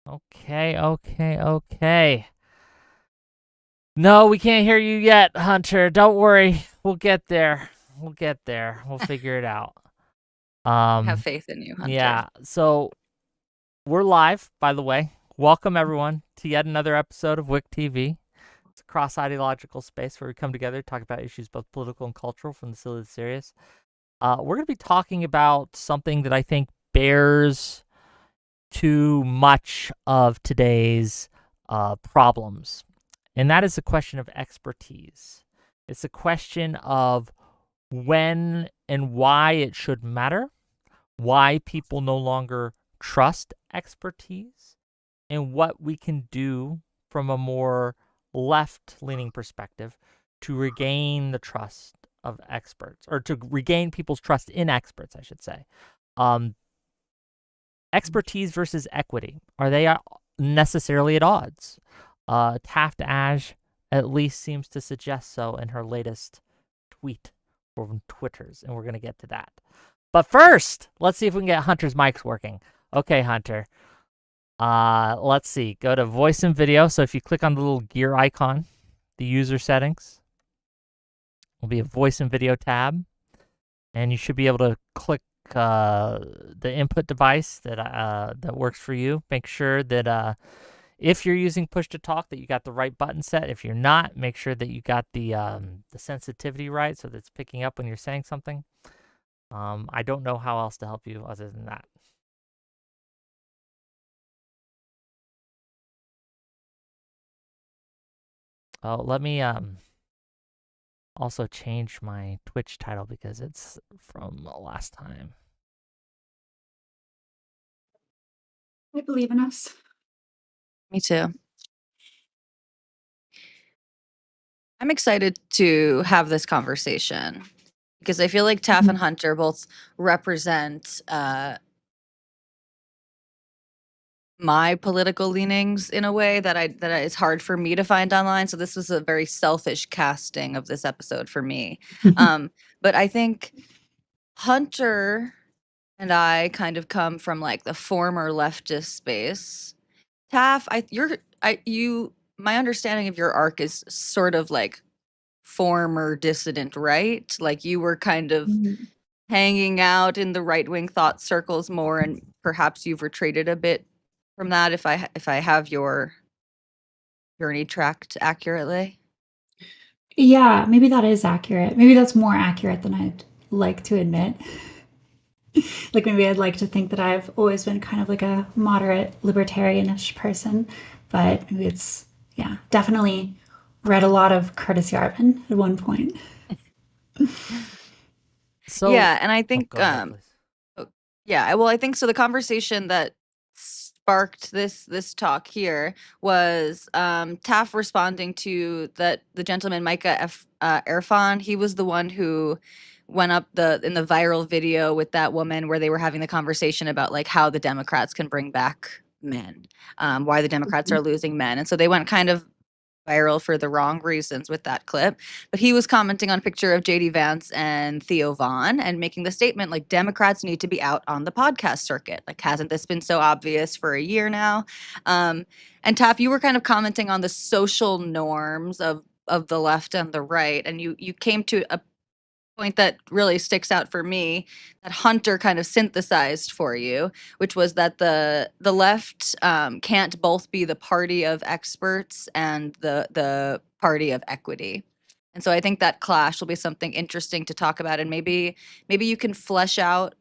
Okay. No, we can't hear you yet, Hunter. Don't worry. We'll get there. We'll figure it out. I have faith in you, Hunter. Yeah. So we're live, by the way. Welcome everyone to yet another episode of Wick TV. It's a cross-ideological space where we come together to talk about issues both political and cultural, from the silly to the serious. We're going to be talking about something that I think bears too much of today's problems. And that is a question of expertise. It's a question of when and why it should matter, why people no longer trust expertise, and what we can do from a more left-leaning perspective to regain the trust of experts, or to regain people's trust in experts, I should say. Expertise versus equity, are they necessarily at odds? Taftaj and Ash at least seems to suggest so in her latest tweet from Twitter's, and we're going to get to that. But first, let's see if we can get Hunter's mics working. Okay, Hunter. Let's see. Go to voice and video. So if you click on the little gear icon, the user settings will be a voice and video tab, and you should be able to click the input device that works for you. Make sure that if you're using push to talk, that you got the right button set. If you're not, make sure that you got the sensitivity right, so that it's picking up when you're saying something. I don't know how else to help you other than that. Oh, let me also change my Twitch title because it's from last time. I believe in us. Me too. I'm excited to have this conversation because I feel like Taf and Hunter both represent my political leanings in a way that it's hard for me to find online. So this was a very selfish casting of this episode for me. But I think Hunter and I kind of come from like the former leftist space. Taf, my understanding of your arc is sort of like former dissident, right? Like you were kind of hanging out in the right-wing thought circles more, and perhaps you've retreated a bit from that if I have your journey tracked accurately. Yeah, maybe that is accurate. Maybe that's more accurate than I'd like to admit. Like maybe I'd like to think that I've always been kind of like a moderate libertarianish person, but maybe it's definitely read a lot of Curtis Yarvin at one point. So yeah, and I think I think so. The conversation that sparked this talk here was Taf responding to the gentleman Micah Irfan. He was the one who went up in the viral video with that woman where they were having the conversation about like how the Democrats can bring back men, why the Democrats are losing men, and so they went kind of viral for the wrong reasons with that clip. But he was commenting on a picture of JD Vance and Theo Vaughn and making the statement like Democrats need to be out on the podcast circuit. Like, hasn't this been so obvious for a year now? And Taf, you were kind of commenting on the social norms of the left and the right, and you came to a point that really sticks out for me that Hunter kind of synthesized for you, which was that the left can't both be the party of experts and the party of equity. And so I think that clash will be something interesting to talk about, and maybe you can flesh out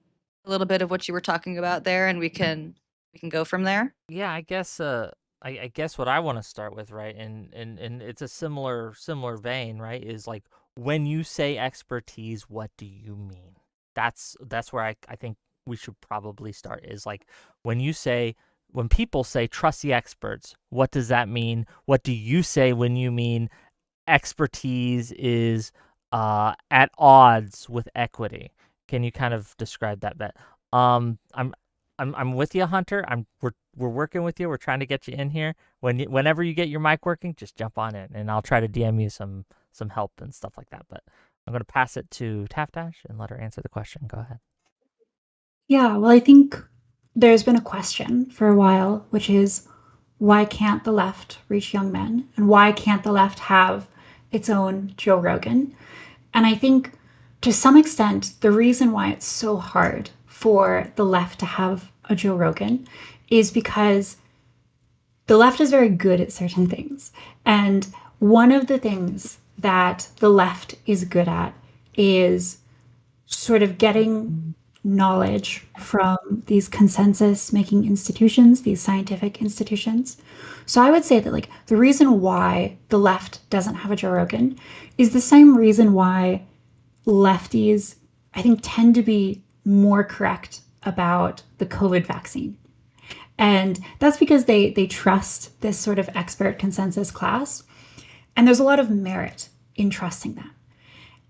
a little bit of what you were talking about there, and we can go from there. Yeah, I guess I guess what I want to start with, right, and it's a similar vein, right, is like, when you say expertise, what do you mean? That's where I think we should probably start, is like, when people say trust the experts, what does that mean? What do you say when you mean expertise is at odds with equity? Can you kind of describe that bit? I'm with you, Hunter. We're working with you. We're trying to get you in here. Whenever you get your mic working, just jump on in, and I'll try to DM you some help and stuff like that. But I'm going to pass it to Taftaj and let her answer the question. Go ahead. Yeah, well, I think there's been a question for a while, which is, why can't the left reach young men? And why can't the left have its own Joe Rogan? And I think to some extent, the reason why it's so hard for the left to have a Joe Rogan is because the left is very good at certain things. And one of the things that the left is good at is sort of getting knowledge from these consensus making institutions, these scientific institutions. So I would say that like the reason why the left doesn't have a Joe Rogan is the same reason why lefties, I think, tend to be more correct about the COVID vaccine. And that's because they trust this sort of expert consensus class. And there's a lot of merit in trusting that.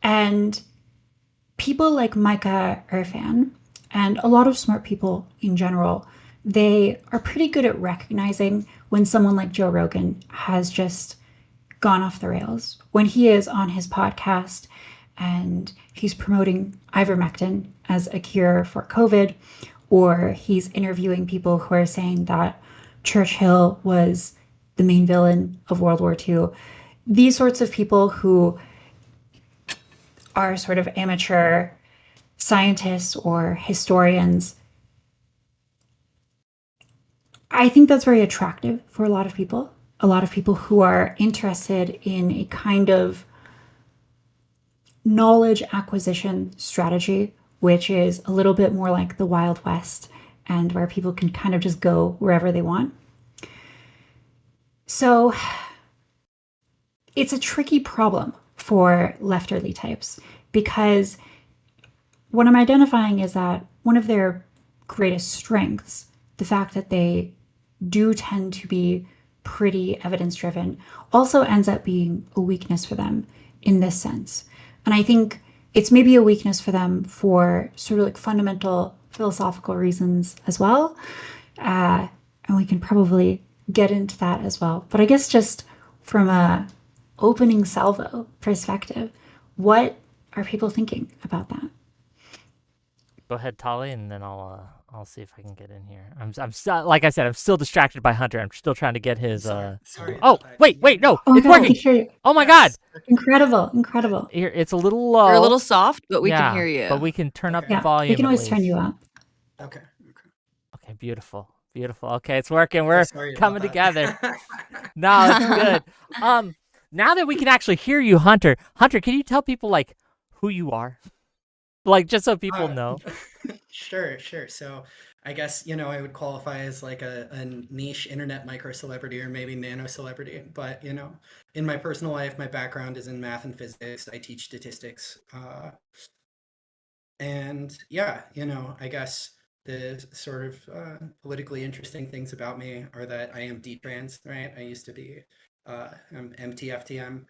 And people like Micah Irfan and a lot of smart people in general, they are pretty good at recognizing when someone like Joe Rogan has just gone off the rails. When he is on his podcast and he's promoting ivermectin as a cure for COVID, or he's interviewing people who are saying that Churchill was the main villain of World War II. These sorts of people who are sort of amateur scientists or historians, I think that's very attractive for a lot of people. A lot of people who are interested in a kind of knowledge acquisition strategy, which is a little bit more like the Wild West and where people can kind of just go wherever they want. So it's a tricky problem for left-early types because what I'm identifying is that one of their greatest strengths, the fact that they do tend to be pretty evidence-driven, also ends up being a weakness for them in this sense. And I think it's maybe a weakness for them for sort of like fundamental philosophical reasons as well. And we can probably get into that as well. But I guess just from a opening salvo perspective, what are people thinking about that? Go ahead, Tali, and then I'll see if I can get in here. I'm still, like I said, I'm still distracted by Hunter. I'm still trying to get his. Sorry Oh, about that. wait, no, Oh my it's God, I working. can hear you. Oh my Yes. God, Incredible. here it's a little low. You're a little soft, but we yeah, can hear you. but we can turn up Okay. the Yeah, volume. we can at always turn least. you up. Okay. Okay, beautiful. Okay, it's working. We're Sorry about coming that. together. No, it's good. Now that we can actually hear you, Hunter, can you tell people like who you are? Like just so people know. Sure. So I guess, I would qualify as like a niche internet micro celebrity or maybe nano celebrity. But, in my personal life, my background is in math and physics. I teach statistics. And yeah, I guess the sort of politically interesting things about me are that I am D-trans, right? I used to be I'm MTFTM,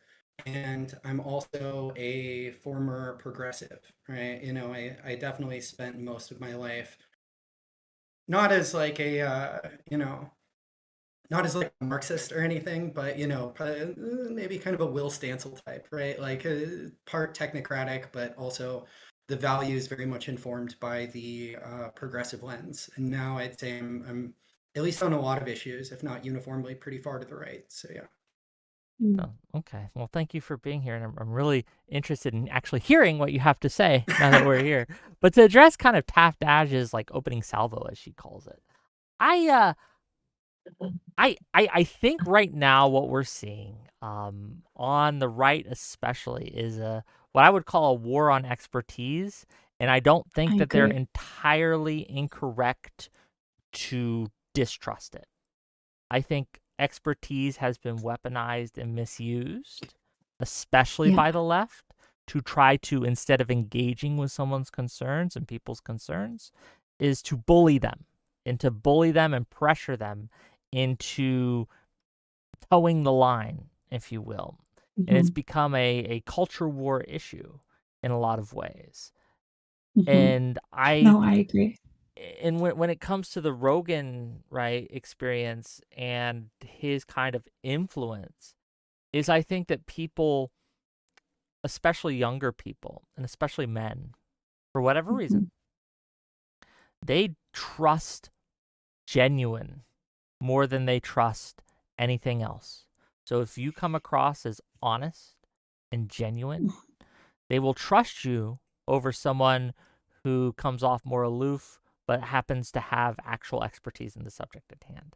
and I'm also a former progressive, right? I definitely spent most of my life not as like not as like a Marxist or anything, but maybe kind of a Will Stancil type, right? Like part technocratic, but also the values very much informed by the progressive lens. And now I'd say I'm at least on a lot of issues, if not uniformly, pretty far to the right. So yeah. Oh, okay. Well, thank you for being here, and I'm really interested in actually hearing what you have to say now that we're here. But to address kind of Taftash's like opening salvo, as she calls it, I think right now what we're seeing on the right especially is what I would call a war on expertise, and I don't think I that they're agree. entirely incorrect to distrust it. I think expertise has been weaponized and misused, especially Yeah. by the left, to try to, instead of engaging with someone's concerns and people's concerns, is to bully them and pressure them into towing the line, if you will. And it's Mhm. become a culture war issue in a lot of ways. Mhm. And No, I agree. and when it comes to the Rogan experience and his kind of influence, is I think that people, especially younger people and especially men, for whatever reason, Mhm. they trust genuine more than they trust anything else. So if you come across as honest and genuine, they will trust you over someone who comes off more aloof but happens to have actual expertise in the subject at hand.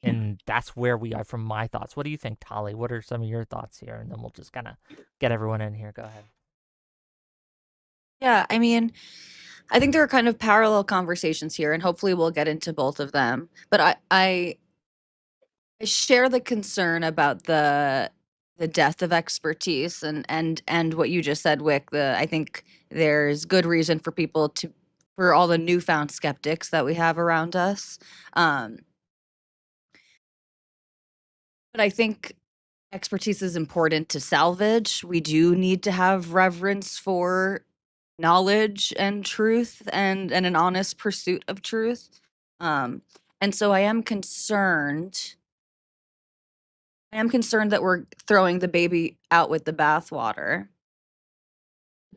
And that's where we are from my thoughts. What do you think, Tali? What are some of your thoughts here? And then we'll just kind of get everyone in here. Go ahead. Yeah, I mean, I think there are kind of parallel conversations here, and hopefully we'll get into both of them. But I share the concern about the death of expertise and what you just said, Wick. I think there's good reason for people for all the newfound skeptics that we have around us. But I think expertise is important to salvage. We do need to have reverence for knowledge and truth and an honest pursuit of truth. And so I am concerned that we're throwing the baby out with the bathwater.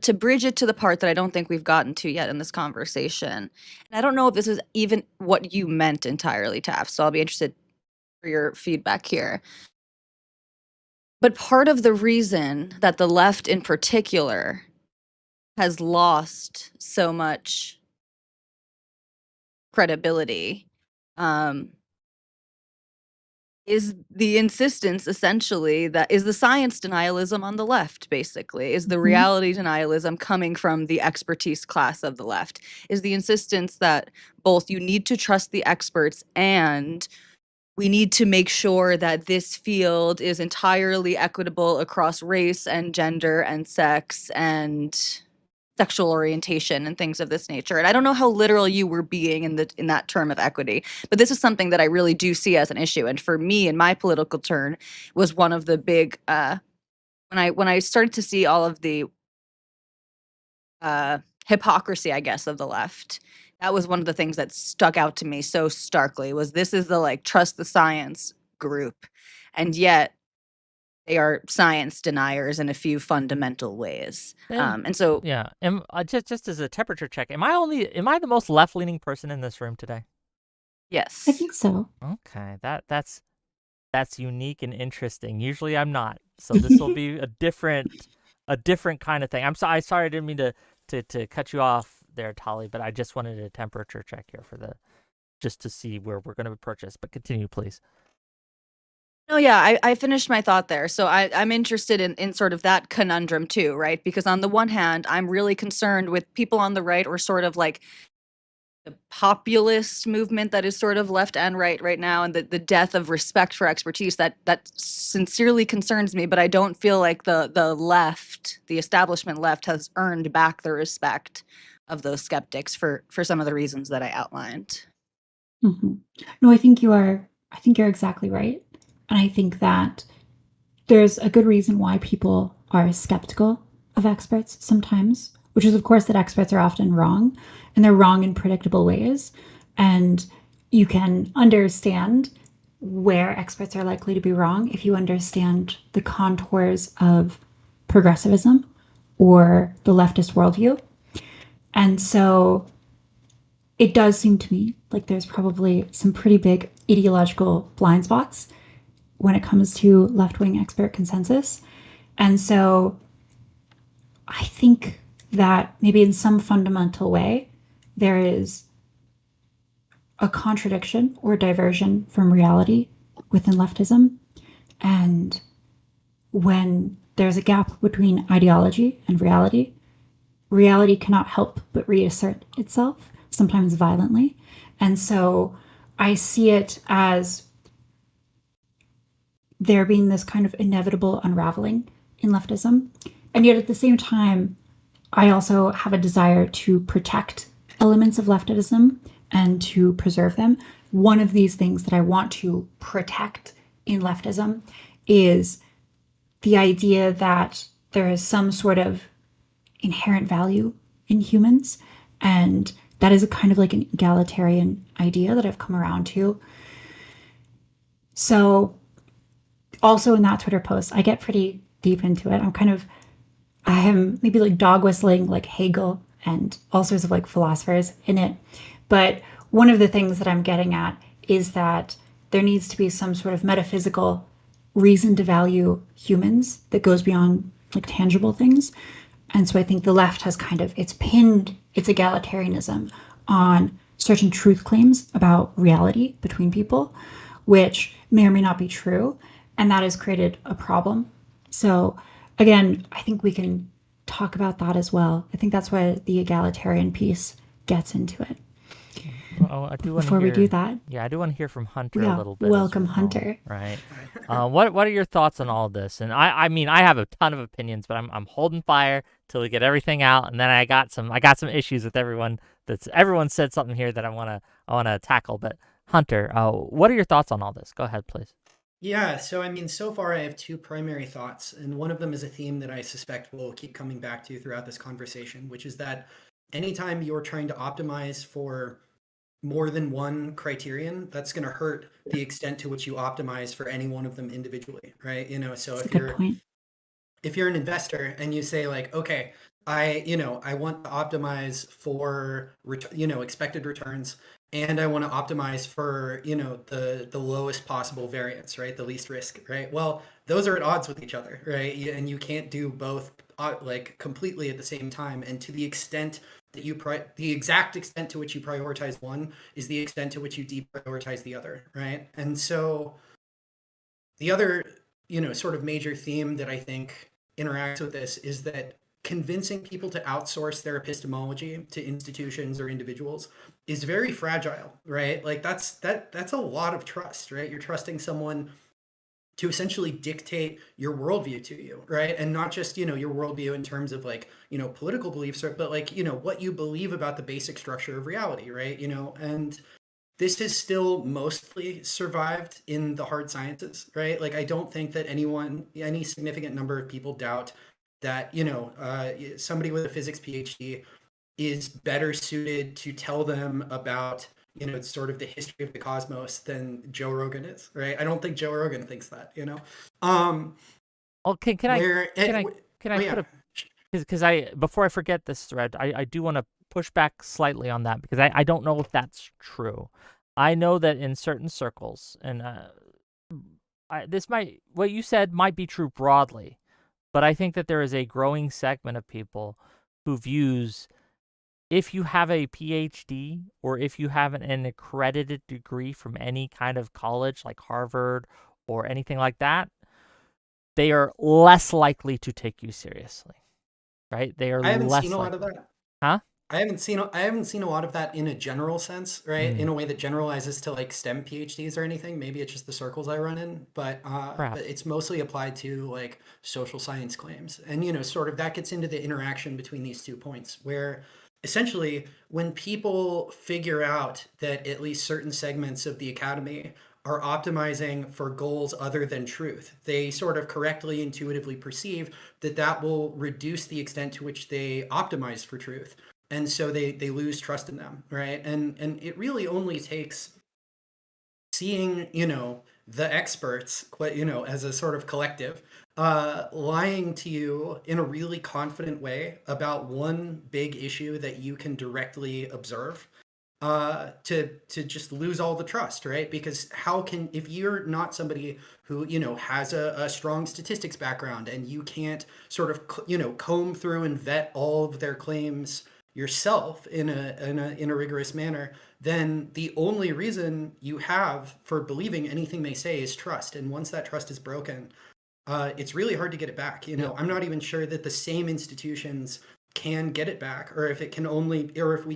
To bridge it to the part that I don't think we've gotten to yet in this conversation, and I don't know if this is even what you meant entirely, Taft, so I'll be interested for your feedback here. But part of the reason that the left in particular has lost so much credibility is the insistence, essentially, that is the science denialism on the left, basically, is the reality denialism coming from the expertise class of the left, is the insistence that both you need to trust the experts and we need to make sure that this field is entirely equitable across race and gender and sex and sexual orientation and things of this nature. And I don't know how literal you were being in that term of equity, but this is something that I really do see as an issue. And for me, in my political turn, was one of the big when I started to see all of the hypocrisy, I guess, of the left. That was one of the things that stuck out to me so starkly, was this is the like trust the science group, and yet they are science deniers in a few fundamental ways. And so yeah, just as a temperature check, am I the most left leaning person in this room today? yes, I think so. Okay, that's unique and interesting. Usually I'm not, so this will be a different kind of thing. I'm sorry, I didn't mean to cut you off there, Tali, but I just wanted a temperature check here just to see where we're going to approach this. But continue, please. No, yeah, I finished my thought there. So I'm interested in sort of that conundrum too, right? Because on the one hand, I'm really concerned with people on the right, or sort of like the populist movement that is sort of left and right now, and the death of respect for expertise that sincerely concerns me. But I don't feel like the left, the establishment left, has earned back the respect of those skeptics for some of the reasons that I outlined. No, I think you're exactly right. And I think that there's a good reason why people are skeptical of experts sometimes, which is, of course, that experts are often wrong, and they're wrong in predictable ways. And you can understand where experts are likely to be wrong if you understand the contours of progressivism or the leftist worldview. And so it does seem to me like there's probably some pretty big ideological blind spots when it comes to left-wing expert consensus. And so I think that maybe in some fundamental way, there is a contradiction or diversion from reality within leftism. And when there's a gap between ideology and reality, reality cannot help but reassert itself, sometimes violently. And so I see it as there being this kind of inevitable unraveling in leftism. And yet at the same time, I also have a desire to protect elements of leftism and to preserve them. One of these things that I want to protect in leftism is the idea that there is some sort of inherent value in humans. And that is a kind of like an egalitarian idea that I've come around to. So also in that Twitter post, I get pretty deep into it. I am maybe like dog whistling like Hegel and all sorts of like philosophers in it. But one of the things that I'm getting at is that there needs to be some sort of metaphysical reason to value humans that goes beyond like tangible things. And so I think the left has it's pinned its egalitarianism on certain truth claims about reality between people, which may or may not be true. And that has created a problem. So again, I think we can talk about that as well. I think that's why the egalitarian piece gets into it. Well, I do want Before to hear, we do that, yeah, I do want to hear from Hunter a yeah, little bit. welcome, as well, Hunter. Right. What are your thoughts on all this? And I mean, I have a ton of opinions, but I'm holding fire till we get everything out, and then I got some issues with everyone. Everyone said something here that I wanna tackle. But Hunter, what are your thoughts on all this? Go ahead, please. Yeah, so I mean, so far I have two primary thoughts, and one of them is a theme that I suspect we'll keep coming back to throughout this conversation, which is that anytime you're trying to optimize for more than one criterion, that's going to hurt the extent to which you optimize for any one of them individually, right? So That's a good point. if you're an investor and you say like, okay, I want to optimize for expected returns, and I want to optimize for the lowest possible variance, right? The least risk, right? Well, those are at odds with each other, right? And you can't do both like completely at the same time. And to the extent that the exact extent to which you prioritize one is the extent to which you deprioritize the other, right? And so the other sort of major theme that I think interacts with this is that convincing people to outsource their epistemology to institutions or individuals is very fragile, right? Like that's a lot of trust, right? You're trusting someone to essentially dictate your worldview to you, right? And not just, your worldview in terms of like, political beliefs, but like, what you believe about the basic structure of reality, right? And this has still mostly survived in the hard sciences, right? Like, I don't think that any significant number of people doubt that, somebody with a physics PhD is better suited to tell them about, sort of the history of the cosmos than Joe Rogan is, right? I don't think Joe Rogan thinks that, Oh, can I where can I put a because before I forget this thread, I do want to push back slightly on that because I don't know if that's true. I know that in certain circles, and what you said might be true broadly, but I think that there is a growing segment of people who views if you have a PhD or if you have an accredited degree from any kind of college like Harvard or anything like that, they are less likely to take you seriously, right? They are I haven't less seen a lot of likely. that. Huh? I haven't seen a lot of that in a general sense, right? Mm. In a way that generalizes to like STEM PhDs or anything. Maybe it's just the circles I run in, but Perhaps. it's mostly applied to like social science claims. And sort of that gets into the interaction between these 2 points where essentially when people figure out that at least certain segments of the academy are optimizing for goals other than truth, they sort of correctly intuitively perceive that that will reduce the extent to which they optimize for truth. And so they lose trust in them, right? And it really only takes seeing the experts, as a sort of collective, lying to you in a really confident way about one big issue that you can directly observe, to just lose all the trust, right? Because if you're not somebody who has a strong statistics background and you can't sort of comb through and vet all of their claims yourself in a rigorous manner, then the only reason you have for believing anything they say is trust. And once that trust is broken, it's really hard to get it back. I'm not even sure that the same institutions can get it back, or if we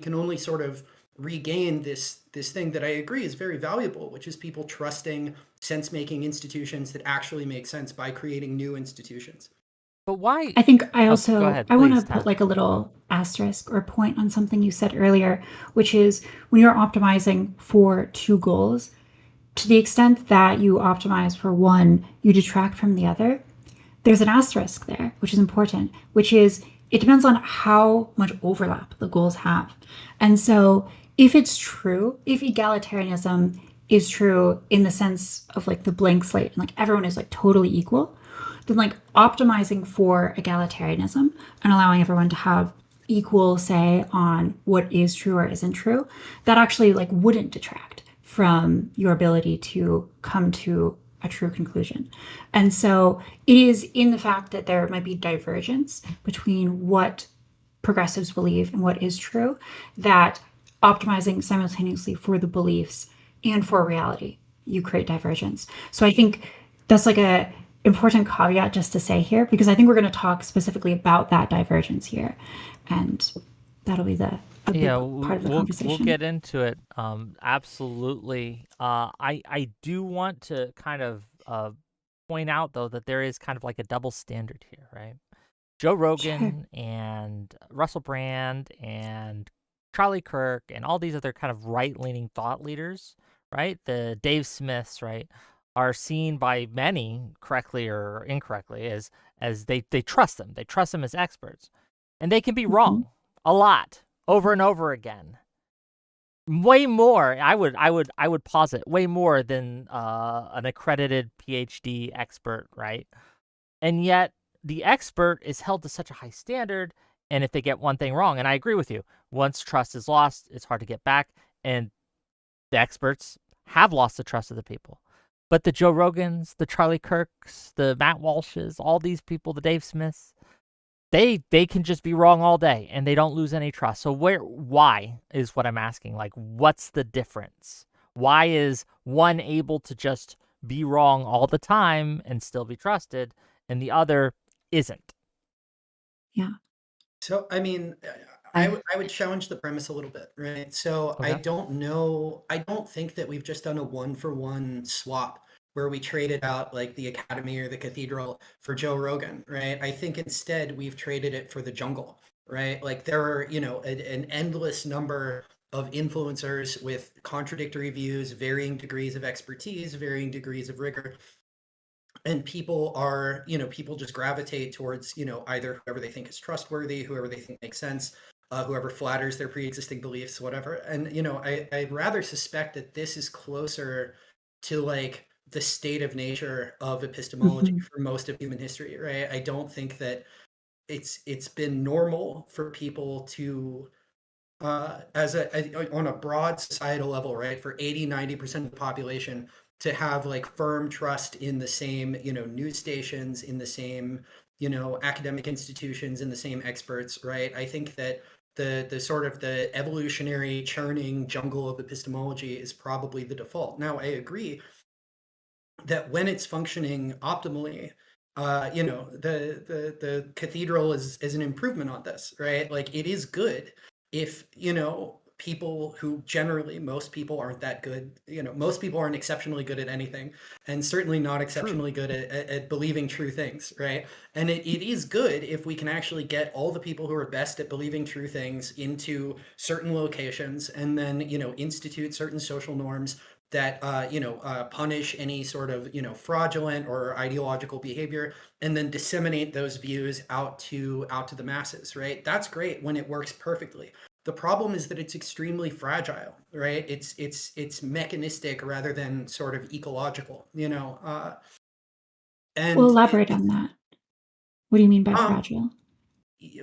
can only sort of regain this thing that I agree is very valuable, which is people trusting sense-making institutions that actually make sense by creating new institutions. But why? I think I Go also ahead, I want please, to Taz. put like a little asterisk or point on something you said earlier, which is when you're optimizing for 2 goals, to the extent that you optimize for one, you detract from the other. There's an asterisk there, which is important, which is it depends on how much overlap the goals have. And so if it's true, if egalitarianism is true in the sense of like the blank slate and like everyone is like totally equal, then like optimizing for egalitarianism and allowing everyone to have equal say on what is true or isn't true, that actually like wouldn't detract, from your ability to come to a true conclusion. And so it is in the fact that there might be divergence between what progressives believe and what is true, that optimizing simultaneously for the beliefs and for reality, you create divergence. So I think that's like a important caveat just to say here, because I think we're going to talk specifically about that divergence here, and that'll be a big Yeah, part of the we'll conversation. get into it. Absolutely. I do want to kind of point out though that there is kind of like a double standard here, right? Joe Sure. Rogan and Russell Brand and Charlie Kirk and all these other kind of right-leaning thought leaders, right? The Dave Smiths, right, are seen by many, correctly or incorrectly, as they trust them. They trust them as experts, and they can be wrong a lot, over and over again. Way more, I would posit, way more than an accredited PhD expert, right? And yet the expert is held to such a high standard, and if they get one thing wrong, and I agree with you, once trust is lost, it's hard to get back, and the experts have lost the trust of the people. But the Joe Rogans, the Charlie Kirks, the Matt Walshes, all these people, the Dave Smiths, they can just be wrong all day and they don't lose any trust. So why is what I'm asking. Like, what's the difference? Why is one able to just be wrong all the time and still be trusted, and the other isn't? Yeah. So, I mean, I would challenge the premise a little bit, right? So I Okay. don't know. I don't think that we've just done a 1-for-1 swap where we traded out like the Academy or the Cathedral for Joe Rogan, right? I think instead we've traded it for the jungle, right? Like there are, an endless number of influencers with contradictory views, varying degrees of expertise, varying degrees of rigor, and people just gravitate towards either whoever they think is trustworthy, whoever they think makes sense, whoever flatters their pre-existing beliefs, whatever. And I'd rather suspect that this is closer to like the state of nature of epistemology for most of human history, right? I don't think that it's been normal for people to on a broad societal level, right, for 80-90% of the population to have like firm trust in the same news stations, in the same academic institutions, in the same experts, right? I think that the sort of the evolutionary churning jungle of epistemology is probably the default. Now I agree that when it's functioning optimally, the cathedral is an improvement on this, right? Like it is good if people who generally, most people aren't that good. Most people aren't exceptionally good at anything, and certainly not exceptionally good at believing true things, right? And it is good if we can actually get all the people who are best at believing true things into certain locations, and then institute certain social norms that punish any sort of fraudulent or ideological behavior, and then disseminate those views out to the masses, right? That's great when it works perfectly. The problem is that it's extremely fragile, right? It's mechanistic rather than sort of ecological, and Well, elaborate on that. What do you mean by fragile?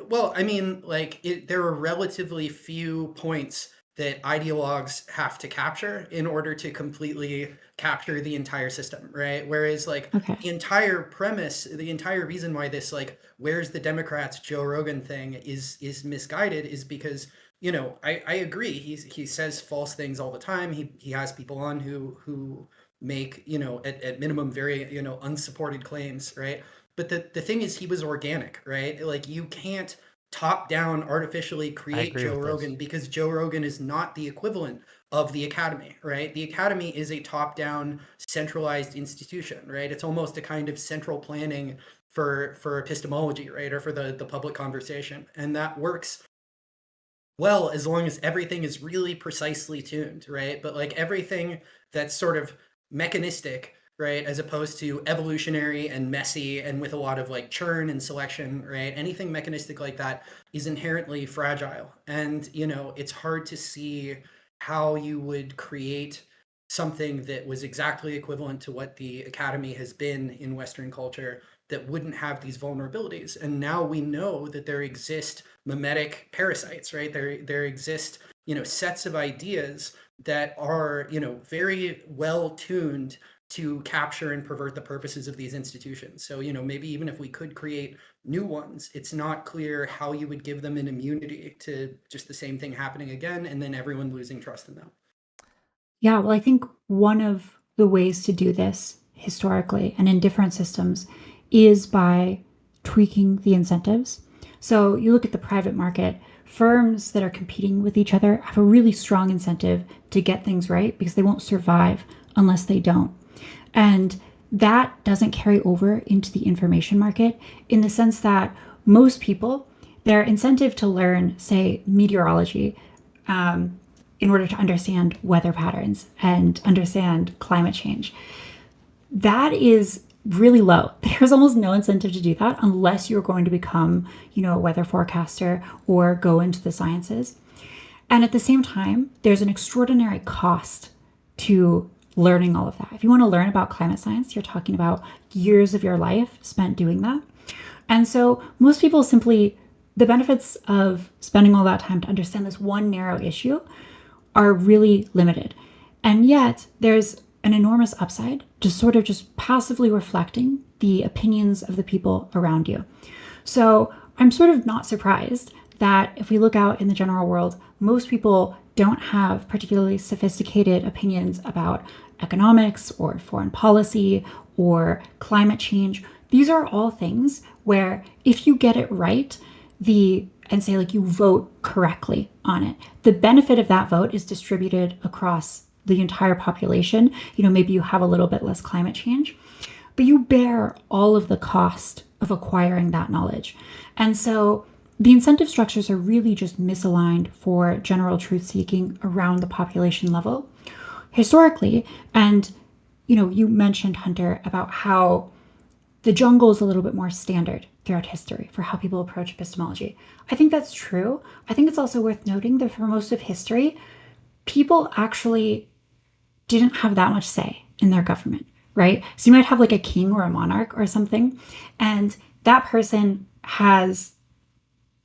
well, I mean, like there are relatively few points that ideologues have to capture in order to completely capture the entire system, right? Whereas like Okay. the entire premise, the entire reason why this like where's the Democrats Joe Rogan thing is misguided is because I agree he says false things all the time. He has people on who make at minimum very unsupported claims, right? But the thing is, he was organic, right? Like you can't top down artificially I create agree Joe with Rogan this. because Joe Rogan is not the equivalent of the Academy, right? The Academy is a top down centralized institution, right? It's almost a kind of central planning for epistemology, right? Or for the public conversation. And that works well as long as everything is really precisely tuned, right? But like everything that's sort of mechanistic, right, as opposed to evolutionary and messy and with a lot of like churn and selection, right? Anything mechanistic like that is inherently fragile. And it's hard to see how you would create something that was exactly equivalent to what the Academy has been in Western culture that wouldn't have these vulnerabilities. And now we know that there exist mimetic parasites, right? There exist, sets of ideas that are, very well tuned to capture and pervert the purposes of these institutions. So, maybe even if we could create new ones, it's not clear how you would give them an immunity to just the same thing happening again, and then everyone losing trust in them. Yeah, well, I think one of the ways to do this historically and in different systems is by tweaking the incentives. So you look at the private market, firms that are competing with each other have a really strong incentive to get things right because they won't survive unless they don't. And that doesn't carry over into the information market in the sense that most people, their incentive to learn, say, meteorology, in order to understand weather patterns and understand climate change, that is really low. There's almost no incentive to do that unless you're going to become, a weather forecaster or go into the sciences. And at the same time, there's an extraordinary cost to learning all of that. If you want to learn about climate science, you're talking about years of your life spent doing that. And so most people simply, the benefits of spending all that time to understand this one narrow issue are really limited. And yet there's an enormous upside to sort of just passively reflecting the opinions of the people around you. So I'm sort of not surprised that if we look out in the general world, most people don't have particularly sophisticated opinions about economics or foreign policy or climate change. These are all things where if you get it right, and say like you vote correctly on it, the benefit of that vote is distributed across the entire population. Maybe you have a little bit less climate change, but you bear all of the cost of acquiring that knowledge. And so the incentive structures are really just misaligned for general truth seeking around the population level historically. And you mentioned, Hunter, about how the jungle is a little bit more standard throughout history for how people approach epistemology. I think that's true. I think it's also worth noting that for most of history, people actually didn't have that much say in their government, right? So you might have like a king or a monarch or something, and that person has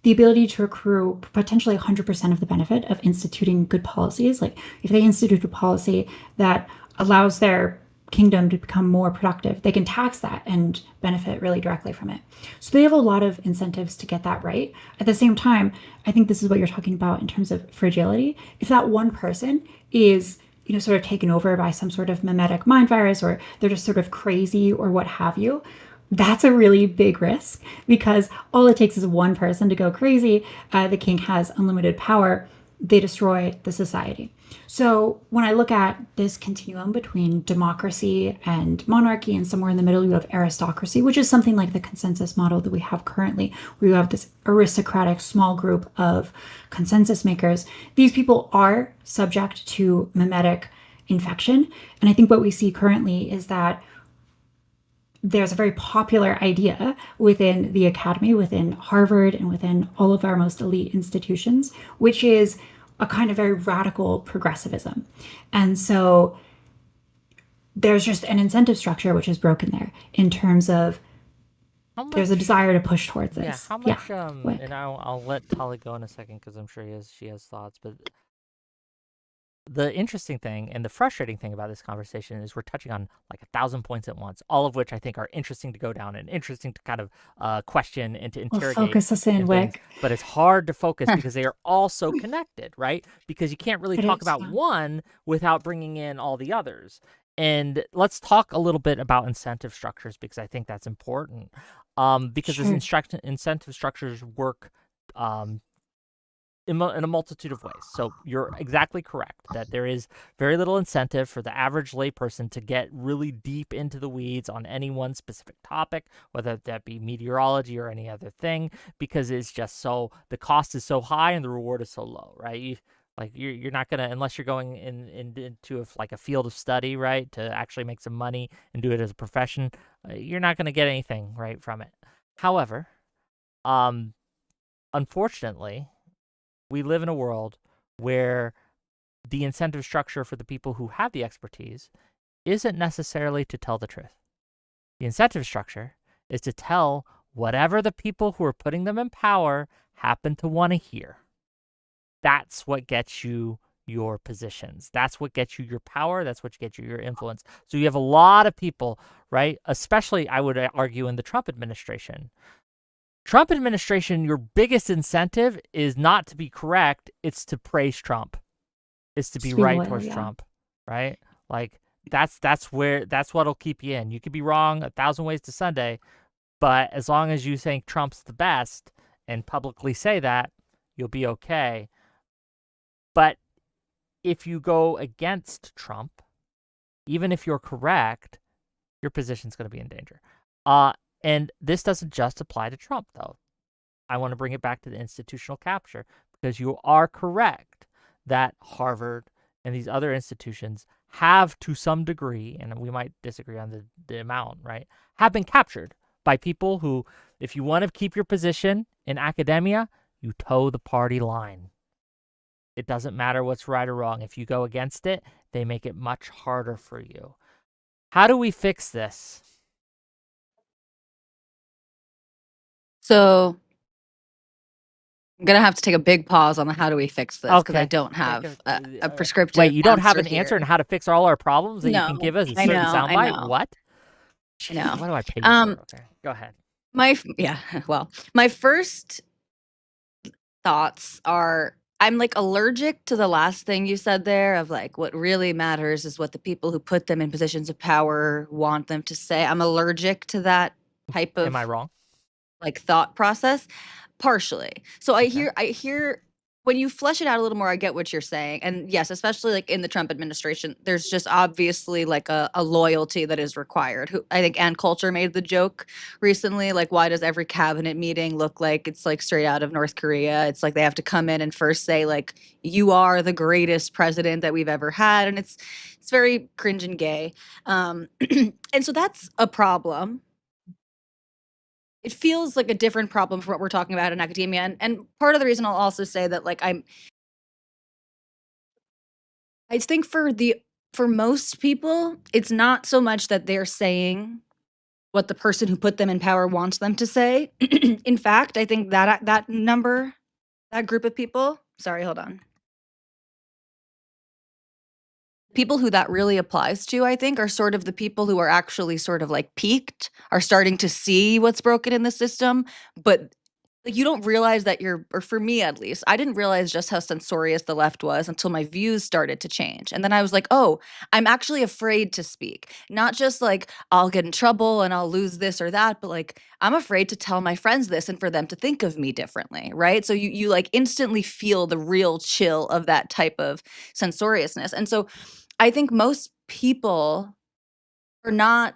the ability to accrue potentially 100% of the benefit of instituting good policies. Like if they institute a policy that allows their kingdom to become more productive, they can tax that and benefit really directly from it. So they have a lot of incentives to get that right. At the same time, I think this is what you're talking about in terms of fragility. If that one person is, sort of taken over by some sort of mimetic mind virus, or they're just sort of crazy or what have you, that's a really big risk because all it takes is one person to go crazy. The king has unlimited power. They destroy the society. So when I look at this continuum between democracy and monarchy, and somewhere in the middle you have aristocracy, which is something like the consensus model that we have currently, where you have this aristocratic small group of consensus makers. These people are subject to mimetic infection. And I think what we see currently is that there's a very popular idea within the academy, within Harvard, and within all of our most elite institutions, which is a kind of very radical progressivism. And so there's just an incentive structure which is broken there in terms of there's a desire to push towards this. Yeah, how much, and I'll let Tali go in a second because I'm sure she has thoughts, but the interesting thing and the frustrating thing about this conversation is we're touching on like 1,000 points at once, all of which I think are interesting to go down and interesting to kind of question and to interrogate. Well, focus us in, Whick. But it's hard to focus because they are all so connected, right? Because you can't really talk about one without bringing in all the others. And let's talk a little bit about incentive structures because I think that's important. Because sure. Incentive structures work in a multitude of ways. So you're exactly correct that there is very little incentive for the average layperson to get really deep into the weeds on any one specific topic, whether that be meteorology or any other thing, because it's just the cost is so high and the reward is so low, right? You're not gonna, unless you're going into a field of study, right, to actually make some money and do it as a profession, you're not gonna get anything right from it. However, unfortunately, we live in a world where the incentive structure for the people who have the expertise isn't necessarily to tell the truth. The incentive structure is to tell whatever the people who are putting them in power happen to want to hear. That's what gets you your positions. That's what gets you your power. That's what gets you your influence. So you have a lot of people, right? Especially, I would argue, in the Trump administration. Trump administration, your biggest incentive is not to be correct. It's to praise Trump. It's to be right loyal, towards yeah. Trump, right? Like that's what'll keep you in. You could be wrong 1,000 ways to Sunday, but as long as you think Trump's the best and publicly say that, you'll be okay. But if you go against Trump, even if you're correct, your position's going to be in danger. And this doesn't just apply to Trump, though. I want to bring it back to the institutional capture, because you are correct that Harvard and these other institutions have, to some degree, and we might disagree on the amount, right, have been captured by people who, if you want to keep your position in academia, you toe the party line. It doesn't matter what's right or wrong. If you go against it, they make it much harder for you. How do we fix this? So I'm going to have to take a big pause on the how do we fix this, because I Okay. don't have a prescriptive Wait, you don't have an here. answer on how to fix all our problems that you can No, give us a I certain know, I soundbite? know. What? I know. What do I pay you for? Okay, go ahead. My first thoughts are, I'm like allergic to the last thing you said there of like what really matters is what the people who put them in positions of power want them to say. I'm allergic to that type of Am I wrong? like thought process, partially. So I Okay. hear when you flesh it out a little more, I get what you're saying. And yes, especially like in the Trump administration, there's just obviously like a loyalty that is required. I think Ann Coulter made the joke recently, like, why does every cabinet meeting look like it's like straight out of North Korea? It's like they have to come in and first say like, you are the greatest president that we've ever had. And it's very cringe and gay. And so that's a problem. It feels like a different problem from what we're talking about in academia. And part of the reason I'll also say that like I think for most people, it's not so much that they're saying what the person who put them in power wants them to say. In fact, I think that that group of people, sorry, hold on. People who that really applies to, I think, are sort of the people who are actually sort of like peaked, are starting to see what's broken in the system, but like you don't realize that or for me at least, I didn't realize just how censorious the left was until my views started to change. And then I was like, oh, I'm actually afraid to speak. Not just like I'll get in trouble and I'll lose this or that, but like I'm afraid to tell my friends this and for them to think of me differently, right? So you like instantly feel the real chill of that type of censoriousness. And so I think most people are not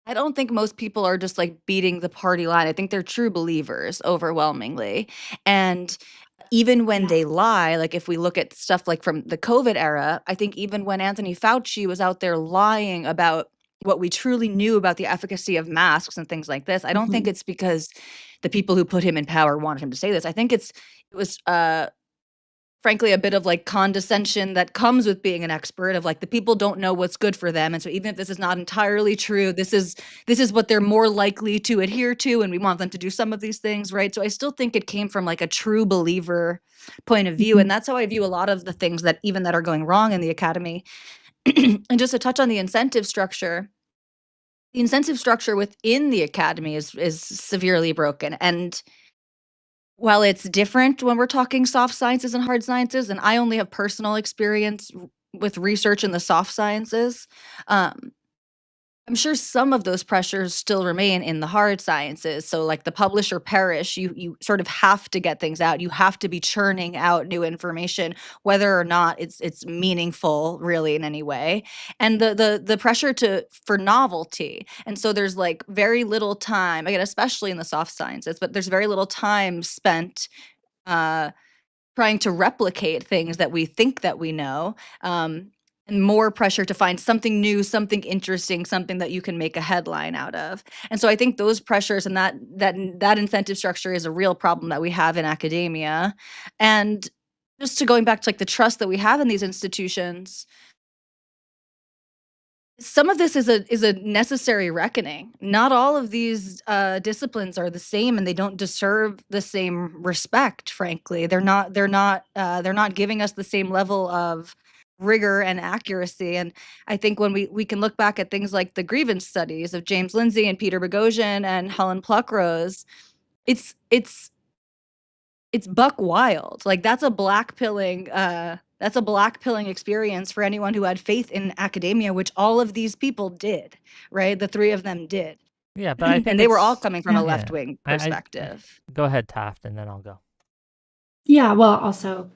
I don't think most people are just like beating the party line. I think they're true believers overwhelmingly. And even when they lie, like if we look at stuff like from the COVID era, I think even when Anthony Fauci was out there lying about what we truly knew about the efficacy of masks and things like this, I don't think it's because the people who put him in power wanted him to say this. I think it was frankly a bit of like condescension that comes with being an expert of like the people don't know what's good for them, and so even if this is not entirely true, this is what they're more likely to adhere to, and we want them to do some of these things, right? So I still think it came from like a true believer point of view, and that's how I view a lot of the things that are going wrong in the academy. And just to touch on the incentive structure within the academy is severely broken. And while it's different when we're talking soft sciences and hard sciences, and I only have personal experience with research in the soft sciences, I'm sure some of those pressures still remain in the hard sciences. So like the publish or perish, you sort of have to get things out. You have to be churning out new information, whether or not it's meaningful really in any way. And the pressure for novelty. And so there's like very little time, again, especially in the soft sciences, but there's very little time spent trying to replicate things that we think that we know. And more pressure to find something new, something interesting, something that you can make a headline out of. And so I think those pressures and that incentive structure is a real problem that we have in academia. And just to going back to like the trust that we have in these institutions, some of this is a necessary reckoning. Not all of these disciplines are the same, and they don't deserve the same respect. Frankly, they're not giving us the same level of rigor and accuracy. And I think when we can look back at things like the grievance studies of James Lindsay and Peter Boghossian and Helen Pluckrose, it's buck wild. Like that's a blackpilling experience for anyone who had faith in academia, which all of these people did, right? The three of them did. Yeah, but I think And they were all it's- coming from a yeah. left-wing perspective. Go ahead, Taft, and then I'll go. Yeah, well, also,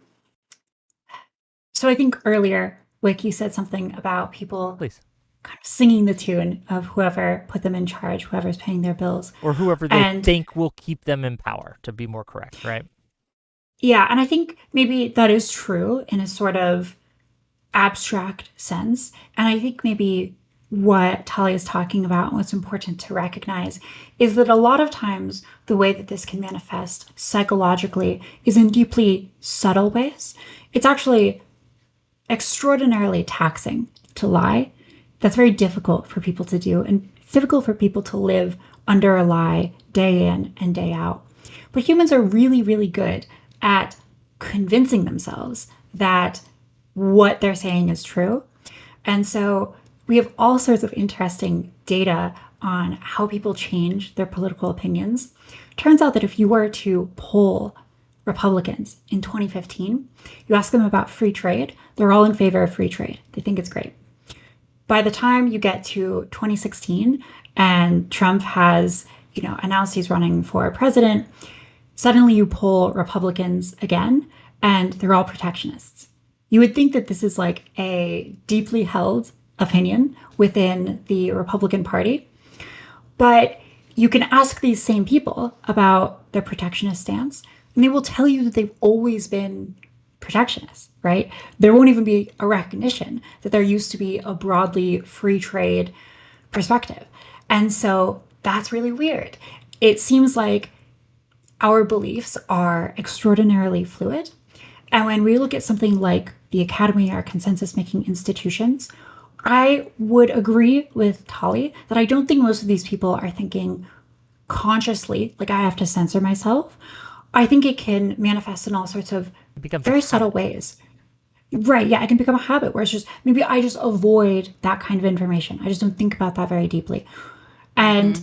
so I think earlier, Wick, you said something about people Please. kind of singing the tune of whoever put them in charge, whoever's paying their bills. Or whoever they And- think will keep them in power, to be more correct, right? Yeah, and I think maybe that is true in a sort of abstract sense. And I think maybe what Tali is talking about and what's important to recognize is that a lot of times the way that this can manifest psychologically is in deeply subtle ways. It's actually extraordinarily taxing to lie. That's very difficult for people to do, and it's difficult for people to live under a lie day in and day out. But humans are really, really good at convincing themselves that what they're saying is true. And so we have all sorts of interesting data on how people change their political opinions. Turns out that if you were to poll Republicans in 2015, you ask them about free trade, they're all in favor of free trade. They think it's great. By the time you get to 2016 and Trump has, announced he's running for president, suddenly you poll Republicans again and they're all protectionists. You would think that this is like a deeply held opinion within the Republican Party, but you can ask these same people about their protectionist stance, and they will tell you that they've always been protectionists, right? There won't even be a recognition that there used to be a broadly free trade perspective. And so that's really weird. It seems like our beliefs are extraordinarily fluid. And when we look at something like the academy, our consensus-making institutions, I would agree with Tali that I don't think most of these people are thinking consciously, like I have to censor myself. I think it can manifest in all sorts of very subtle ways. Right, yeah, it can become a habit where it's just, maybe I just avoid that kind of information. I just don't think about that very deeply. And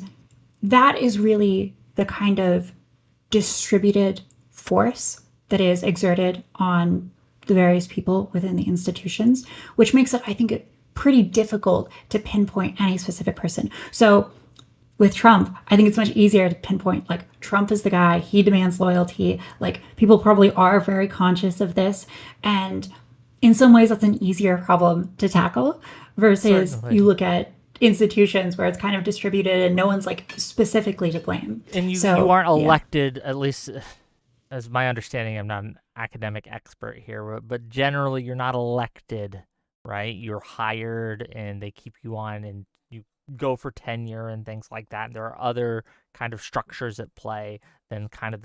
that is really the kind of distributed force that is exerted on the various people within the institutions, which makes it, I think, pretty difficult to pinpoint any specific person. So with Trump, I think it's much easier to pinpoint, like, Trump is the guy, he demands loyalty, like, people probably are very conscious of this, and in some ways that's an easier problem to tackle versus Certainly. You look at institutions where it's kind of distributed and no one's like specifically to blame. And you aren't elected, at least as my understanding, I'm not an academic expert here, but generally you're not elected, right? You're hired and they keep you on and you go for tenure and things like that. And there are other kind of structures at play than kind of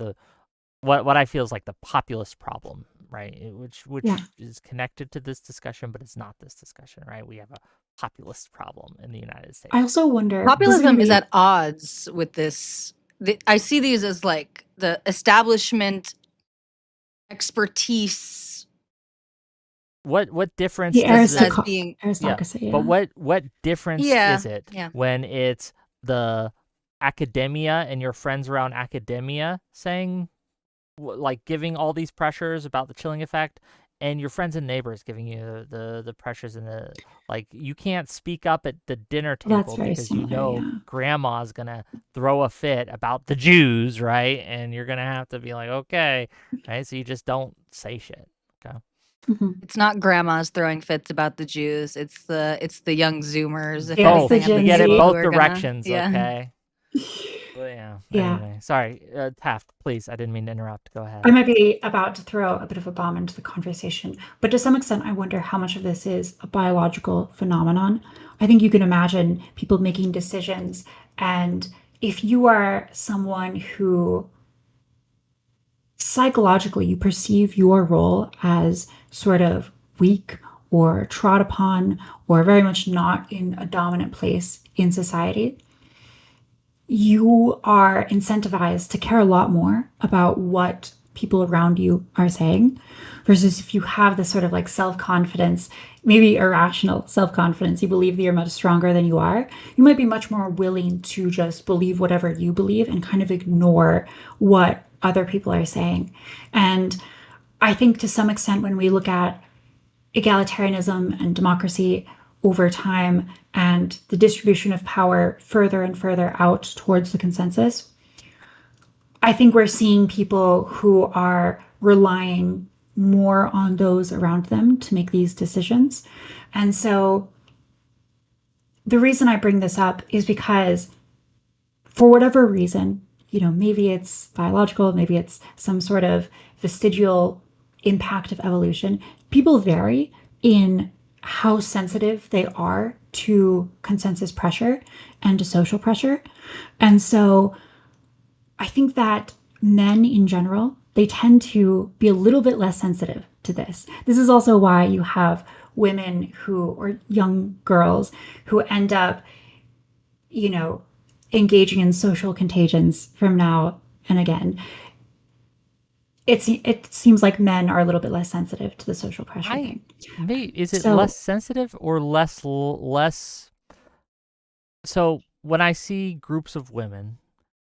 what I feel is like the populist problem, right? Which is connected to this discussion, but it's not this discussion, right? We have a populist problem in the United States. I also wonder, populism is at odds with this. I see these as like the establishment expertise. What difference the does it aristocracy? But what difference is it Yeah. when it's the academia and your friends around academia saying, like, giving all these pressures about the chilling effect, and your friends and neighbors giving you the pressures and the, like, you can't speak up at the dinner table because similar, grandma's gonna throw a fit about the Jews, right? And you're gonna have to be like, okay, right? So you just don't say shit. Okay. Mm-hmm. It's not grandmas throwing fits about the Jews. It's the young Zoomers. If Yeah, anything, you get it who both are gonna- directions, yeah. okay? Well, yeah. Anyway, sorry, Taft, please. I didn't mean to interrupt. Go ahead. I might be about to throw a bit of a bomb into the conversation, but to some extent, I wonder how much of this is a biological phenomenon. I think you can imagine people making decisions, and if you are someone who psychologically you perceive your role as sort of weak or trod upon or very much not in a dominant place in society, you are incentivized to care a lot more about what people around you are saying versus if you have this sort of like self-confidence, maybe irrational self-confidence, you believe that you're much stronger than you are, you might be much more willing to just believe whatever you believe and kind of ignore what other people are saying. And I think to some extent when we look at egalitarianism and democracy over time and the distribution of power further and further out towards the consensus, I think we're seeing people who are relying more on those around them to make these decisions. And so the reason I bring this up is because for whatever reason, maybe it's biological, maybe it's some sort of vestigial impact of evolution, people vary in how sensitive they are to consensus pressure and to social pressure. And so I think that men in general, they tend to be a little bit less sensitive to this. This is also why you have women or young girls who end up, engaging in social contagions from now and again. It seems like men are a little bit less sensitive to the social pressure thing. Is it less sensitive or less? So when I see groups of women,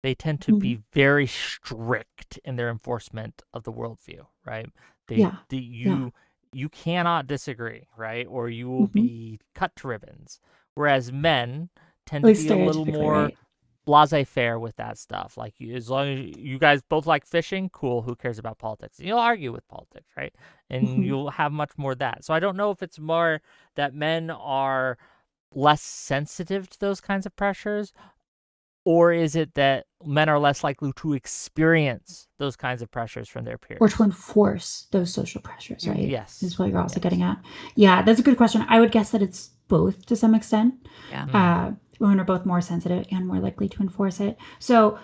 they tend to be very strict in their enforcement of the worldview, right? You cannot disagree, right? Or you will be cut to ribbons. Whereas men tend to be a little more laissez-faire with that stuff. Like, as long as you guys both like fishing, cool, who cares about politics? You'll argue with politics, right? And you'll have much more of that. So I don't know if it's more that men are less sensitive to those kinds of pressures, or is it that men are less likely to experience those kinds of pressures from their peers? Or to enforce those social pressures, right? Yes. Is what you're also getting at. Yeah, that's a good question. I would guess that it's both to some extent. Yeah. Women are both more sensitive and more likely to enforce it. So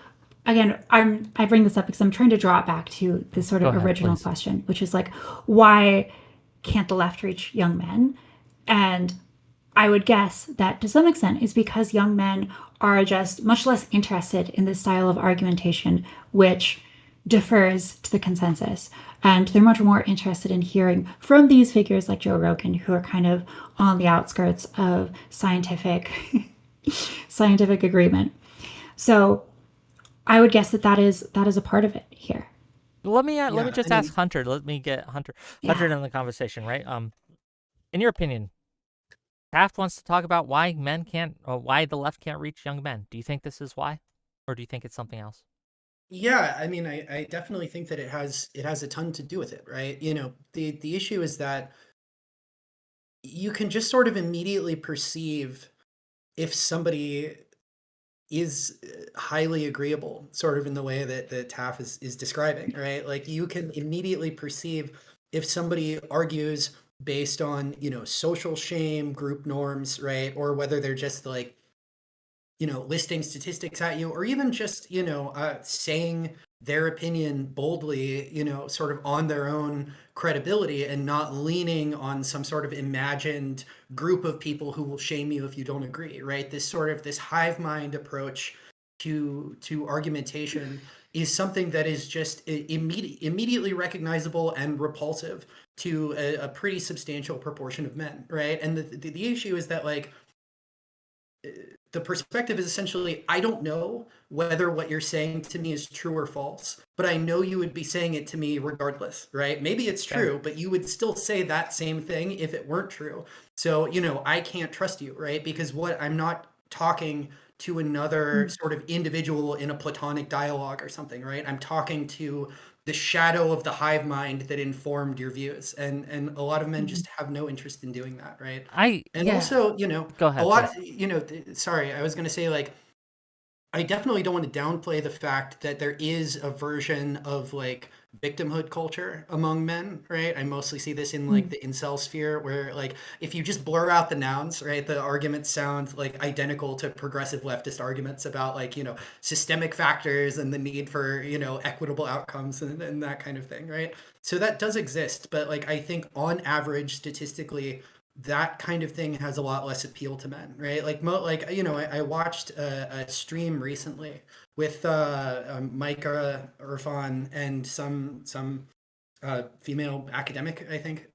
again, I bring this up because I'm trying to draw it back to this sort of original question, which is like, why can't the left reach young men? And I would guess that to some extent is because young men are just much less interested in this style of argumentation, which defers to the consensus. And they're much more interested in hearing from these figures like Joe Rogan, who are kind of on the outskirts of scientific agreement. So I would guess that is a part of it here. Let me just ask Hunter. Let me get Hunter in the conversation, right? In your opinion, Taft wants to talk about why why the left can't reach young men. Do you think this is why, or do you think it's something else? Yeah, I mean, I definitely think that it has a ton to do with it, right? The issue is that you can just sort of immediately perceive if somebody is highly agreeable, sort of in the way that Taff is describing, right? Like, you can immediately perceive if somebody argues based on, social shame, group norms, right? Or whether they're just like, listing statistics at you, or even just, saying their opinion boldly, sort of on their own credibility and not leaning on some sort of imagined group of people who will shame you if you don't agree, right? This hive mind approach to argumentation is something that is just immediately recognizable and repulsive to a pretty substantial proportion of men, right? And the issue is that, like, the perspective is essentially, I don't know whether what you're saying to me is true or false, but I know you would be saying it to me regardless, right? Maybe it's true, but you would still say that same thing if it weren't true. So, I can't trust you, right? Because I'm not talking to another sort of individual in a platonic dialogue or something, right? I'm talking to the shadow of the hive mind that informed your views, and a lot of men just have no interest in doing that, right? Also, Go ahead, a lot, sorry, I was going to say, like, I definitely don't want to downplay the fact that there is a version of, like, victimhood culture among men, right? I mostly see this in like the incel sphere where like if you just blur out the nouns, right, the arguments sound like identical to progressive leftist arguments about like, systemic factors and the need for, equitable outcomes and that kind of thing, right? So that does exist, but like I think on average, statistically, that kind of thing has a lot less appeal to men, right? Like, I watched a stream recently with Micah Irfan and some female academic, I think,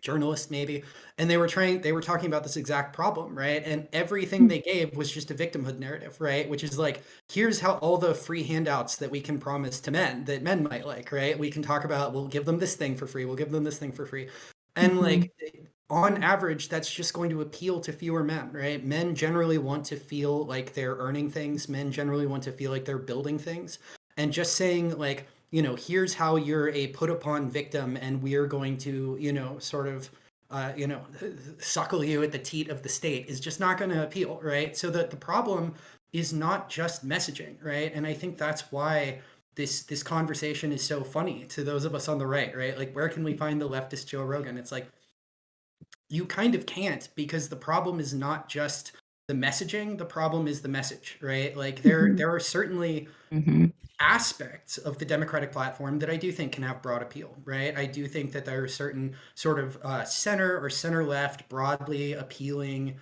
journalist maybe, and they were talking about this exact problem, right? And everything they gave was just a victimhood narrative, right? Which is like, here's how all the free handouts that we can promise to men that men might like, right? We can talk about, we'll give them this thing for free, we'll give them this thing for free, and like on average, that's just going to appeal to fewer men, right? Men generally want to feel like they're earning things. Men generally want to feel like they're building things. And just saying like, here's how you're a put upon victim and we're going to, sort of, suckle you at the teat of the state is just not going to appeal, right? So that the problem is not just messaging, right? And I think that's why this conversation is so funny to those of us on the right? Like, where can we find the leftist Joe Rogan? It's like, you kind of can't, because the problem is not just the messaging, the problem is the message, right? Like there are certainly aspects of the democratic platform that I do think can have broad appeal, right? I do think that there are certain sort of center or center left broadly appealing,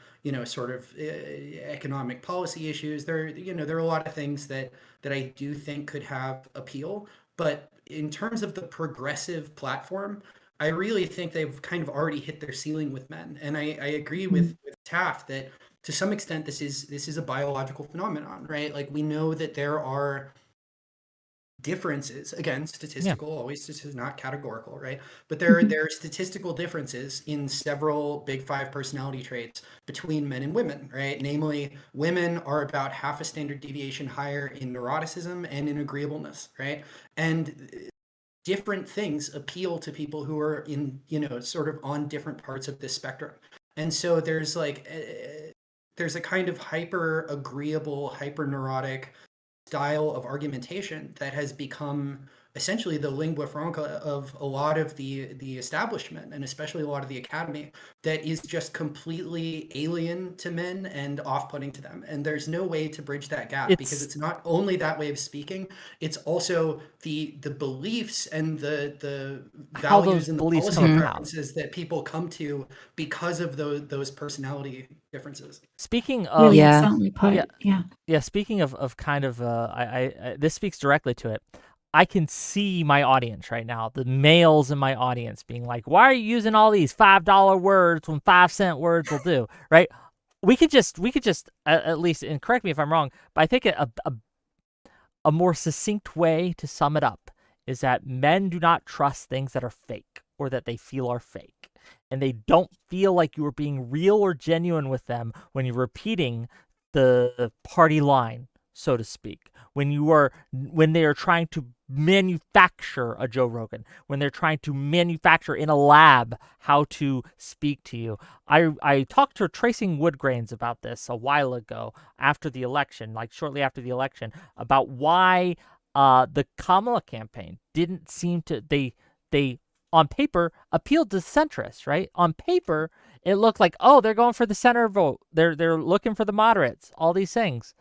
sort of economic policy issues. There are a lot of things that I do think could have appeal, but in terms of the progressive platform, I really think they've kind of already hit their ceiling with men. And I agree with Taft that to some extent this is a biological phenomenon, right? Like, we know that there are differences, again, statistical, always, this is not categorical, right? But there are statistical differences in several big five personality traits between men and women, right? Namely, women are about half a standard deviation higher in neuroticism and in agreeableness, right? And different things appeal to people who are in, sort of on different parts of this spectrum. And so there's like, there's a kind of hyper agreeable, hyper neurotic style of argumentation that has become essentially the lingua franca of a lot of the establishment, and especially a lot of the academy, that is just completely alien to men and off-putting to them. And there's no way to bridge that gap, because it's not only that way of speaking, it's also the beliefs and the values and the policy preferences that people come to because of those personality differences. Speaking of really excellently put. Yeah, speaking of kind of I this speaks directly to it. I can see my audience right now, the males in my audience being like, why are you using all these $5 words when 5-cent words will do, right? We could just at least, and correct me if I'm wrong, but I think a more succinct way to sum it up is that men do not trust things that are fake or that they feel are fake. And they don't feel like you are being real or genuine with them when you're repeating the party line, so to speak. When they are trying to manufacture a Joe Rogan, when they're trying to manufacture in a lab how to speak to you. I talked to Tracing Woodgrains about this a while ago after the election, like shortly after the election, about why the Kamala campaign didn't seem to, they on paper appealed to centrists, right? On paper, it looked like, oh, they're going for the center vote. They're looking for the moderates, all these things.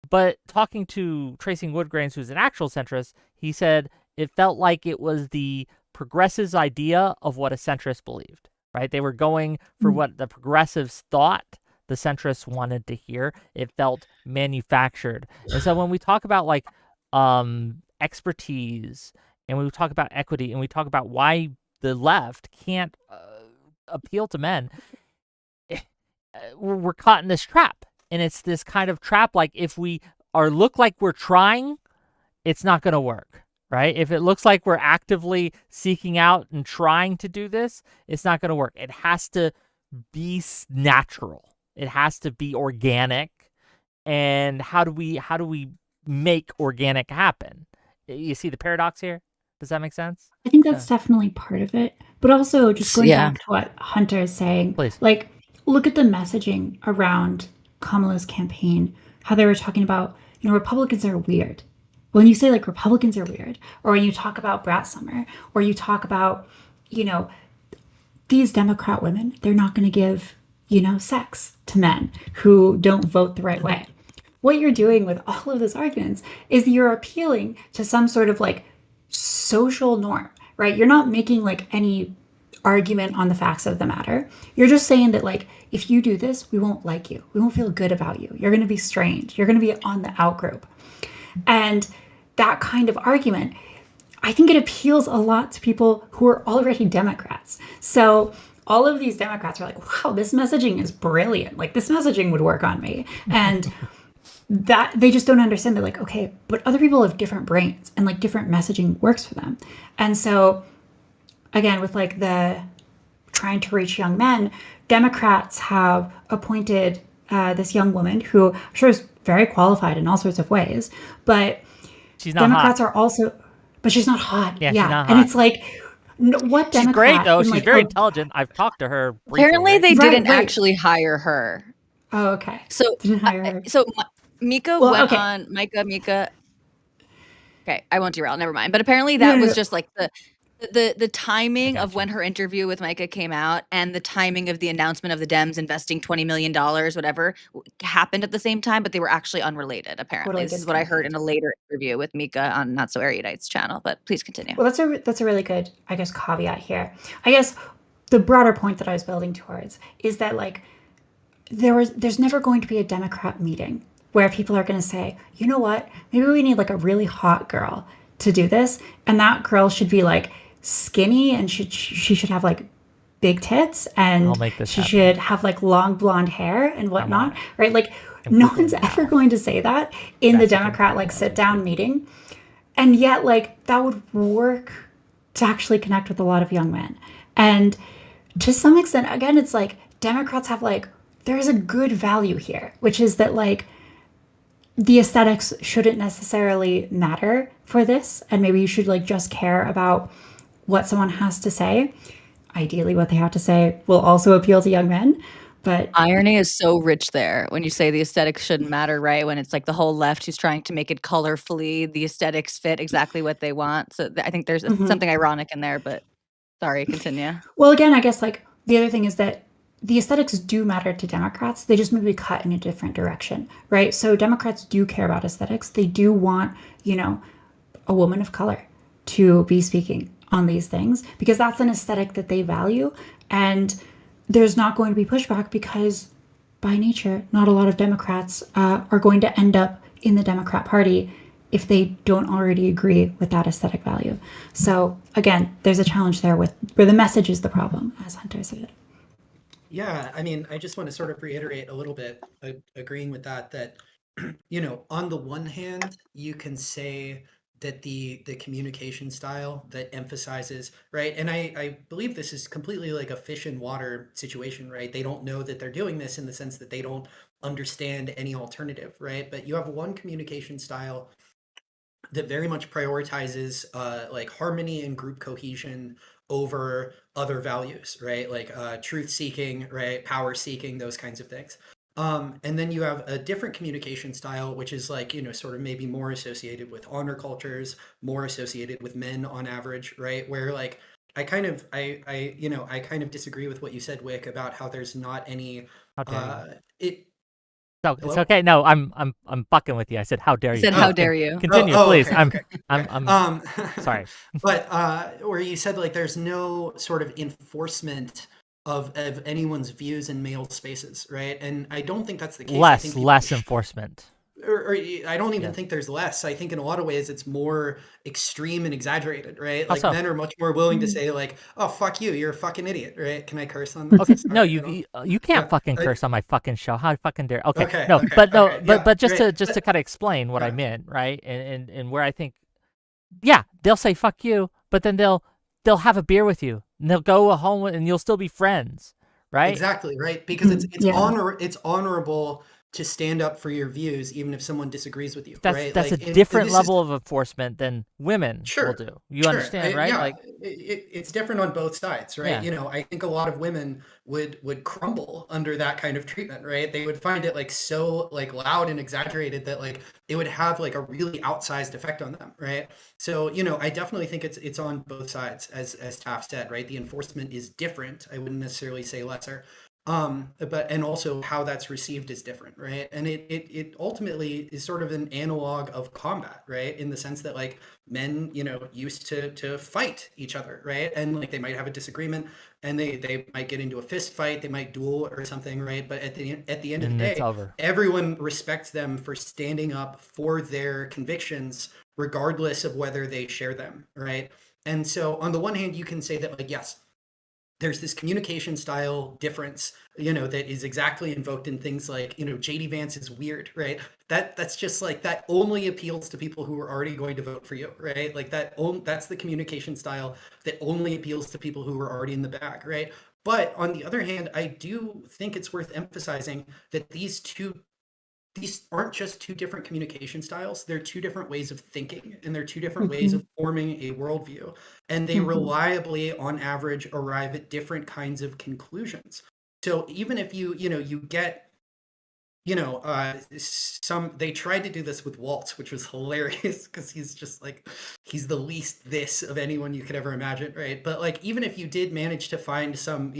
But talking to Tracing Woodgrains, who's an actual centrist, he said it felt like it was the progressives' idea of what a centrist believed, right? They were going for what the progressives thought the centrists wanted to hear. It felt manufactured. And so when we talk about like expertise, and we talk about equity, and we talk about why the left can't appeal to men, we're caught in this trap. And it's this kind of trap, like if we look like we're trying, it's not going to work, right? If it looks like we're actively seeking out and trying to do this, it's not going to work. It has to be natural. It has to be organic. And how do we make organic happen? You see the paradox here? Does that make sense? I think that's definitely part of it. But also, just going back to what Hunter is saying, please, like, look at the messaging around Kamala's campaign, how they were talking about, Republicans are weird. when you say like Republicans are weird, or when you talk about Brat Summer, or you talk about, you know, these Democrat women, they're not going to give, you know, sex to men who don't vote the right way. What you're doing with all of those arguments is you're appealing to some sort of like social norm, right? You're not making like any argument on the facts of the matter. You're just saying that like, if you do this, we won't like you. We won't feel good about you. You're going to be strange. You're going to be on the out group. And that kind of argument, I think it appeals a lot to people who are already Democrats. So all of these Democrats are like, wow, this messaging is brilliant. Like this messaging would work on me. And that they just don't understand that like, okay, but other people have different brains and like different messaging works for them. And so again, with like the trying to reach young men, Democrats have appointed this young woman who I'm sure is very qualified in all sorts of ways, but She's not Democrats hot. are also, but she's not hot. Yeah, she's not And hot. it's like, what Democrat? She's great though. in, She's like, very intelligent. I've talked to her briefly. Apparently, right? they Right, didn't right. actually hire her. Oh, okay. So, Didn't hire her. Mika Well, went okay. on Mika. Okay, I won't derail. Never mind. But apparently, No, that no, was no. just like the timing of gotcha. when her interview with Micah came out and the timing of the announcement of the Dems investing $20 million, whatever, happened at the same time, but they were actually unrelated. Apparently, Totally this is what I heard in a later interview with Mika on Not So Erudite's channel. But please continue. Well, that's a really good, I guess, caveat here. I guess the broader point that I was building towards is that like there's never going to be a Democrat meeting where people are going to say, you know what, maybe we need like a really hot girl to do this, and that girl should be like skinny and she should have like big tits and I'll make this she happen. should have like long blonde hair and whatnot, right? Like I'm no Googling one's now. ever going to say that in the That's okay. Democrat like sit down meeting. And yet, like, that would work to actually connect with a lot of young men. And to some extent, again, it's like Democrats have, like, there's a good value here, which is that, like, the aesthetics shouldn't necessarily matter for this. And maybe you should, like, just care about what someone has to say. Ideally, what they have to say will also appeal to young men. But Irony is so rich there when you say the aesthetics shouldn't matter, right? When it's like the whole left who's trying to make it colorfully, the aesthetics fit exactly what they want. So I think there's something ironic in there, but sorry, continue. Well, again, I guess like the other thing is that the aesthetics do matter to Democrats. They just maybe cut in a different direction, right? So Democrats do care about aesthetics. They do want, you know, a woman of color to be speaking on these things because that's an aesthetic that they value. And there's not going to be pushback because by nature, not a lot of Democrats are going to end up in the Democrat Party if they don't already agree with that aesthetic value. So again, there's a challenge there with where the message is the problem, as Hunter said. Yeah, I mean, I just want to sort of reiterate a little bit, agreeing with that, you know, on the one hand, you can say that the communication style that emphasizes, right? And I believe this is completely like a fish in water situation, right? They don't know that they're doing this in the sense that they don't understand any alternative, right? But you have one communication style that very much prioritizes like harmony and group cohesion over other values, right? Like truth seeking, right? Power seeking, those kinds of things. And then you have a different communication style, which is like, you know, sort of maybe more associated with honor cultures, more associated with men on average, right? Where like I kind of disagree with what you said, Wick, about how there's not any How dare you? No, it's Hello? okay. No, I'm bucking with you. I said, how dare He you? said, how dare you? Continue, please. Okay. I'm sorry. But where you said like there's no sort of enforcement of anyone's views in male spaces, right? And I don't think that's the case. I think Less enforcement. or I don't even think there's less. I think in a lot of ways it's more extreme and exaggerated, right? Like Also- men are much more willing to say like, "Oh, fuck you, you're a fucking idiot," right? Can I curse on this? Okay, Sorry, no, I you can't Yeah, fucking curse on my fucking show. How fucking dare? Okay, Okay, no, okay, but no, okay, yeah, but just great. to kind of explain what I Yeah. meant, right? And where I think, yeah, they'll say fuck you, but then they'll have a beer with you, and they'll go home and you'll still be friends, right? Exactly, right? Because it's Yeah. it's honorable to stand up for your views, even if someone disagrees with you, That's right? that's Like, a different this is level of enforcement than women will sure, do. You sure. understand, right? Yeah, Like, it's different on both sides, right? yeah. You know, I think a lot of women would crumble under that kind of treatment, right? They would find it like so like loud and exaggerated that like it would have like a really outsized effect on them, right? So, you know, I definitely think it's on both sides, as Taft said, right? The enforcement is different. I wouldn't necessarily say lesser. But and also how that's received is different, right? And it ultimately is sort of an analog of combat, right? In the sense that like men, you know, used to fight each other, right? And like they might have a disagreement and they might get into a fist fight, they might duel or something, right? But at the end of the And it's day, over. everyone respects them for standing up for their convictions regardless of whether they share them, right? And so on the one hand, you can say that like yes, there's this communication style difference, you know, that is exactly invoked in things like, you know, JD Vance is weird, right? That's just like that only appeals to people who are already going to vote for you, right? Like that's the communication style that only appeals to people who are already in the bag, right? But on the other hand, I do think it's worth emphasizing that these aren't just two different communication styles. They're two different ways of thinking, and they're two different ways of forming a worldview. And they reliably, on average, arrive at different kinds of conclusions. So even if you get, they tried to do this with Waltz, which was hilarious because he's just like, he's the least this of anyone you could ever imagine, right? But like, even if you did manage to find some,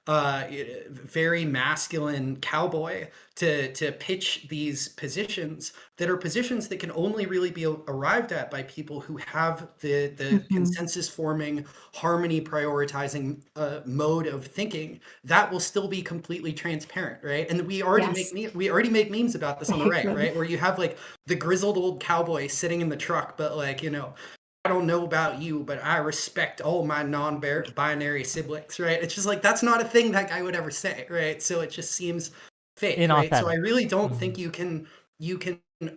very masculine cowboy to pitch these positions that are positions that can only really be arrived at by people who have the consensus forming, harmony prioritizing mode of thinking, that will still be completely transparent, right? And we already make memes about this on the right? Where you have like the grizzled old cowboy sitting in the truck, but like, I don't know about you, but I respect all my non-binary siblings, right? It's just like, that's not a thing that guy would ever say, right? So it just seems fake, right? So I really don't think you can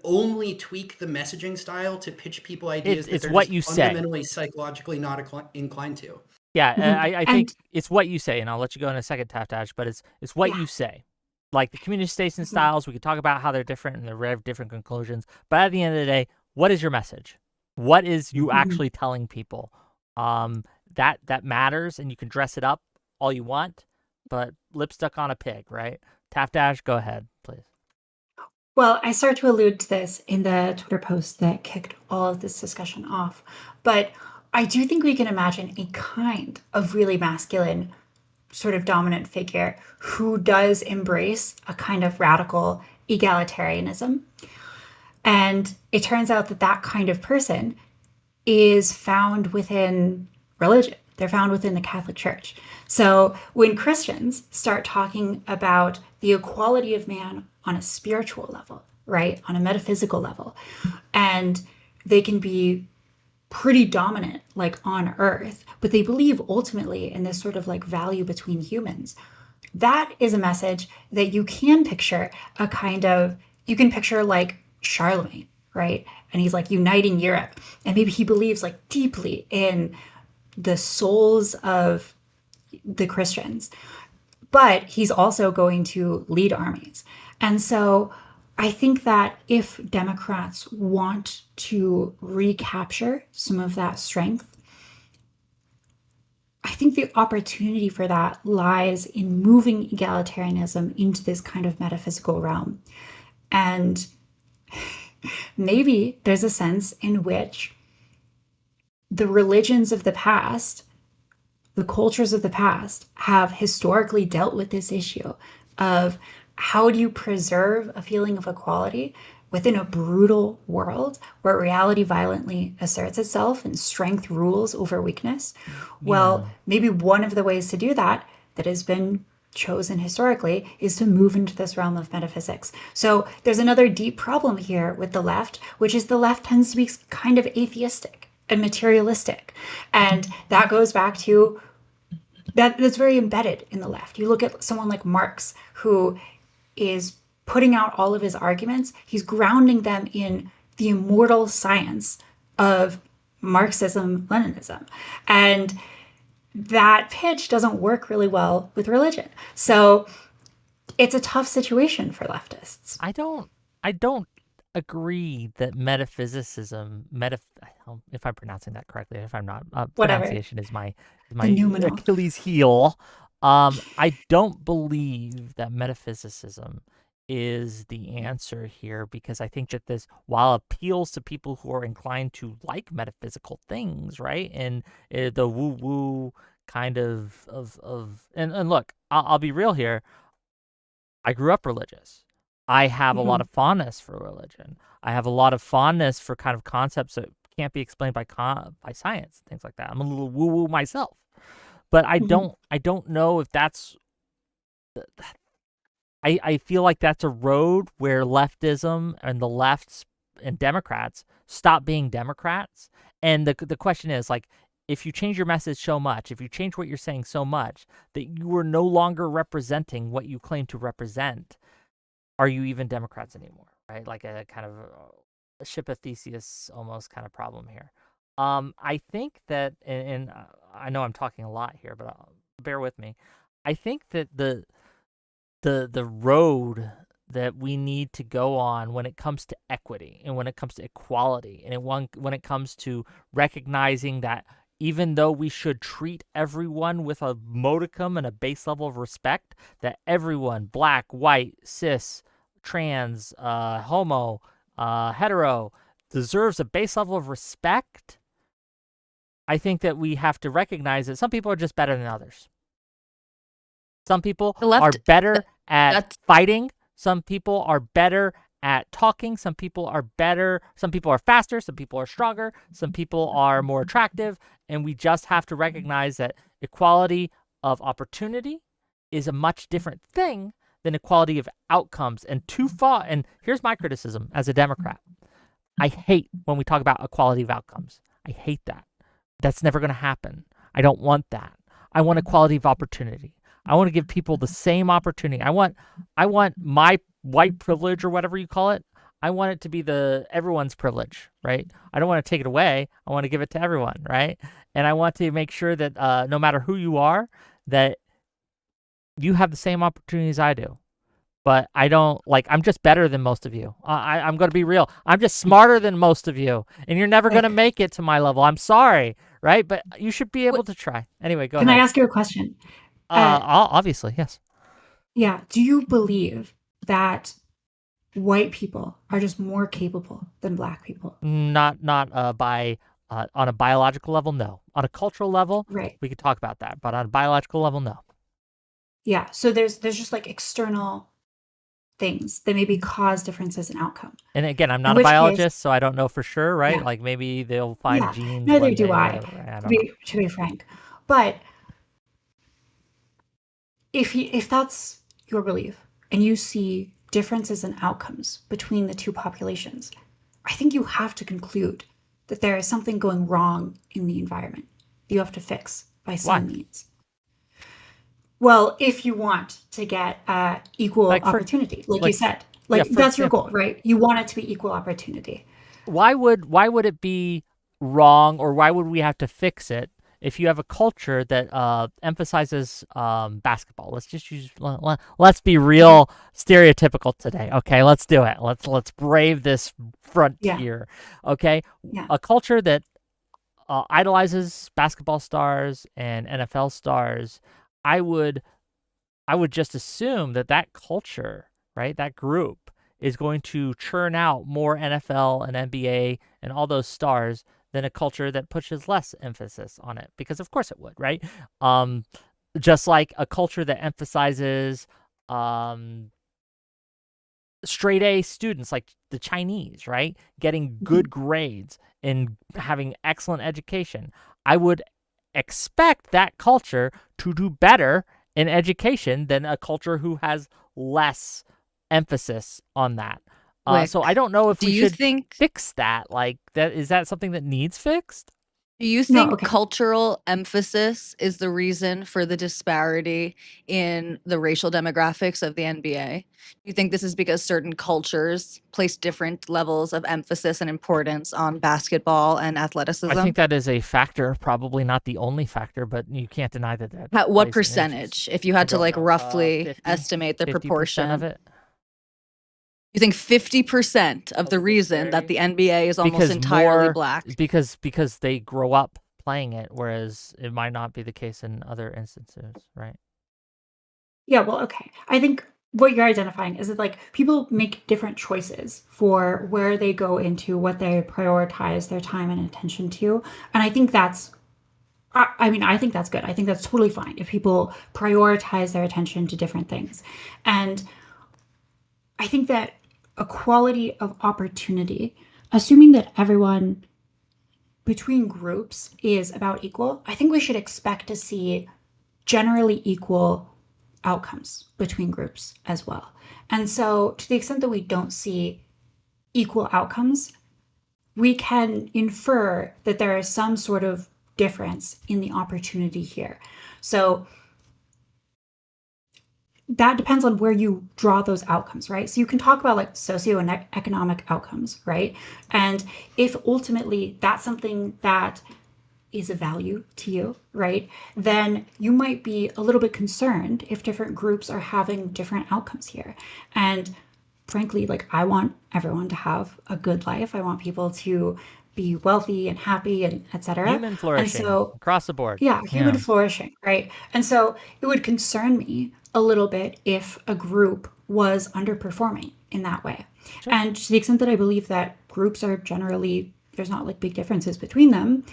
only tweak the messaging style to pitch people ideas that they're what just you fundamentally psychologically not inclined to. Yeah, I think it's what you say, and I'll let you go in a second, Taftaj, but it's what you say. Like the communication styles, we could talk about how they're different and they have different conclusions, but at the end of the day, what is your message? What is you actually telling people? That matters, and you can dress it up all you want, but lipstick on a pig, right? Taftaj, go ahead, please. Well, I start to allude to this in the Twitter post that kicked all of this discussion off, but I do think we can imagine a kind of really masculine sort of dominant figure who does embrace a kind of radical egalitarianism. And it turns out that that kind of person is found within religion. They're found within the Catholic Church. So when Christians start talking about the equality of man on a spiritual level, right, on a metaphysical level, and they can be pretty dominant, like on earth, but they believe ultimately in this sort of like value between humans. That is a message that you can picture you can picture like Charlemagne, right? And he's like uniting Europe. And maybe he believes like deeply in the souls of the Christians, but he's also going to lead armies. And so I think that if Democrats want to recapture some of that strength, I think the opportunity for that lies in moving egalitarianism into this kind of metaphysical realm. And maybe there's a sense in which the religions of the past, the cultures of the past, have historically dealt with this issue of how do you preserve a feeling of equality within a brutal world where reality violently asserts itself and strength rules over weakness. Well, maybe one of the ways to do that has been chosen historically is to move into this realm of metaphysics. So there's another deep problem here with the left, which is the left tends to be kind of atheistic and materialistic. And that goes back to that's very embedded in the left. You look at someone like Marx, who is putting out all of his arguments. He's grounding them in the immortal science of Marxism, Leninism. And that pitch doesn't work really well with religion. So it's a tough situation for leftists. I don't agree that metaphysicism, if I'm pronouncing that correctly, if I'm not, Whatever. pronunciation is my Noumenal. Achilles heel. I don't believe that metaphysicism is the answer here, because I think that this, while appeals to people who are inclined to like metaphysical things, right, and the woo woo kind of and look, I'll be real here. I grew up religious. I have a lot of fondness for religion. I have a lot of fondness for kind of concepts that can't be explained by science, things like that. I'm a little woo woo myself, but I don't know if that's. I feel like that's a road where leftism and the lefts and Democrats stop being Democrats. And the question is, like, if you change your message so much, if you change what you're saying so much that you are no longer representing what you claim to represent, are you even Democrats anymore? Right? Like a kind of a ship of Theseus almost kind of problem here. I think that, and I know I'm talking a lot here, but bear with me. I think that the road that we need to go on when it comes to equity and when it comes to equality and when it comes to recognizing that even though we should treat everyone with a modicum and a base level of respect, that everyone, black, white, cis, trans, homo, hetero, deserves a base level of respect, I think that we have to recognize that some people are just better than others. Some people are better at fighting. Some people are better at talking. Some people are faster. Some people are stronger. Some people are more attractive. And we just have to recognize that equality of opportunity is a much different thing than equality of outcomes. And and here's my criticism as a Democrat. I hate when we talk about equality of outcomes. I hate that. That's never going to happen. I don't want that. I want equality of opportunity. I want to give people the same opportunity. I want my white privilege, or whatever you call it. I want it to be everyone's privilege, right? I don't want to take it away. I want to give it to everyone, right? And I want to make sure that no matter who you are, that you have the same opportunities I do. But I don't, I'm just better than most of you. I'm going to be real. I'm just smarter than most of you. And you're never going to make it to my level. I'm sorry, right? But you should be able to try. Anyway, go ahead. Can I ask you a question? Obviously, yes. Yeah. Do you believe that white people are just more capable than black people? Not by on a biological level, no. On a cultural level, right, we could talk about that. But on a biological level, no. Yeah. So there's just like external things that maybe cause differences in outcome. And again, I'm not a biologist, so I don't know for sure, right? Yeah. Like maybe they'll find genes. Neither do I. To be frank, but if that's your belief and you see differences in outcomes between the two populations, I think you have to conclude that there is something going wrong in the environment you have to fix by some means. Well, if you want to get equal opportunity, like you said, that's your goal, right? You want it to be equal opportunity. Why would it be wrong, or why would we have to fix it if you have a culture that emphasizes basketball? Let's be real stereotypical today, okay? Let's do it. Let's brave this frontier, okay? Yeah. A culture that idolizes basketball stars and NFL stars, I would just assume that culture, right, that group is going to churn out more NFL and NBA and all those stars than a culture that pushes less emphasis on it, because of course it would, right? Just like a culture that emphasizes straight A students, like the Chinese, right, getting good grades and having excellent education, I would expect that culture to do better in education than a culture who has less emphasis on that. So I don't know if we should fix that. Like, that is that something that needs fixed? Do you No, think okay. cultural emphasis is the reason for the disparity in the racial demographics of the NBA? Do you think this is because certain cultures place different levels of emphasis and importance on basketball and athleticism? I think that is a factor, probably not the only factor, but you can't deny that What plays an percentage, if you I had to don't like know, roughly 50, estimate the 50% proportion of it? You think 50% of Of the the reason that disparity? the NBA is almost Because entirely more black? because they grow up playing it, whereas it might not be the case in other instances, right? Yeah, well, okay. I think what you're identifying is that like people make different choices for where they go into, what they prioritize their time and attention to. And I think that's I mean, I think that's good. I think that's totally fine if people prioritize their attention to different things. And I think that equality of opportunity, assuming that everyone between groups is about equal, I think we should expect to see generally equal outcomes between groups as well. And so, to the extent that we don't see equal outcomes, we can infer that there is some sort of difference in the opportunity here. So, that depends on where you draw those outcomes, right? So you can talk about like socioeconomic outcomes, right? And if ultimately that's something that is a value to you, right? Then you might be a little bit concerned if different groups are having different outcomes here. And frankly, like I want everyone to have a good life. I want people to be wealthy and happy and etc. Human And flourishing so across the board. yeah, Yeah. human flourishing, right? And so it would concern me a little bit if a group was underperforming in that way. Sure. And to the extent that I believe that groups are generally, there's not like big differences between them,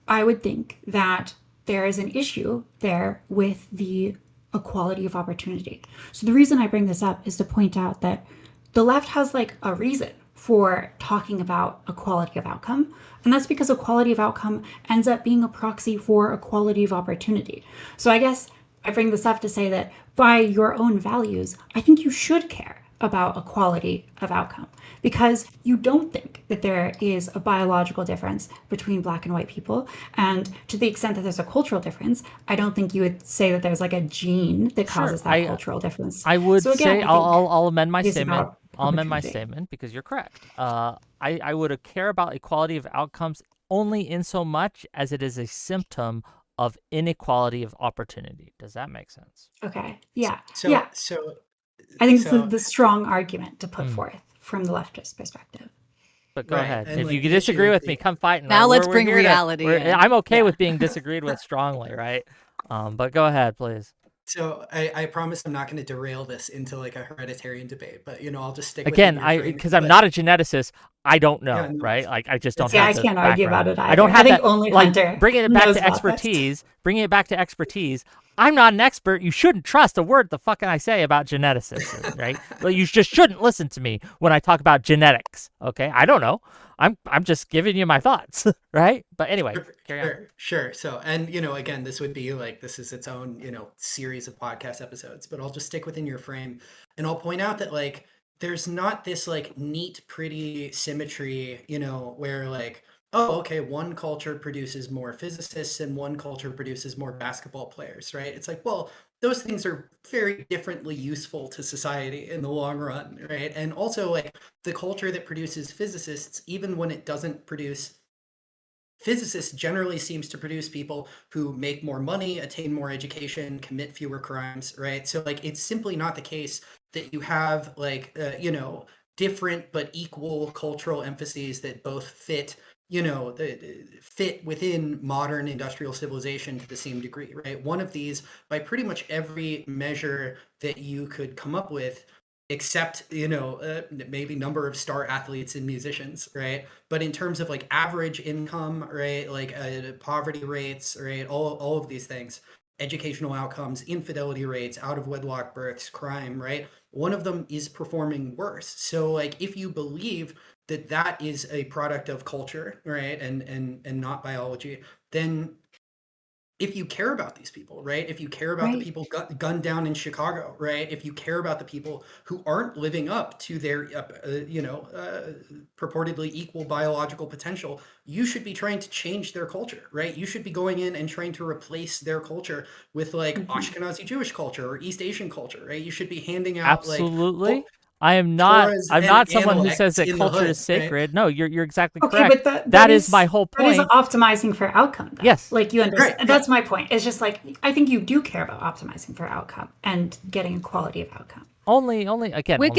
I would think that there is an issue there with the equality of opportunity. So the reason I bring this up is to point out that the left has like a reason for talking about equality of outcome. And that's because equality of outcome ends up being a proxy for equality of opportunity. So I guess I bring this up to say that by your own values, I think you should care about equality of outcome because you don't think that there is a biological difference between black and white people. And to the extent that there's a cultural difference, I don't think you would say that there's like a gene that Sure. causes that cultural difference. I would So again, say I think I'll amend my it is statement. about I'll amend my opportunity. statement because you're correct. I would care about equality of outcomes only in so much as it is a symptom of inequality of opportunity. Does that make sense? Okay. Yeah. So Yeah. so I think it's so the strong argument to put Mm. forth from the leftist perspective. But go right, ahead. and If you like the disagree issue, with me, come fighting. Now let's We're bring here reality in. I'm okay Yeah. with being disagreed with strongly, right? But go ahead, please. So I promise I'm not going to derail this into like a hereditarian debate, but I'll just stick Again, within your frame. because I'm But not a geneticist, I don't know, yeah, no, right? Like I just don't it's Yeah, have I the can't argue background. about it I don't either. have I think that. only Like Hunter bringing it back knows to about this. expertise. Bringing it back to expertise. I'm not an expert. You shouldn't trust a word the fucking I say about geneticists, right? Well, you just shouldn't listen to me when I talk about genetics. Okay, I don't know. I'm just giving you my thoughts, right? But anyway, carry on. Sure. So, and again, this would be like this is its own series of podcast episodes, but I'll just stick within your frame, and I'll point out that like there's not this like neat, pretty symmetry, where like, oh, okay, one culture produces more physicists and one culture produces more basketball players, right? It's like, well, those things are very differently useful to society in the long run, right? And also like the culture that produces physicists, even when it doesn't produce physicists, generally seems to produce people who make more money, attain more education, commit fewer crimes, right? So like it's simply not the case that you have like different but equal cultural emphases that both fit fit within modern industrial civilization to the same degree, right? One of these, by pretty much every measure that you could come up with, except maybe number of star athletes and musicians, right? But in terms of like average income, right, like poverty rates, right, all of these things, educational outcomes, infidelity rates, out of wedlock births, crime, right, one of them is performing worse. So like if you believe that that is a product of culture, right, and not biology, then if you care about these people, right? If you care about the Right. people gunned down in Chicago, right? If you care about the people who aren't living up to their, purportedly equal biological potential, you should be trying to change their culture, right? You should be going in and trying to replace their culture with like Ashkenazi Jewish culture or East Asian culture, right? You should be handing out like Absolutely. I'm Torahs and not someone who says Analects that in the culture hood, is right? sacred. No, you're exactly Okay, correct. but That is my whole that is point. optimizing for outcome, though. Yes. Like you understand. Right, That's my point. It's just like I think you do care about optimizing for outcome and getting a quality of outcome. Only again. Wick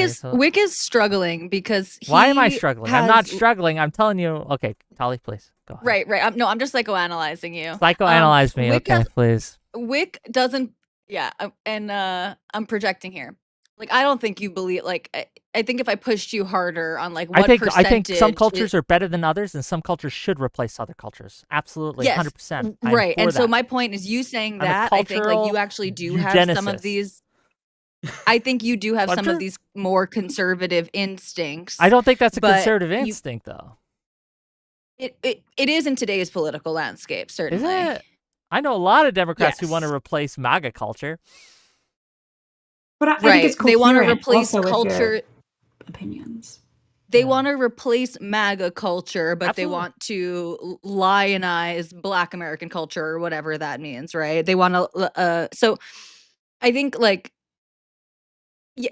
is struggling because why am I struggling? I'm not has- struggling. I'm telling you. Okay, Tali, please go ahead. Right. I'm just psychoanalyzing you. Psychoanalyze me, Wick okay, please. Wick doesn't. Yeah, and I'm projecting here. Like, I don't think you believe. Like, I think if I pushed you harder on like what I think some percentage cultures are better than others, and some cultures should replace other cultures. Absolutely, Yes, 100%. right. And so that. my point is, you saying I'm a that, I think like cultural you actually do have some of eugenicist. these. I think you do have I'm some sure- of these more conservative instincts. I don't think that's a but conservative you- instinct, though. It is in today's political landscape, Is certainly. it? I know a lot of Democrats who want to Yes. replace MAGA culture. But I Right. think it's They want to coherent replace also with your culture. opinions. They Yeah. want to replace MAGA culture, but Absolutely. they want to lionize Black American culture or whatever that means, right? They want to. So I think like, yeah,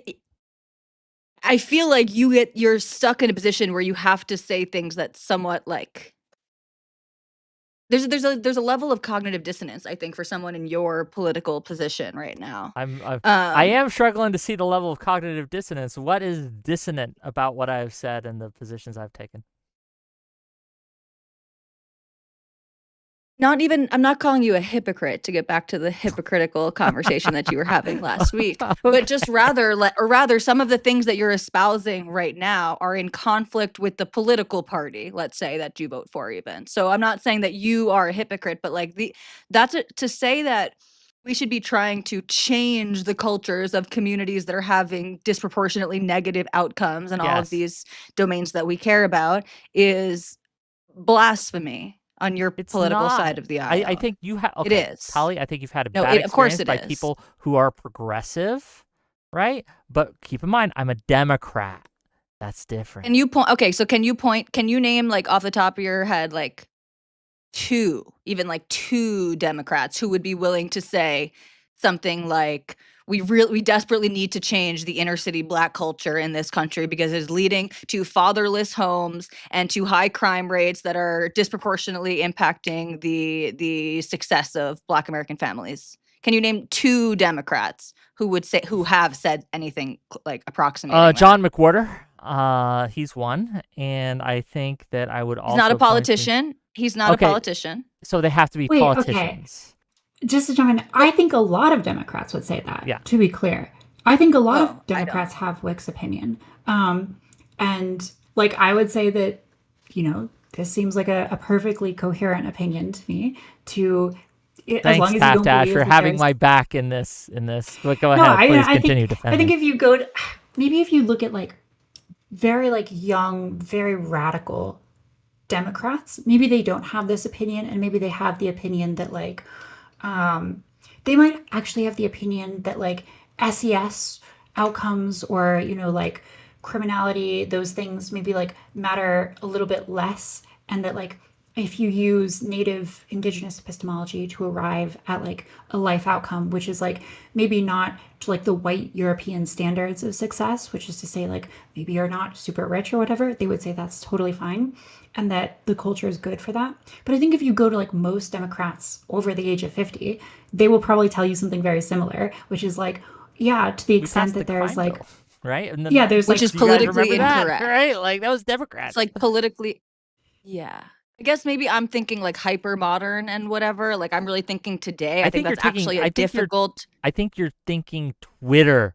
I feel like you're stuck in a position where you have to say things that somewhat like. There's a level of cognitive dissonance, I think, for someone in your political position right now. I am struggling to see the level of cognitive dissonance. What is dissonant about what I've said and the positions I've taken? I'm not calling you a hypocrite, to get back to the hypocritical conversation that you were having last week, but just rather some of the things that you're espousing right now are in conflict with the political party, let's say, that you vote for even. So I'm not saying that you are a hypocrite, but like to say that we should be trying to change the cultures of communities that are having disproportionately negative outcomes in all of Yes. these domains that we care about is blasphemy on your It's political not. side of the aisle. I think you have. It Okay, is. Tali, I think you've had a No, bad of course experience it by is. people who are progressive, right? But keep in mind, I'm a Democrat. That's different. Can you point? Okay, so can you name like off the top of your head like two Democrats who would be willing to say something like we desperately need to change the inner city Black culture in this country because it is leading to fatherless homes and to high crime rates that are disproportionately impacting the success of Black American families. Can you name two Democrats who have said anything like approximating John McWhorter, he's one, and I think that I would also. He's not a point to- politician. He's not Okay. a politician. So they have to be Wait, okay. politicians. Just to jump in, I think a lot of Democrats would say that. Yeah. To be clear, I think a lot Oh, I of Democrats have Wick's opinion, and like I would say that, this seems like a perfectly coherent opinion to me. As Thanks, long as you don't Taftaj, believe for that having there's- my back in this. But go No, ahead, please I continue think, defending. I think if you go to, maybe if you look at like very like young, very radical Democrats, maybe they don't have this opinion, and maybe they have the opinion that like they might actually have the opinion that like SES outcomes or like criminality, those things maybe like matter a little bit less, and that like if you use native indigenous epistemology to arrive at like a life outcome, which is like maybe not to like the white European standards of success, which is to say like maybe you're not super rich or whatever, they would say that's totally fine and that the culture is good for that. But I think if you go to like most Democrats over the age of 50, they will probably tell you something very similar, which is like, yeah, to the We extent passed that the there's crime like, bill, right? And then yeah, there's Which like, is do you guys politically remember that? incorrect. Right? Like that was Democrats. It's like politically, yeah. I guess maybe I'm thinking like hyper modern and whatever. Like I'm really thinking today. I think you're that's thinking- actually I a think you're- difficult. I think you're thinking Twitter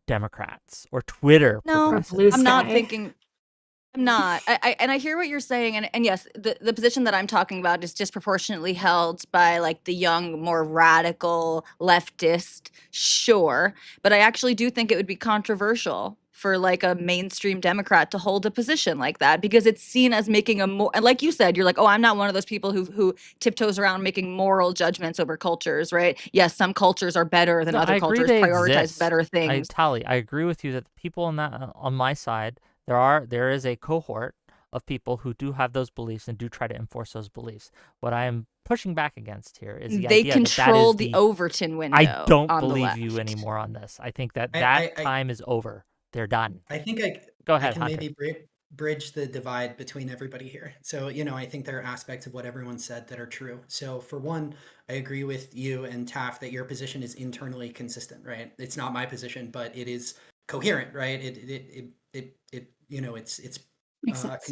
Democrats or Twitter No, progressives. Blue I'm not sky. thinking. I'm not. I hear what you're saying, and yes, the position that I'm talking about is disproportionately held by like the young, more radical leftist. Sure, but I actually do think it would be controversial for like a mainstream Democrat to hold a position like that, because it's seen as making a more, and like you said, you're like, oh, I'm not one of those people who tiptoes around making moral judgments over cultures, right? Yes, some cultures are better than No, other I agree cultures, they prioritize better exist. things. Tali, I agree with you that the people on my side, there is a cohort of people who do have those beliefs and do try to enforce those beliefs. What I am pushing back against here is the They idea that control is the the. Overton I window don't on the believe left. you anymore on this. I think that I time is over. They're done. I think Go I ahead, can Hunter. maybe bridge the divide between everybody here. So, I think there are aspects of what everyone said that are true. So, for one, I agree with you and Taft that your position is internally consistent, right? It's not my position, but it is coherent, right? It's Makes sense.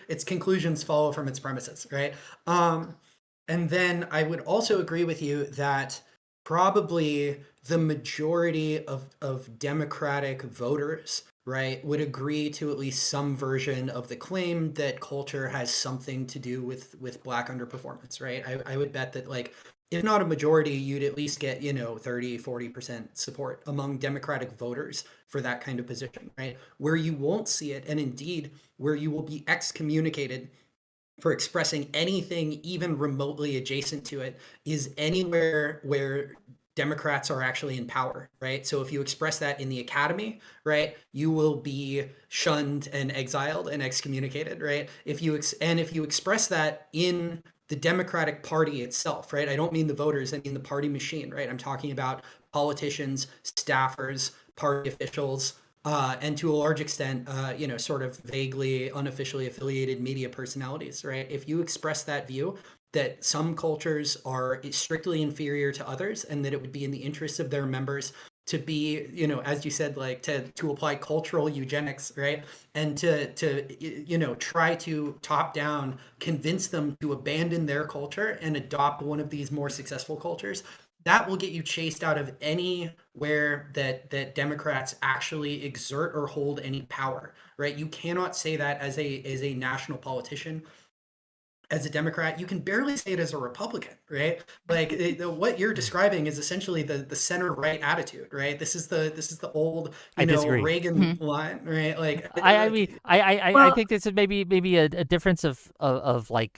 its conclusions follow from its premises, right? And then I would also agree with you that probably the majority of Democratic voters, right, would agree to at least some version of the claim that culture has something to do with Black underperformance, right? I would bet that, like, if not a majority, you'd at least get 30-40% support among Democratic voters for that kind of position, right? Where you won't see it, and indeed where you will be excommunicated for expressing anything even remotely adjacent to it, is anywhere where Democrats are actually in power, right? So if you express that in the academy, right, you will be shunned and exiled and excommunicated, right? If you express that in the Democratic Party itself, right? I don't mean the voters, I mean the party machine, right? I'm talking about politicians, staffers, party officials, and to a large extent, sort of vaguely, unofficially affiliated media personalities, right? If you express that view that some cultures are strictly inferior to others, and that it would be in the interests of their members to be, as you said, like to apply cultural eugenics, right? And to try to top down convince them to abandon their culture and adopt one of these more successful cultures, that will get you chased out of anywhere that Democrats actually exert or hold any power, right? You cannot say that as a national politician. As a Democrat, you can barely say it as a Republican, right? Like what you're describing is essentially the center right attitude, right? This is the old I disagree. Reagan line, right? Like I mean, I Well- think this is maybe a difference of like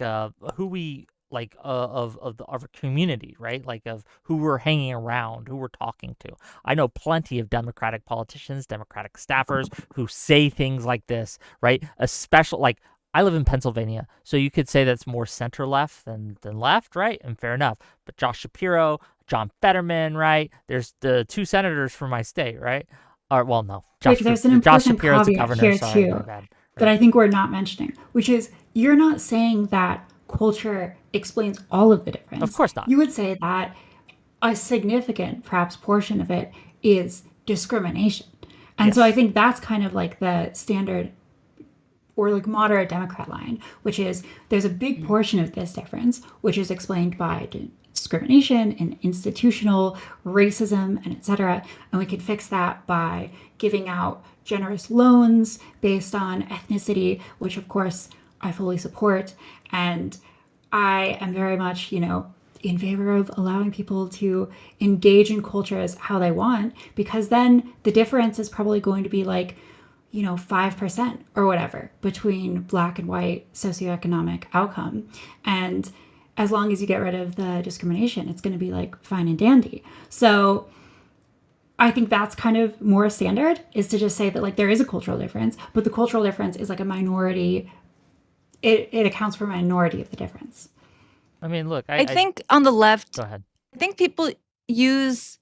who we like of our community, right? Like of who we're hanging around, who we're talking to. I know plenty of Democratic politicians, Democratic staffers who say things like this, right? Especially like I live in Pennsylvania, so you could say that's more center left than left, right? And fair enough. But Josh Shapiro, John Fetterman, right? There's the two senators from my state, right? Or well, no, Wait, there's an Josh important Shapiro's the caveat governor. here Sorry, too my bad. that I think we're not mentioning, which is you're not saying that culture explains all of the difference. Of course not. You would say that a significant, perhaps, portion of it is discrimination. And so Yes. I think that's kind of like the standard or like moderate Democrat line, which is there's a big portion of this difference, which is explained by discrimination and institutional racism and etc. And we can fix that by giving out generous loans based on ethnicity, which of course I fully support. And I am very much, in favor of allowing people to engage in cultures how they want, because then the difference is probably going to be like, 5% or whatever between Black and white socioeconomic outcome. And as long as you get rid of the discrimination, it's going to be like fine and dandy. So I think that's kind of more standard, is to just say that like there is a cultural difference, but the cultural difference is like a minority. It accounts for a minority of the difference. I mean, look, I think on the left, go ahead. I think people use,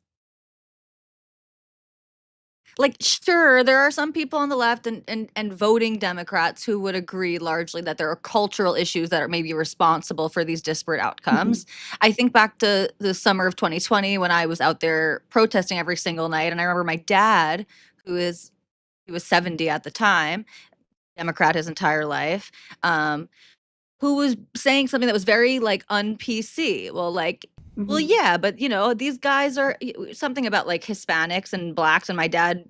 like, sure, there are some people on the left and voting Democrats who would agree largely that there are cultural issues that are maybe responsible for these disparate outcomes. I think back to the summer of 2020 when I was out there protesting every single night, and I remember my dad, he was 70 at the time, Democrat his entire life, who was saying something that was very like un-PC. Well, like, well, yeah, but these guys are something about like Hispanics and Blacks, and my dad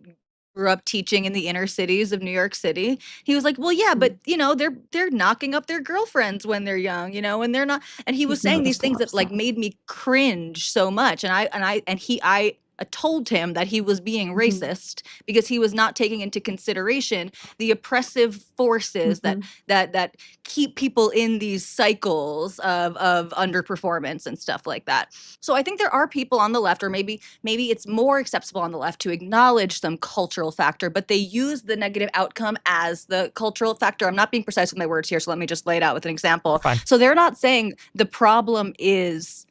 grew up teaching in the inner cities of New York City. He was like, well, yeah, but they're knocking up their girlfriends when they're young, and they're not. And he was saying these things that like made me cringe so much. And I told him that he was being Mhm. racist because he was not taking into consideration the oppressive forces Mhm. that keep people in these cycles of underperformance and stuff like that. So I think there are people on the left, or maybe it's more acceptable on the left to acknowledge some cultural factor, but they use the negative outcome as the cultural factor. I'm not being precise with my words here, so let me just lay it out with an example. Fine. So they're not saying the problem is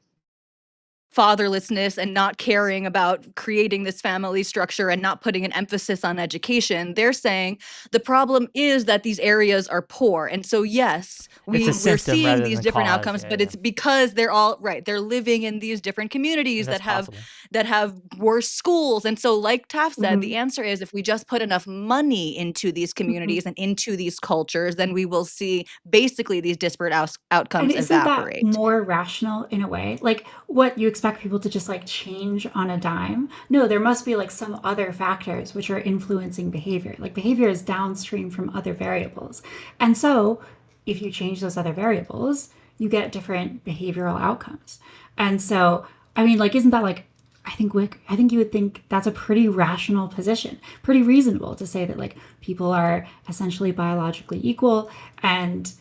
fatherlessness and not caring about creating this family structure and not putting an emphasis on education. They're saying the problem is that these areas are poor. And so, yes, It's a we're symptom seeing rather these than different cause. outcomes, Yeah, but yeah. it's because they're all right. They're living in these different And communities that's possible. that have worse schools. And so, like Taft said, the Mhm. answer is if we just put enough money into these communities and into these cultures, then we will see basically these disparate And outcomes isn't that evaporate. more rational in a way? Like, what, you expect people to just like change on a dime? No, there must be like some other factors which are influencing behavior. Like, behavior is downstream from other variables. And so, if you change those other variables, you get different behavioral outcomes. And so, I mean, like, isn't that like, I think, Wick, I think you would think that's a pretty rational position, pretty reasonable to say that like people are essentially biologically equal, and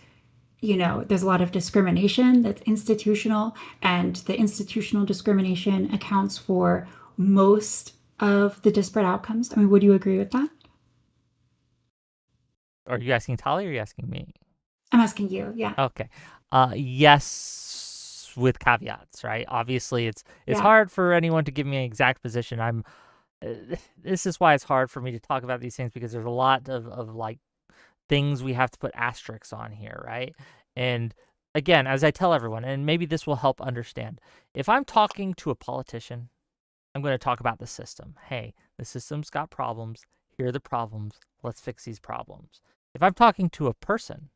there's a lot of discrimination that's institutional, and the institutional discrimination accounts for most of the disparate outcomes. I mean, would you agree with that? Are you asking Tali or are you asking me? I'm asking you. Yeah. Okay. Yes, with caveats, right? Obviously, it's Yeah. hard for anyone to give me an exact position. This is why it's hard for me to talk about these things, because there's a lot of like things we have to put asterisks on here, right? And again, as I tell everyone, and maybe this will help understand, if I'm talking to a politician, I'm going to talk about the system. Hey, the system's got problems. Here are the problems. Let's fix these problems. If I'm talking to a person,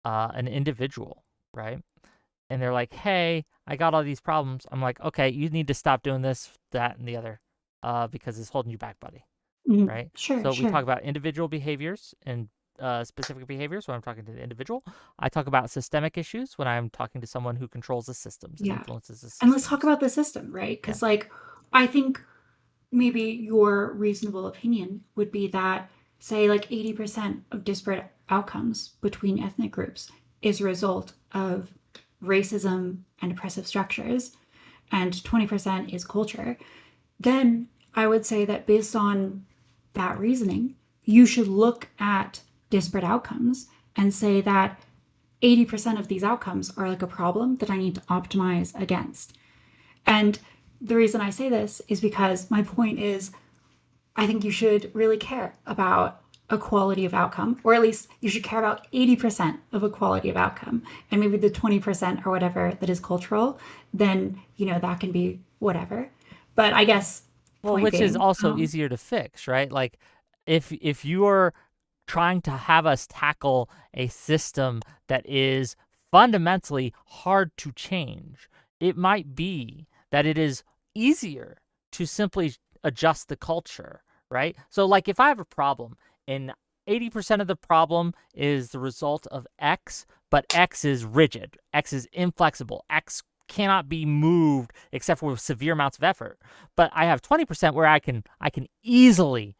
an individual, right? And they're like, hey, I got all these problems. I'm like, okay, you need to stop doing this, that, and the other, because it's holding you back, buddy, right? Sure, So we sure. talk about individual behaviors and specific behaviors when I'm talking to the individual. I talk about systemic issues when I'm talking to someone who controls the systems and Yeah. influences the systems. And let's talk about the system, right? Because, like, I think maybe your reasonable opinion would be that, say, like 80% of disparate outcomes between ethnic groups is a result of racism and oppressive structures, and 20% is culture. Then I would say that based on that reasoning, you should look at disparate outcomes and say that 80% of these outcomes are like a problem that I need to optimize against. And the reason I say this is because my point is, I think you should really care about a quality of outcome, or at least you should care about 80% of a quality of outcome. And maybe the 20% or whatever that is cultural, then, that can be whatever. But I guess, well, point which is being, also easier to fix, right? Like, if you're trying to have us tackle a system that is fundamentally hard to change, it might be that it is easier to simply adjust the culture, right? So, like, if I have a problem and 80% of the problem is the result of X, but X is rigid, X is inflexible, X cannot be moved except for severe amounts of effort. But I have 20% where I can easily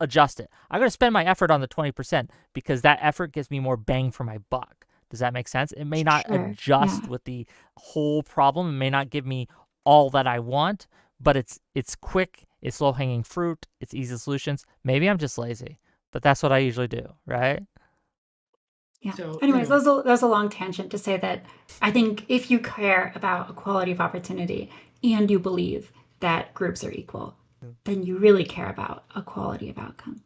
adjust it. I'm going to spend my effort on the 20% because that effort gives me more bang for my buck. Does that make sense? It may not Sure, adjust yeah. with the whole problem. It may not give me all that I want, but it's quick, it's low-hanging fruit, it's easy solutions. Maybe I'm just lazy, but that's what I usually do, right? Yeah. So, Anyways, that was a long tangent to say that I think if you care about equality of opportunity and you believe that groups are equal, then you really care about equality of outcome.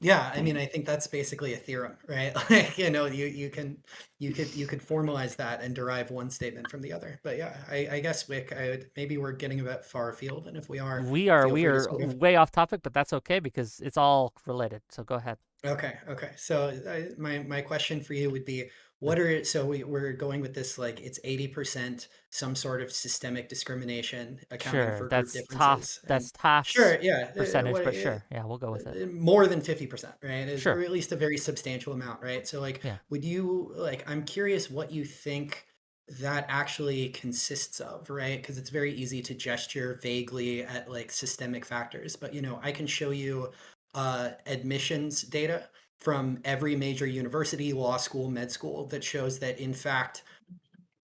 yeah, I mean, I think that's basically a theorem, right? Like, you could formalize that and derive one statement from the other. But yeah, I guess, Wick, maybe we're getting a bit far afield, and if we are, We are feel free to sort of. way off topic, but that's okay because it's all related. So go ahead. Okay. So my question for you would be, we're going with this, like, it's 80% some sort of systemic discrimination accounting Sure, for group that's tough. differences, That's and Taft's sure, yeah, percentage, but sure, yeah, we'll go with it. more than 50%, right? Or Sure, at least a very substantial amount, right? So, like, yeah. I'm curious what you think that actually consists of, right? Because it's very easy to gesture vaguely at like systemic factors, but I can show you admissions data from every major university, law school, med school that shows that in fact,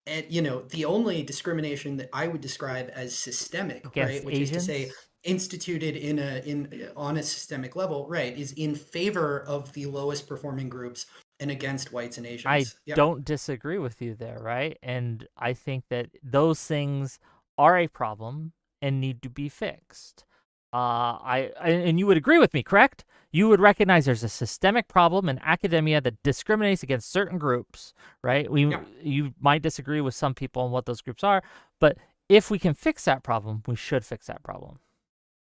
and the only discrimination that I would describe as systemic, right, Against which is to say Asians? instituted on a systemic level, right, is in favor of the lowest performing groups and against whites and I Asians. Yeah. don't disagree with you there, right? And I think that those things are a problem and need to be fixed. And you would agree with me, correct? You would recognize there's a systemic problem in academia that discriminates against certain groups, right? Yeah. You might disagree with some people on what those groups are, but if we can fix that problem, we should fix that problem.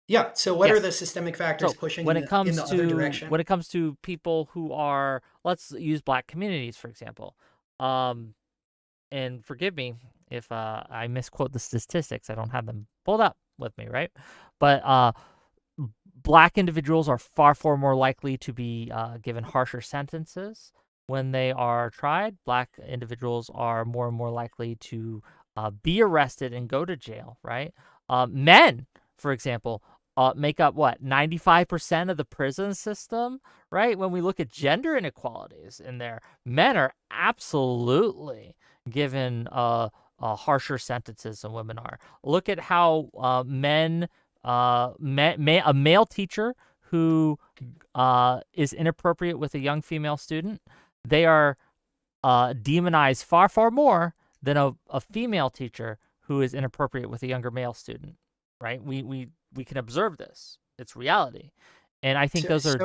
Yeah. So what Yes. are the systemic factors So pushing when in it comes the to other direction? when it comes to people who are, let's use Black communities for example, and forgive me if I misquote the statistics. I don't have them pulled up with me, right? But Black individuals are far more likely to be given harsher sentences when they are tried. Black individuals are more and more likely to be arrested and go to jail, right? Men, for example, make up what, 95% of the prison system, right? When we look at gender inequalities in there, men are absolutely given harsher sentences than women are. Look at how a male teacher who is inappropriate with a young female student, they are demonized far more than a female teacher who is inappropriate with a younger male student, right? We can observe this. It's reality. And I think those are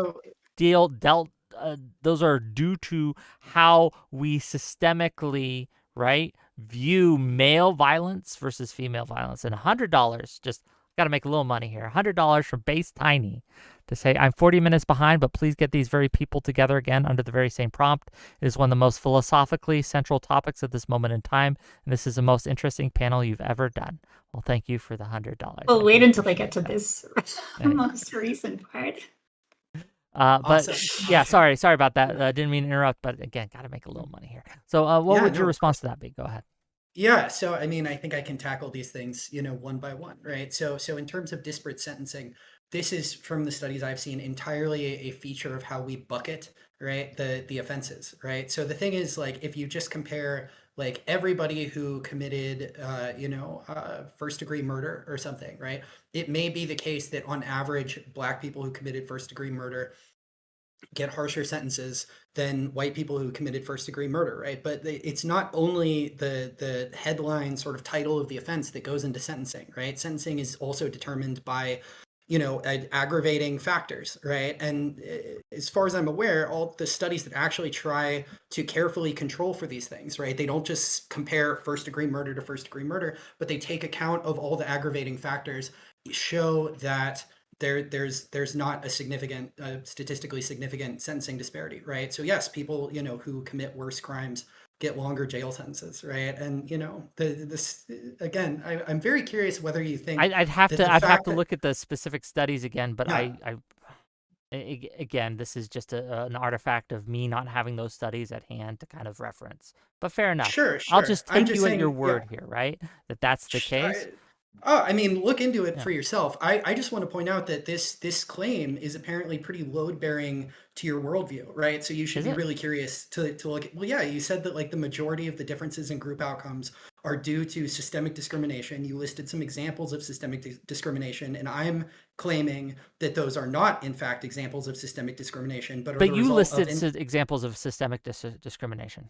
those are due to how we systemically, right, view male violence versus female violence. And $100, just got to make a little money here. $100 from Base Tiny to say, I'm 40 minutes behind, but please get these very people together again under the very same prompt. It is one of the most philosophically central topics at this moment in time, and this is the most interesting panel you've ever done. Well, thank you for the $100. Well, wait until they get to that. this Thanks. most recent part. But Awesome. yeah, sorry about that. I didn't mean to interrupt, but again, got to make a little money here. So what would your response to that be? Go ahead. Yeah, so I mean, I think I can tackle these things, one by one, right? So in terms of disparate sentencing, this is from the studies I've seen entirely a feature of how we bucket, right, the offenses, right? So the thing is, like, if you just compare like everybody who committed, first degree murder or something, right? It may be the case that on average, Black people who committed first degree murder get harsher sentences than white people who committed first degree murder, right? But it's not only the headline sort of title of the offense that goes into sentencing, right? Sentencing is also determined by aggravating factors, right? And as far as I'm aware, all the studies that actually try to carefully control for these things, right? They don't just compare first degree murder to first degree murder, but they take account of all the aggravating factors, show that there's not a significant, statistically significant sentencing disparity, right? So yes, people who commit worse crimes get longer jail sentences, right? And this again, I'm very curious whether you think I'd have to look at the specific studies again, but yeah. Again, this is just an artifact of me not having those studies at hand to kind of reference. But fair enough. Sure. I'll just take you saying, at your word here, right? That's the case. I mean, look into it for yourself. I just want to point out that this claim is apparently pretty load-bearing to your worldview, right? So you should be really curious to look at, well, yeah, you said that like the majority of the differences in group outcomes are due to systemic discrimination. You listed some examples of systemic discrimination, and I'm claiming that those are not, in fact, examples of systemic discrimination, but are the you result listed examples of systemic discrimination.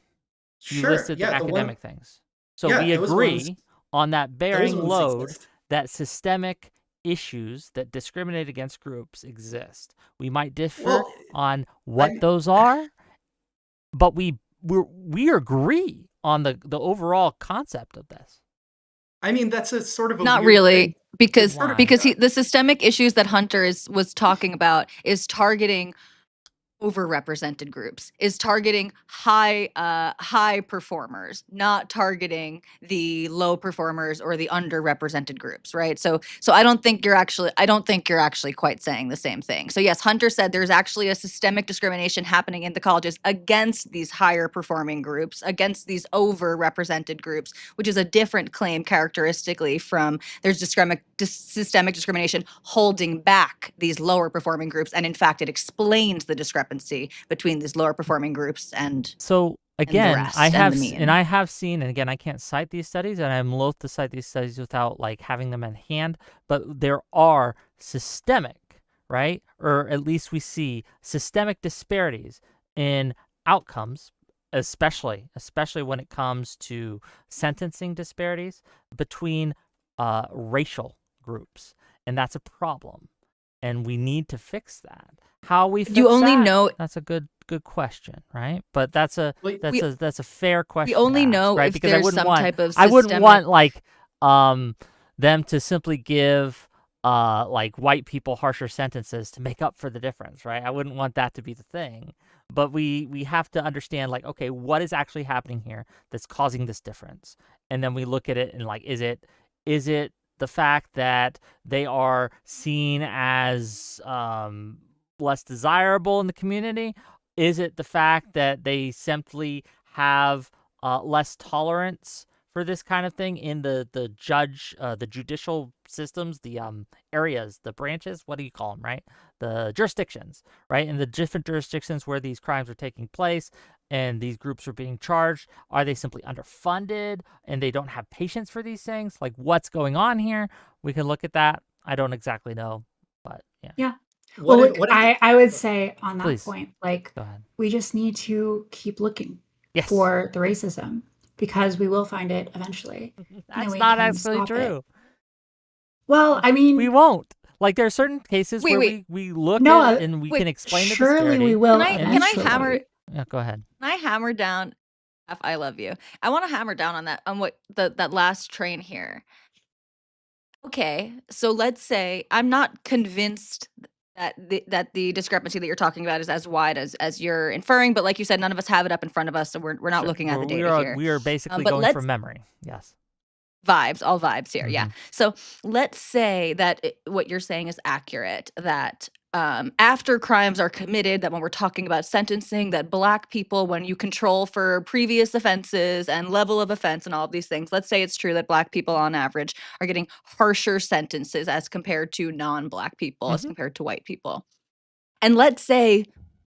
You Sure, listed the academic things. So yeah, we agree on that bearing load exist. That systemic issues that discriminate against groups exist. We might differ on what those are, but we agree on the overall concept of this. I mean, that's a sort of a not weird really thing. because the systemic issues that Hunter was talking about is targeting overrepresented groups, is targeting high performers, not targeting the low performers or the underrepresented groups, right? So I don't think you're actually quite saying the same thing. So yes, Hunter said there's actually a systemic discrimination happening in the colleges against these higher performing groups, against these overrepresented groups, which is a different claim characteristically from there's systemic discrimination holding back these lower performing groups, and in fact it explains the discrepancy between these lower performing groups and So again, rest I and have the mean. and I have seen, and again, I can't cite these studies, and I'm loath to cite these studies without like having them in hand. But there are systemic, right, or at least we see systemic disparities in outcomes, especially when it comes to sentencing disparities between racial groups, and that's a problem, and we need to fix that. How we fix You only that? know That's a good question, right? But that's a Well, that's a fair question. we only to ask, know right? if Because there's some type of I wouldn't systemic want like them to simply give like white people harsher sentences to make up for the difference, right? I wouldn't want that to be the thing. But we have to understand, like, okay, what is actually happening here that's causing this difference? And then we look at it and like, is it the fact that they are seen as less desirable in the community? Is it the fact that they simply have less tolerance for this kind of thing in the judicial systems, the areas, the branches? What do you call them, right? The jurisdictions, right? In the different jurisdictions where these crimes are taking place and these groups are being charged, are they simply underfunded and they don't have patience for these things? Like, what's going on here? We can look at that. I don't exactly know, but yeah. Yeah. What Well, if, what if, I would say on that Please. point, like, Go ahead. we just need to keep looking Yes. for the racism, because we will find it eventually. That's we not can actually stop it. true. Well, I mean, We won't. Like, there are certain cases where Wait. we look No, at it and we wait, can explain the surely disparity. we will Can I eventually. hammer Yeah, go ahead. Can I hammer down? I love you. I want to hammer down on that, on what that last train here. Okay, so let's say I'm not convinced that the discrepancy that you're talking about is as wide as you're inferring, but like you said, none of us have it up in front of us, so we're not Sure. looking at the We data are here. we are basically But going from memory. Yes. all vibes here, yeah. So let's say that what you're saying is accurate, that after crimes are committed, that when we're talking about sentencing, that Black people, when you control for previous offenses and level of offense and all of these things, let's say it's true that Black people on average are getting harsher sentences as compared to non-Black people, as compared to white people. And let's say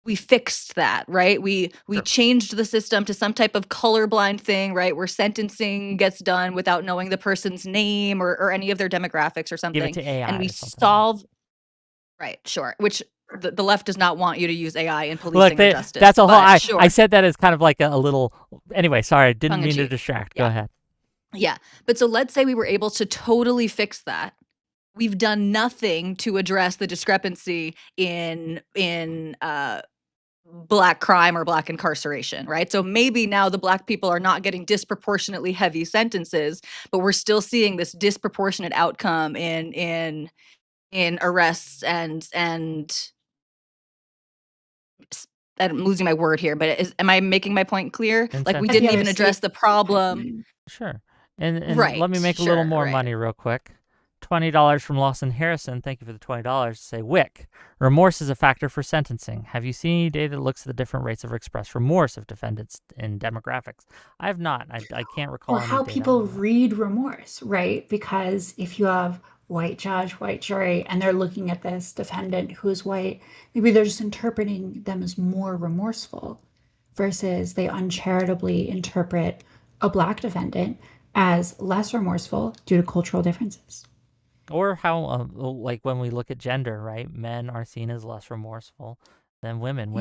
we fixed that, right? We Sure. changed the system to some type of colorblind thing, right? Where sentencing gets done without knowing the person's name or any of their demographics or something. Give it to AI and we or something. solve, right, sure. Which the left does not want you to use AI in policing Look, or justice. that's a whole. but sure. I said that as kind of like a little. Anyway, sorry, I didn't mean to Tongue-in-cheek. distract. Yeah. Go ahead. Yeah. But so let's say we were able to totally fix that. We've done nothing to address the discrepancy in Black crime or Black incarceration, right? So maybe now the Black people are not getting disproportionately heavy sentences, but we're still seeing this disproportionate outcome in arrests and I'm losing my word here, but am I making my point clear? Like, we Insensitive. didn't At the even other address state- the problem. Sure. And Right, let me make a little sure, more right. money real quick. $20 from Lawson Harrison. Thank you for the $20. Say, Whick, remorse is a factor for sentencing. Have you seen any data that looks at the different rates of expressed remorse of defendants in demographics? I have not. I can't recall Or any how data people on that. read remorse, right? Because if you have white judge, white jury, and they're looking at this defendant who is white, maybe they're just interpreting them as more remorseful, versus they uncharitably interpret a Black defendant as less remorseful due to cultural differences. Or how, like, when we look at gender, right? Men are seen as less remorseful than women.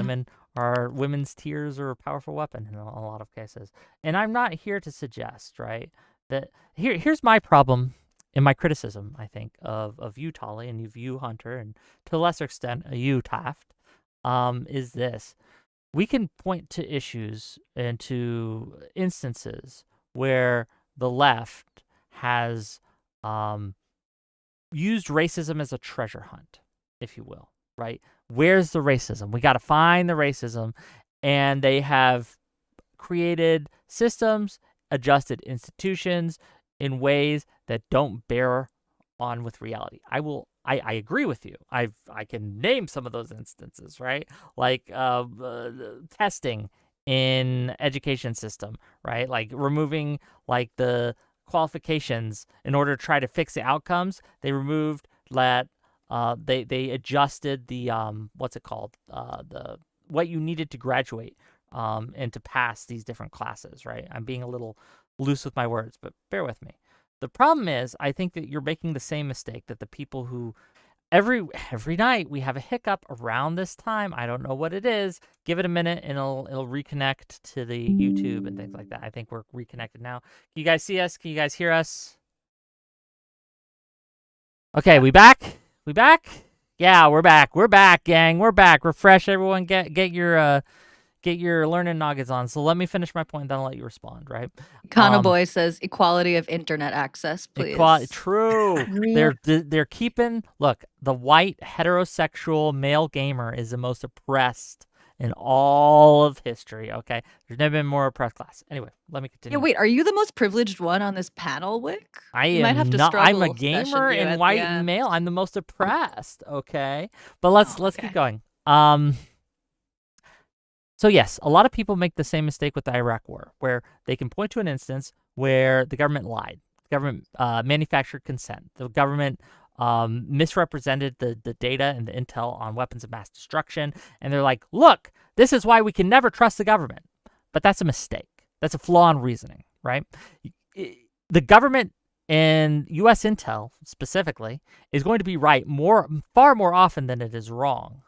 Yeah. Women's tears are a powerful weapon in a lot of cases. And I'm not here to suggest, right, that here's my problem in my criticism, I think, of you, Tali, and of you, Hunter, and to a lesser extent, you, Taft, is this. We can point to issues and to instances where the left has used racism as a treasure hunt, if you will, right? Where's the racism? We got to find the racism. And they have created systems, adjusted institutions in ways that don't bear on with reality. I agree with you. I can name some of those instances, right? Like testing in education system, right? Like removing like the qualifications in order to try to fix the outcomes. They removed that. They adjusted the what's it called? The what you needed to graduate and to pass these different classes, right? I'm being a little loose with my words, but bear with me. The problem is, I think that you're making the same mistake that the people who every night we have a hiccup around this time. I don't know what it is. Give it a minute and it'll reconnect to the YouTube and things like that. I think we're reconnected now. Can you guys see us? Can you guys hear us? Okay, we back? We back? Yeah, we're back. We're back, gang. We're back. Refresh, everyone. Get your learning noggins on. So let me finish my point, then I'll let you respond, right? Kana Boy says equality of internet access, please. True. They're keeping, look, the white heterosexual male gamer is the most oppressed in all of history, okay? There's never been more oppressed class. Anyway, let me continue. Yeah, wait, are you the most privileged one on this panel, Wick? You might have to not. I'm a gamer and white and male. I'm the most oppressed, okay? But let's keep going. So yes, a lot of people make the same mistake with the Iraq War, where they can point to an instance where the government lied, the government manufactured consent, the government misrepresented the data and the intel on weapons of mass destruction, and they're like, look, this is why we can never trust the government. But that's a mistake. That's a flaw in reasoning, right? The government and U.S. intel specifically is going to be right far more often than it is wrong.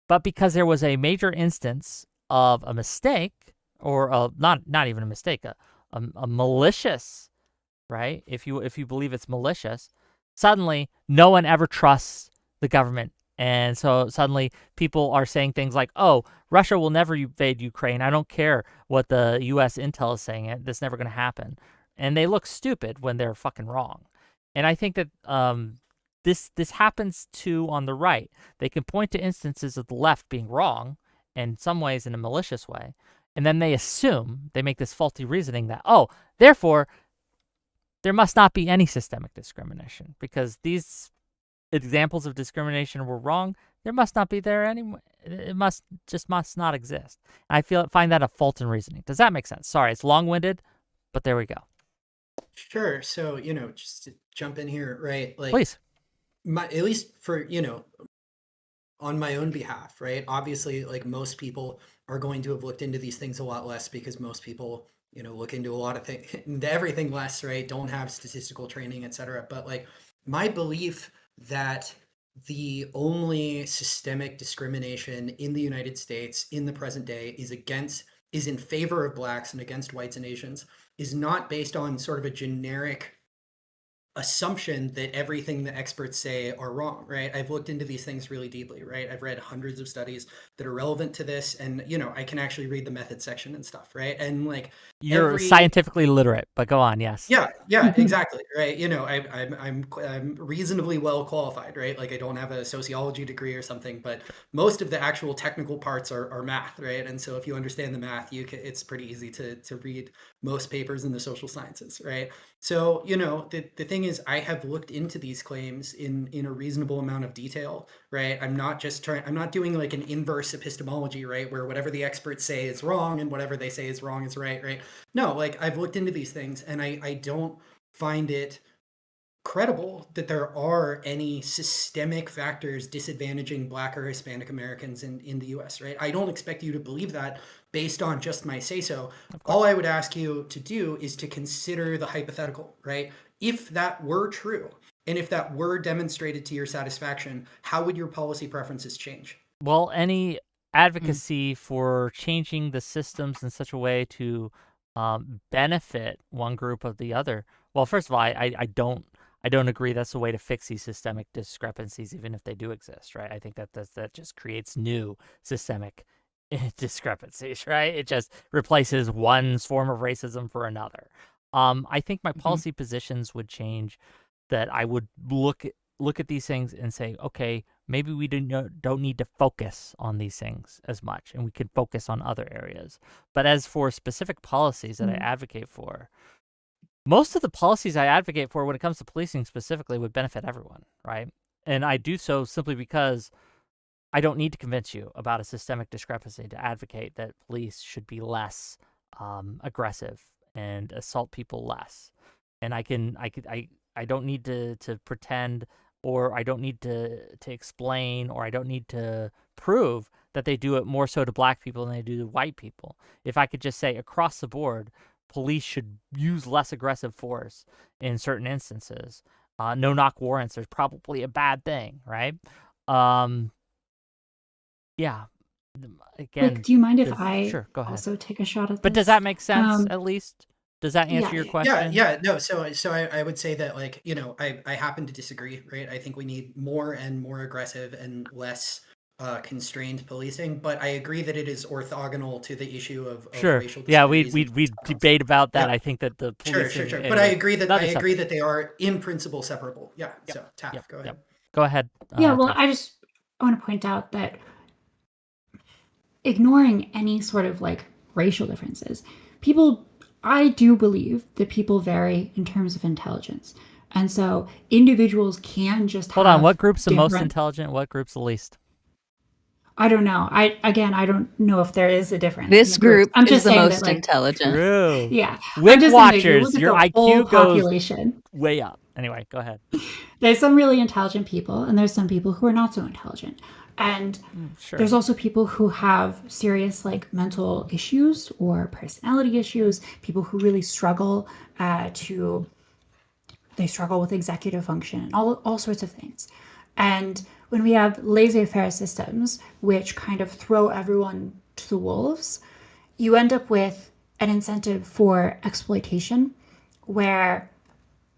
But because there was a major instance of a mistake, or not even a mistake, a malicious, right? If you believe it's malicious, suddenly no one ever trusts the government, and so suddenly people are saying things like, "Oh, Russia will never invade Ukraine. I don't care what the U.S. intel is saying. That's never going to happen," and they look stupid when they're fucking wrong. And I think that this happens too on the right. They can point to instances of the left being wrong, in some ways in a malicious way, and then they make this faulty reasoning that, oh, therefore, there must not be any systemic discrimination because these examples of discrimination were wrong. There must not be there anymore. It must not exist. I find that a fault in reasoning. Does that make sense? Sorry, it's long-winded, but there we go. Sure. So, just to jump in here, right? Like, please. At least for, on my own behalf, right? Obviously, like most people are going to have looked into these things a lot less because most people, look into a lot of things, into everything less, right? Don't have statistical training, et cetera. But like my belief that the only systemic discrimination in the United States in the present day is in favor of blacks and against whites and Asians is not based on sort of a generic assumption that everything the experts say are wrong, right? I've looked into these things really deeply, right? I've read hundreds of studies that are relevant to this, and I can actually read the method section and stuff, right? And like you're scientifically literate, but go on, yes. Yeah, exactly, right? I'm reasonably well qualified, right? Like I don't have a sociology degree or something, but most of the actual technical parts are math, right? And so if you understand the math, it's pretty easy to read most papers in the social sciences, right? So, the thing is, I have looked into these claims in a reasonable amount of detail, right? I'm not doing like an inverse epistemology, right? Where whatever the experts say is wrong and whatever they say is wrong is right, right? No, like I've looked into these things and I don't find it credible that there are any systemic factors disadvantaging Black or Hispanic Americans in the US, right? I don't expect you to believe that based on just my say-so. All I would ask you to do is to consider the hypothetical, right? If that were true, and if that were demonstrated to your satisfaction, how would your policy preferences change? Well, any advocacy for changing the systems in such a way to benefit one group of the other. Well, first of all, I don't agree that's the way to fix these systemic discrepancies, even if they do exist, right? I think that just creates new systemic discrepancies, right? It just replaces one form of racism for another. I think my policy positions would change, that I would look look at these things and say, okay, maybe we don't need to focus on these things as much, and we can focus on other areas. But as for specific policies that I advocate for, most of the policies I advocate for when it comes to policing specifically would benefit everyone, right? And I do so simply because I don't need to convince you about a systemic discrepancy to advocate that police should be less aggressive and assault people less. And I don't need to pretend, or I don't need to explain, or I don't need to prove that they do it more so to black people than they do to white people. If I could just say across the board, police should use less aggressive force in certain instances. No-knock warrants are probably a bad thing, right? Yeah. Again, Like, do you mind if I sure, go ahead. also take a shot at this? But does that make sense, at least? Does that answer your question? Yeah. No, so I would say that, like, I happen to disagree, right? I think we need more and more aggressive and less constrained policing, but I agree that it is orthogonal to the issue of racial disparities. Yeah, we debate about that. Yeah. I think that the policing... Sure. But I agree that they are in principle separable. Yeah. Yep. So Taf, go ahead. Go ahead. Yeah, well, I want to point out that ignoring any sort of like racial differences, I do believe that people vary in terms of intelligence. And so individuals can just Hold on, what group's the most intelligent? What group's the least? I don't know. I don't know if there is a difference. This group I'm just is the saying most that, like, intelligent. True. Yeah. Whick watchers, your IQ goes way up. Anyway, go ahead. There's some really intelligent people, and there's some people who are not so intelligent. And there's also people who have serious like mental issues or personality issues, people who really struggle with executive function and all sorts of things. And when we have laissez-faire systems, which kind of throw everyone to the wolves, you end up with an incentive for exploitation where,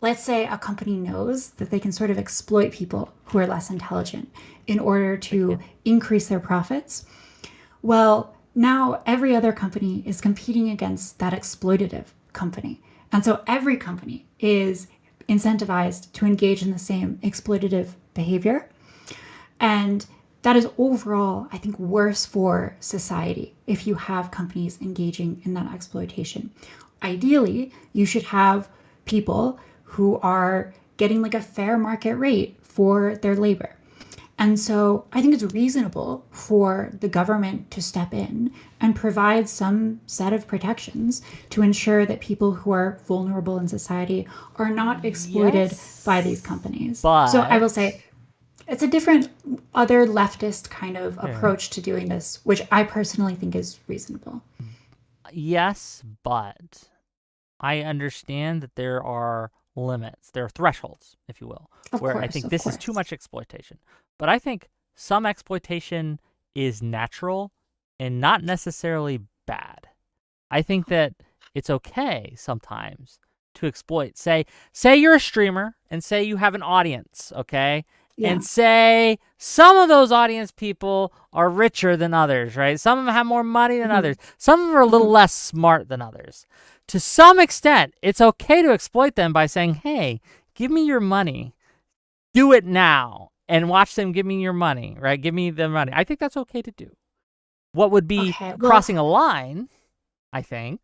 let's say a company knows that they can sort of exploit people who are less intelligent in order to increase their profits. Well, now every other company is competing against that exploitative company. And so every company is incentivized to engage in the same exploitative behavior. And that is overall, I think, worse for society if you have companies engaging in that exploitation. Ideally, you should have people who are getting like a fair market rate for their labor. And so I think it's reasonable for the government to step in and provide some set of protections to ensure that people who are vulnerable in society are not exploited by these companies. So I will say it's a different other leftist kind of approach to doing this, which I personally think is reasonable. Yes, but I understand that there are limits. There are thresholds, if you will, where I think this is too much exploitation. But I think some exploitation is natural and not necessarily bad. I think that it's okay sometimes to exploit. Say you're a streamer and say you have an audience, okay? Yeah. And say some of those audience people are richer than others, right? Some of them have more money than others. Some of them are a little less smart than others. To some extent, it's okay to exploit them by saying, hey, give me your money. Do it now. And watch them give me your money, right? Give me the money. I think that's okay to do. What would be crossing a line, I think,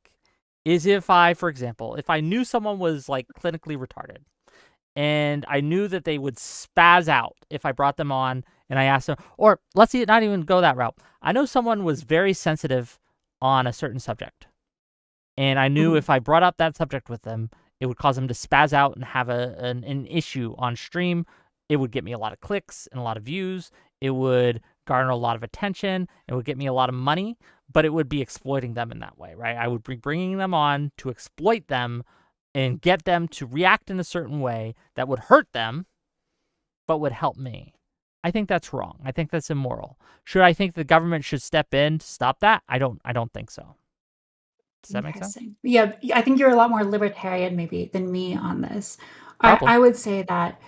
is if I, for example, if I knew someone was like clinically retarded and I knew that they would spaz out if I brought them on and I asked them, or let's see, not even go that route. I know someone was very sensitive on a certain subject. And I knew if I brought up that subject with them, it would cause them to spaz out and have an issue on stream. It would get me a lot of clicks and a lot of views. It would garner a lot of attention. It would get me a lot of money, but it would be exploiting them in that way, right? I would be bringing them on to exploit them and get them to react in a certain way that would hurt them, but would help me. I think that's wrong. I think that's immoral. Should I think the government should step in to stop that? I don't think so. Does that make sense? Yeah, I think you're a lot more libertarian maybe than me on this. I would say that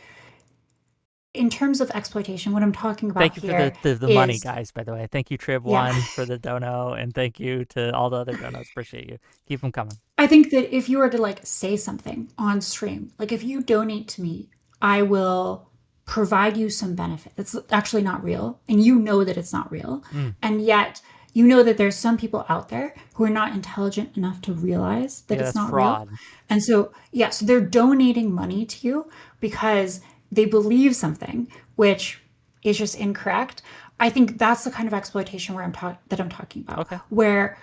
in terms of exploitation, what I'm talking about here Thank you for the money, guys, by the way. Thank you, Trib1, for the dono, and thank you to all the other donos. Appreciate you. Keep them coming. I think that if you were to like say something on stream, like if you donate to me, I will provide you some benefit that's actually not real, and you know that it's not real, Mm. and yet you know that there's some people out there who are not intelligent enough to realize that Yeah, it's that's not fraud. real. And so, yeah, so they're donating money to you because they believe something, which is just incorrect. I think that's the kind of exploitation where I'm talking about, Okay. where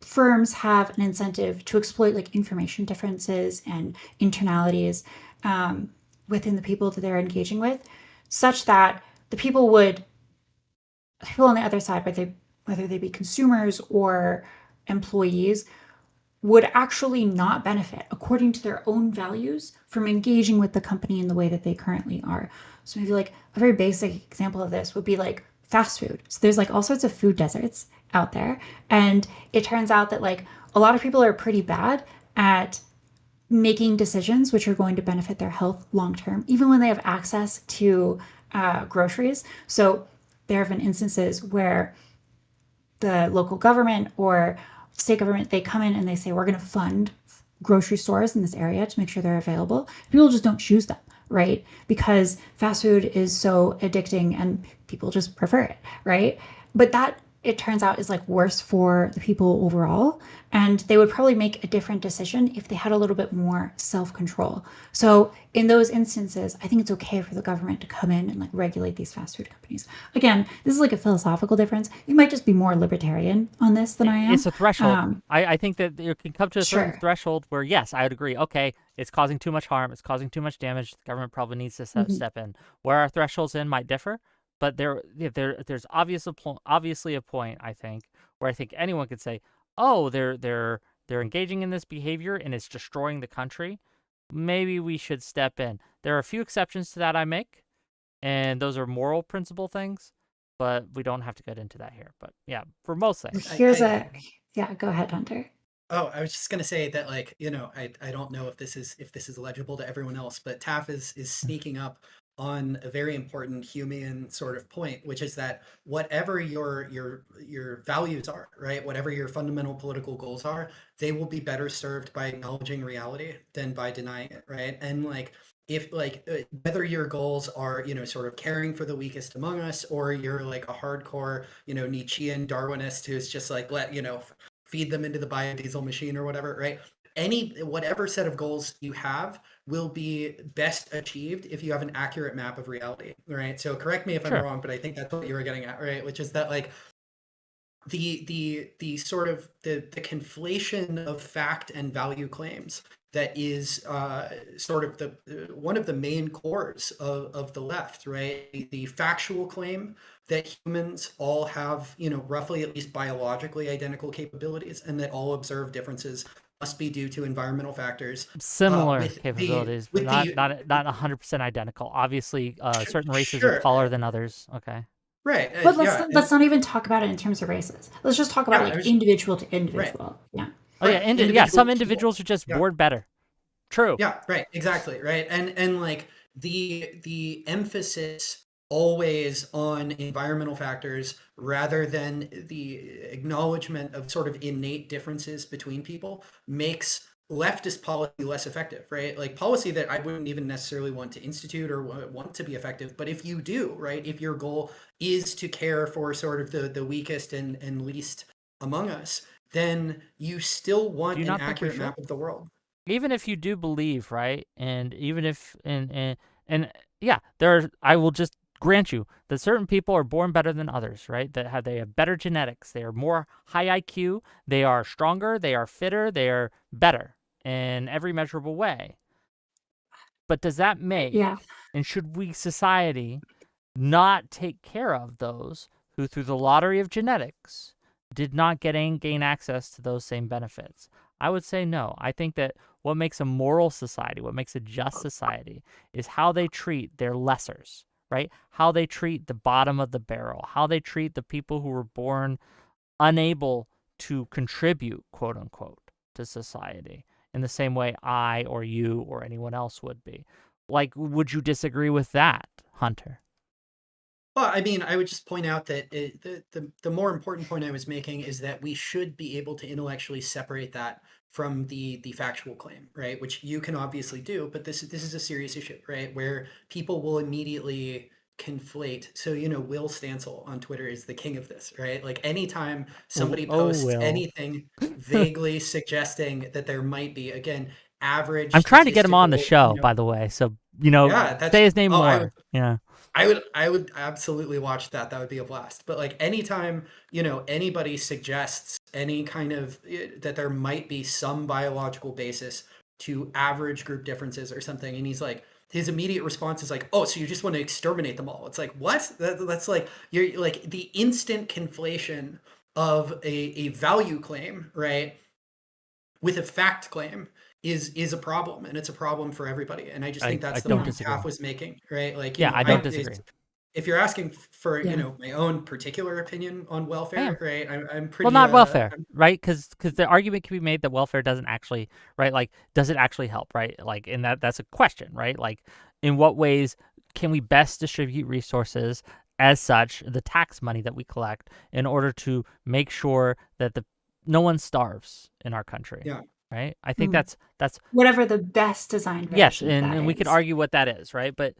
firms have an incentive to exploit like information differences and internalities within the people that they're engaging with, such that the people on the other side, whether they be consumers or employees, would actually not benefit according to their own values from engaging with the company in the way that they currently are. So maybe like a very basic example of this would be like fast food. So there's like all sorts of food deserts out there, and it turns out that like a lot of people are pretty bad at making decisions which are going to benefit their health long term, even when they have access to groceries. So there have been instances where the local government or state government, they come in and they say, we're going to fund grocery stores in this area to make sure they're available. People just don't choose them, right? Because fast food is so addicting and people just prefer it, right? But that, it turns out, is like worse for the people overall. And they would probably make a different decision if they had a little bit more self-control. So in those instances, I think it's okay for the government to come in and like regulate these fast food companies. Again, this is like a philosophical difference. You might just be more libertarian on this than I am. It's a threshold. I think that you can come to a certain Sure. threshold where, yes, I would agree. Okay, it's causing too much harm. It's causing too much damage. The government probably needs to step in. Where our thresholds in might differ, but there's obviously a point, I think, where I think anyone could say, oh, they're engaging in this behavior and it's destroying the country. Maybe we should step in. There are a few exceptions to that I make, and those are moral principle things, but we don't have to get into that here. But yeah, for most things. Yeah, go ahead, Hunter. Oh, I was just gonna say that, like, I don't know if this is legible to everyone else, but Taff is sneaking up on a very important Humean sort of point, which is that whatever your values are, right, whatever your fundamental political goals are, they will be better served by acknowledging reality than by denying it, right? And like, if like whether your goals are sort of caring for the weakest among us, or you're like a hardcore Nietzschean Darwinist who's just like, let feed them into the biodiesel machine or whatever, right? Whatever set of goals you have will be best achieved if you have an accurate map of reality, right? So correct me if I'm wrong, but I think that's what you were getting at, right? Which is that like the sort of the conflation of fact and value claims that is sort of the one of the main cores of the left, right? The factual claim that humans all have, roughly at least biologically identical capabilities, and that all observed differences must be due to environmental factors. Similar capabilities, but not 100% identical. Obviously, certain races are taller than others. Okay. Right. But let's not even talk about it in terms of races. Let's just talk about individual to individual. Right. Yeah. Oh yeah, some individuals are just born better. True. Yeah, right. Exactly. Right. And like the emphasis always on environmental factors rather than the acknowledgement of sort of innate differences between people makes leftist policy less effective, right? Like policy that I wouldn't even necessarily want to institute or want to be effective. But if you do, right, if your goal is to care for sort of the weakest and least among us, then you still want an accurate map of the world. Even if you do believe, right, and even if and yeah, I will just grant you that certain people are born better than others, right? They have better genetics, they are more high IQ, they are stronger, they are fitter, they are better in every measurable way. But does that make, and should we society not take care of those who, through the lottery of genetics, did not gain access to those same benefits? I would say no. I think that what makes a moral society, what makes a just society, is how they treat their lessers, right? How they treat the bottom of the barrel, how they treat the people who were born unable to contribute, quote unquote, to society in the same way I or you or anyone else would be. Like, would you disagree with that, Hunter? Well, I mean, I would just point out that the more important point I was making is that we should be able to intellectually separate that from the factual claim, right? Which you can obviously do, but this is a serious issue, right? Where people will immediately conflate. So, Will Stancil on Twitter is the king of this, right? Like anytime somebody posts Will. anything vaguely suggesting that there might be, again, average I'm trying to get him on the statistical, show, by the way. So, yeah, say his name oh, more. Yeah. I would absolutely watch that. That would be a blast. But like anytime, anybody suggests any kind of that there might be some biological basis to average group differences or something, and he's like, his immediate response is like, "Oh, so you just want to exterminate them all?" It's like, what? That's like you're like the instant conflation of a value claim, right, with a fact claim is a problem, and it's a problem for everybody. And I just think that's the don't point disagree. Taff was making, right? Like, Yeah, I don't disagree. If you're asking for, Yeah. my own particular opinion on welfare, right? I'm pretty Well, not welfare, right? Because the argument can be made that welfare doesn't actually, right? Like, does it actually help, right? Like, and that's a question, right? Like, in what ways can we best distribute resources as such, the tax money that we collect, in order to make sure that no one starves in our country? Yeah. Right. I think Mm. that's Whatever the best designed version yes, of and that we could is. argue what that is, right? But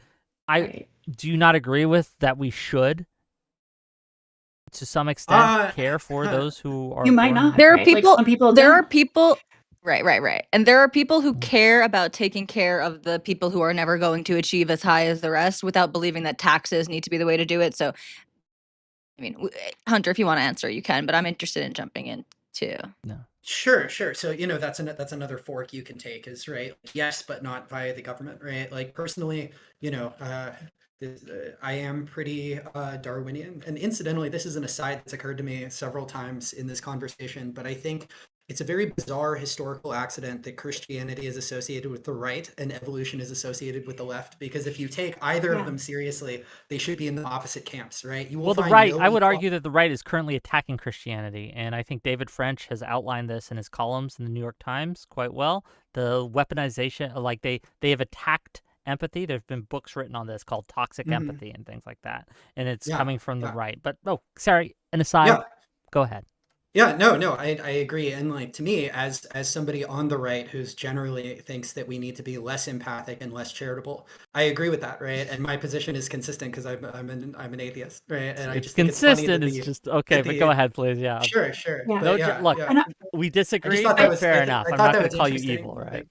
Right. do you not agree with that we should, to some extent, care for those who are You might poor? not. There are right? Like, people. some people there are don't. people. Right. And there are people who Mhm. care about taking care of the people who are never going to achieve as high as the rest without believing that taxes need to be the way to do it. So, I mean, Hunter, if you want to answer, you can, but I'm interested in jumping in too. No. Sure. So, that's another fork you can take is, right, yes, but not via the government, right? Like personally, I am pretty Darwinian. And incidentally, this is an aside that's occurred to me several times in this conversation, but I think it's a very bizarre historical accident that Christianity is associated with the right and evolution is associated with the left. Because if you take either of Yeah. them seriously, they should be in the opposite camps, right? You will Well, the find right, no I would equal- argue that the right is currently attacking Christianity, and I think David French has outlined this in his columns in the New York Times quite well. The weaponization, like they have attacked empathy. There's been books written on this called Toxic Mhm. Empathy and things like that, and it's Yeah, coming from the yeah. right. But sorry, an aside. Yeah. Go ahead. Yeah, no, I agree. And like to me, as somebody on the right who's generally thinks that we need to be less empathic and less charitable, I agree with that, right? And my position is consistent because I'm an atheist, right? And I It's just think it's funny that consistent. It's just okay, but go ahead, please. Yeah. Sure. Yeah. But No, yeah, look, yeah. And we I disagree, just thought but that was fair I enough. I'm thought not that going was to call you interesting. evil, right?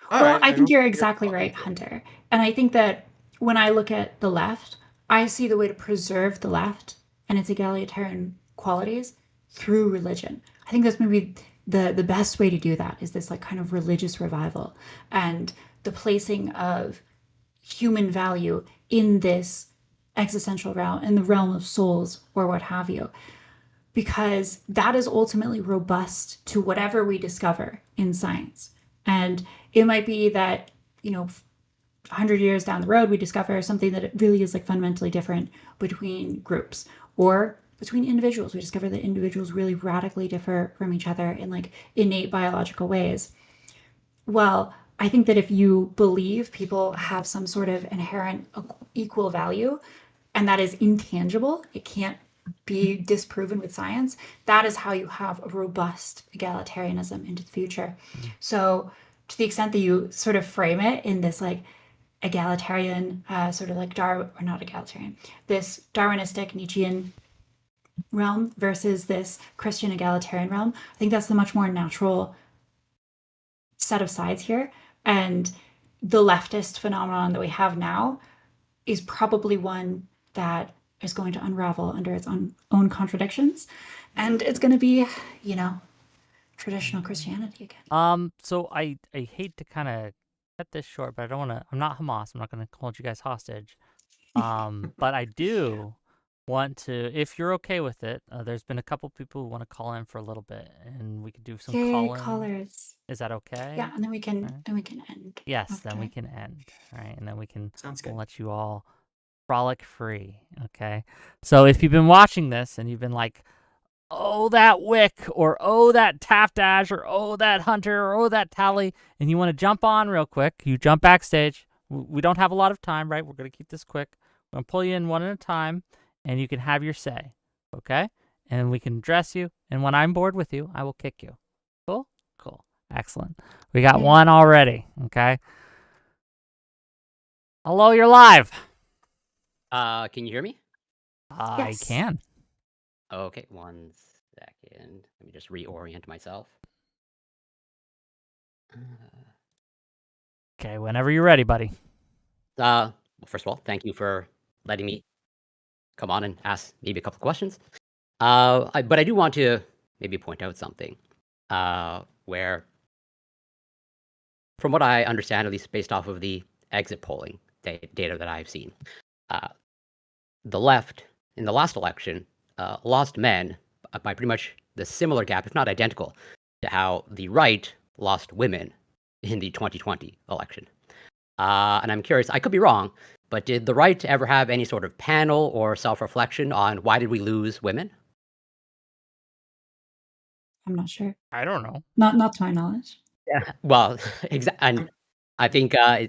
Oh, Well, I think don't- you're exactly right, Hunter. And I think that when I look at the left, I see the way to preserve the left and its egalitarian qualities through religion. I think that's maybe the best way to do that is this like kind of religious revival and the placing of human value in this existential realm, in the realm of souls or what have you, because that is ultimately robust to whatever we discover in science. And it might be that, 100 years down the road, we discover something that it really is like fundamentally different between groups or between individuals. We discover that individuals really radically differ from each other in like innate biological ways. Well, I think that if you believe people have some sort of inherent equal value, and that is intangible, it can't be disproven with science, that is how you have a robust egalitarianism into the future. So to the extent that you sort of frame it in this like egalitarian, sort of like not egalitarian, this Darwinistic Nietzschean realm versus this Christian egalitarian realm, I think that's the much more natural set of sides here. And the leftist phenomenon that we have now is probably one that is going to unravel under its own contradictions. And it's going to be, traditional Christianity again. So I hate to kind of cut this short, but I don't want to. I'm not Hamas. I'm not going to hold you guys hostage. But I do want to, if you're okay with it. There's been a couple people who want to call in for a little bit, and we could do some Yay, call-in. callers. Is that okay? Yeah, and then we can Right. end. Yes, then we after. can end, right? And then we can Sounds good. let you all frolic free, okay? So if you've been watching this and you've been like, oh, that Whick, or oh, that Taftaj, or oh, that Hunter, or oh, that Tali, and you want to jump on real quick, you jump backstage. We don't have a lot of time, right? We're going to keep this quick. I'm going to pull you in one at a time, and you can have your say, okay? And we can address you, and when I'm bored with you, I will kick you. Cool? Cool. Excellent. We got Yeah. one already. Okay. Hello, you're live. Can you hear me? I Yes. can. Okay, 1 second. Let me just reorient myself. Okay, whenever you're ready, buddy. Well, first of all, thank you for letting me come on and ask maybe a couple of questions. But I do want to maybe point out something where, from what I understand, at least based off of the exit polling data that I've seen, uh, the left in the last election lost men by pretty much the similar gap, if not identical, to how the right lost women in the 2020 election. And I'm curious, I could be wrong, but did the right ever have any sort of panel or self-reflection on why did we lose women? I'm not sure. I don't know. Not to my knowledge. Yeah. Well, and I think I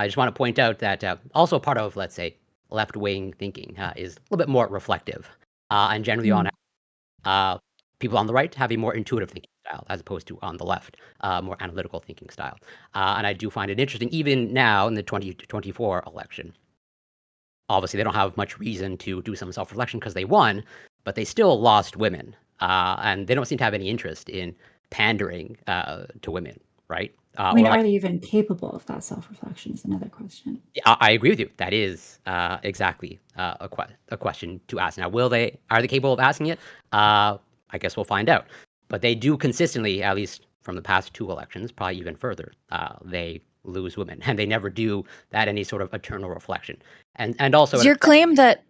just want to point out that also part of, let's say, left-wing thinking is a little bit more reflective, and generally on people on the right have a more intuitive thinking style as opposed to on the left, more analytical thinking style. And I do find it interesting, even now in the 2024 election. Obviously, they don't have much reason to do some self-reflection because they won, but they still lost women, and they don't seem to have any interest in pandering to women, right? I mean, Or like, are they even capable of that self-reflection is another question. I agree with you. That is exactly a question to ask. Now, are they capable of asking it? I guess we'll find out. But they do consistently, at least from the past 2 elections, probably even further, they lose women, and they never do that any sort of eternal reflection. And also, Is your claim that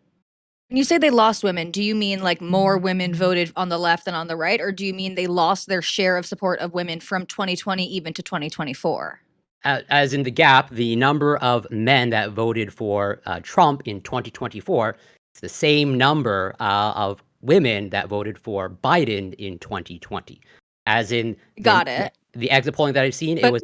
when you say they lost women, do you mean like more women voted on the left than on the right, or do you mean they lost their share of support of women from 2020 even to 2024? as in the gap, the number of men that voted for Trump in 2024 is the same number of women that voted for Biden in 2020. As in, Got it. the exit polling that I've seen, it But- was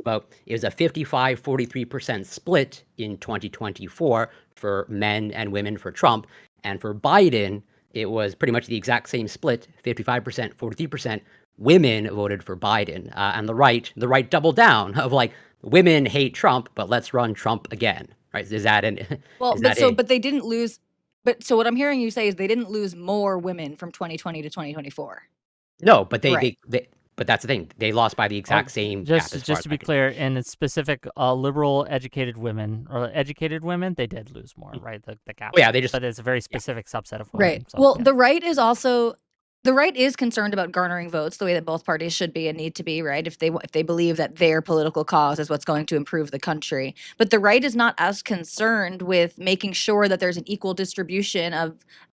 a 55-43% split in 2024 for men and women for Trump, and for Biden, it was pretty much the exact same split, 55%, 43%. Women voted for Biden, and the right doubled down of like, women hate Trump, but let's run Trump again, right? Is that an Well, is but that but they didn't lose. But so what I'm hearing you say is they didn't lose more women from 2020 to 2024. no? But Right. but that's the thing. They lost by the exact same gap. As far Just as to I be can clear, in specific liberal educated women or educated women, they did lose more, right? The gap. Oh, yeah, they just- but it's a very specific subset of women. Right. So, Well, yeah. the right is concerned about garnering votes the way that both parties should be and need to be, right? If they believe that their political cause is what's going to improve the country. But the right is not as concerned with making sure that there's an equal distribution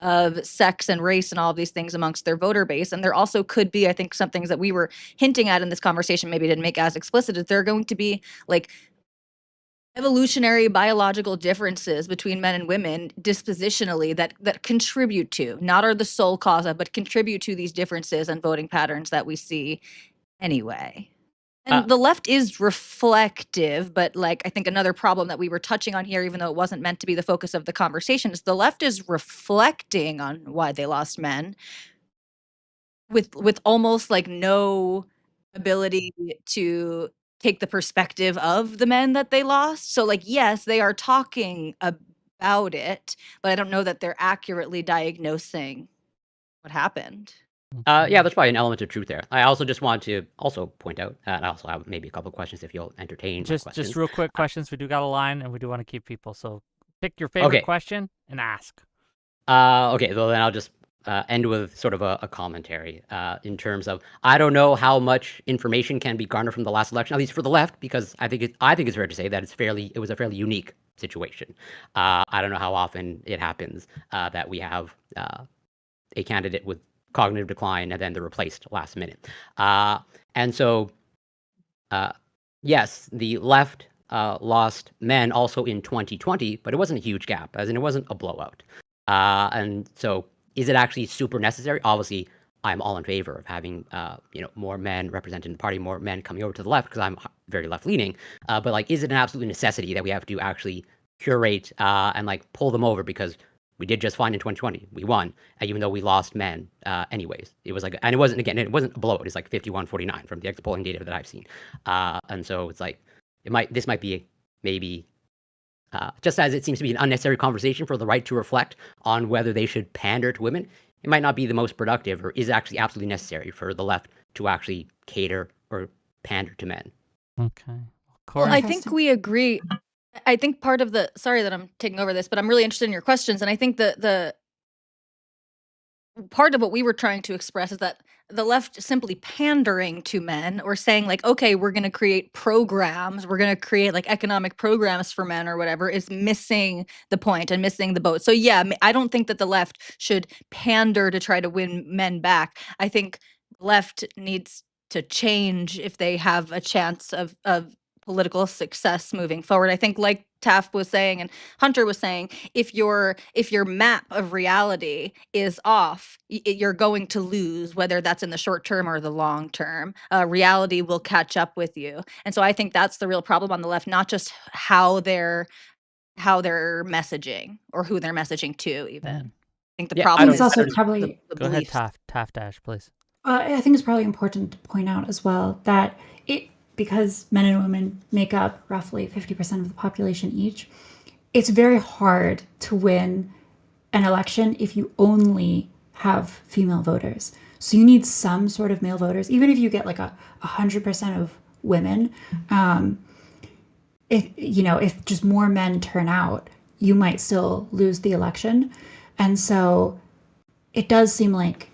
of sex and race and all of these things amongst their voter base. And there also could be, I think, some things that we were hinting at in this conversation maybe didn't make as explicit, is there are going to be like evolutionary biological differences between men and women dispositionally that contribute to, not are the sole cause of, but contribute to these differences and voting patterns that we see anyway. And the left is reflective, but like I think another problem that we were touching on here, even though it wasn't meant to be the focus of the conversation, is the left is reflecting on why they lost men with almost like no ability to take the perspective of the men that they lost. So like, yes, they are talking about it, but I don't know that they're accurately diagnosing what happened. Yeah, there's probably an element of truth there. I also just want to also point out, and I also have maybe a couple of questions if you'll entertain my questions. Just real quick questions. We do got a line, and we do want to keep people. So pick your favorite question and ask. Okay, well then I'll just end with sort of a commentary in terms of, I don't know how much information can be garnered from the last election, at least for the left, because I think it's fair to say that it was a fairly unique situation. I don't know how often it happens that we have a candidate with cognitive decline and then they're replaced last minute. And so, yes, the left lost men also in 2020, but it wasn't a huge gap, as in it wasn't a blowout. And so, is it actually super necessary? Obviously, I'm all in favor of having more men represented in the party, more men coming over to the left, because I'm very left-leaning. But like, is it an absolute necessity that we have to actually curate and like pull them over? Because We did just fine in 2020. We won, even though we lost men anyways. It was like, and it wasn't a blowout. It's like 51-49 from the exit polling data that I've seen. And so it's like, this might be maybe, just as it seems to be an unnecessary conversation for the right to reflect on whether they should pander to women, it might not be the most productive or is actually absolutely necessary for the left to actually cater or pander to men. Okay. Well, Corey? I think we agree. I think part of the, sorry that I'm taking over this, but I'm really interested in your questions. And I think the part of what we were trying to express is that the left simply pandering to men or saying like, okay, we're going to create programs, we're going to create like economic programs for men or whatever, is missing the point and missing the boat. So yeah, I don't think that the left should pander to try to win men back. I think the left needs to change if they have a chance of political success moving forward. I think like Taft was saying and Hunter was saying, if your map of reality is off, you're going to lose, whether that's in the short term or the long term. Reality will catch up with you. And so I think that's the real problem on the left, not just how they're messaging or who they're messaging to even. I think the problem it's is also the probably Go ahead, beliefs. Taft Ash, please. I think it's probably important to point out as well that because men and women make up roughly 50% of the population each, it's very hard to win an election if you only have female voters. So you need some sort of male voters, even if you get like 100% of women. If just more men turn out, you might still lose the election. And so it does seem like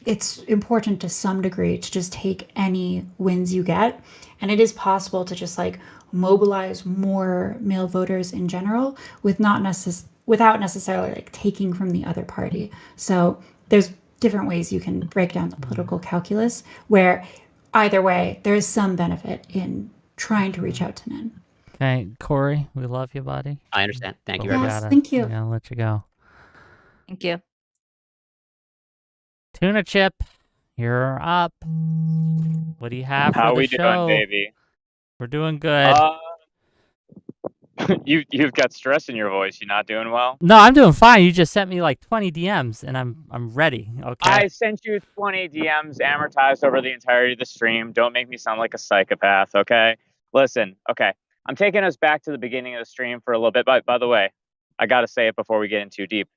it's important to some degree to just take any wins you get. And it is possible to just like mobilize more male voters in general without necessarily like taking from the other party. So there's different ways you can break down the political calculus where either way, there is some benefit in trying to reach out to men. Okay, Corey, we love you, buddy. I understand. Thank you But very we much. Yes, gotta- thank you. We gotta let you go. Thank you. Tuna Chip, you're up. What do you have How for the we show? doing, baby? We're doing good. You've got stress in your voice. You not doing well? No, I'm doing fine. You just sent me like 20 DMs, and I'm ready. Okay. I sent you 20 DMs amortized over the entirety of the stream. Don't make me sound like a psychopath, okay? Listen, okay. I'm taking us back to the beginning of the stream for a little bit. By the way, I got to say it before we get in too deep.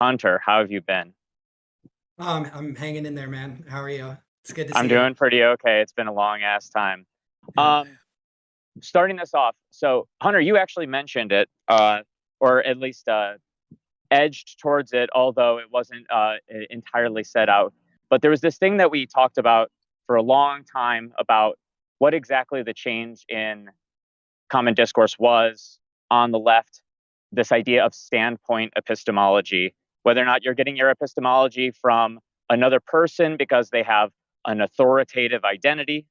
Hunter, how have you been? I'm hanging in there, man. How are you? It's good to see I'm you. doing pretty okay. It's been a long ass time. Yeah. Starting this off, so Hunter, you actually mentioned it, or at least edged towards it, although it wasn't entirely set out. But there was this thing that we talked about for a long time about what exactly the change in common discourse was on the left, this idea of standpoint epistemology, whether or not you're getting your epistemology from another person because they have an authoritative identity,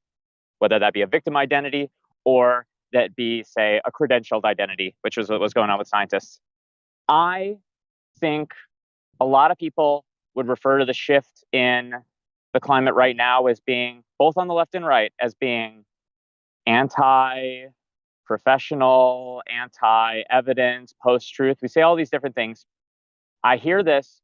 whether that be a victim identity or that be, say, a credentialed identity, which was what was going on with scientists. I think a lot of people would refer to the shift in the climate right now as being, both on the left and right, as being anti-professional, anti-evidence, post-truth. We say all these different things. I hear this.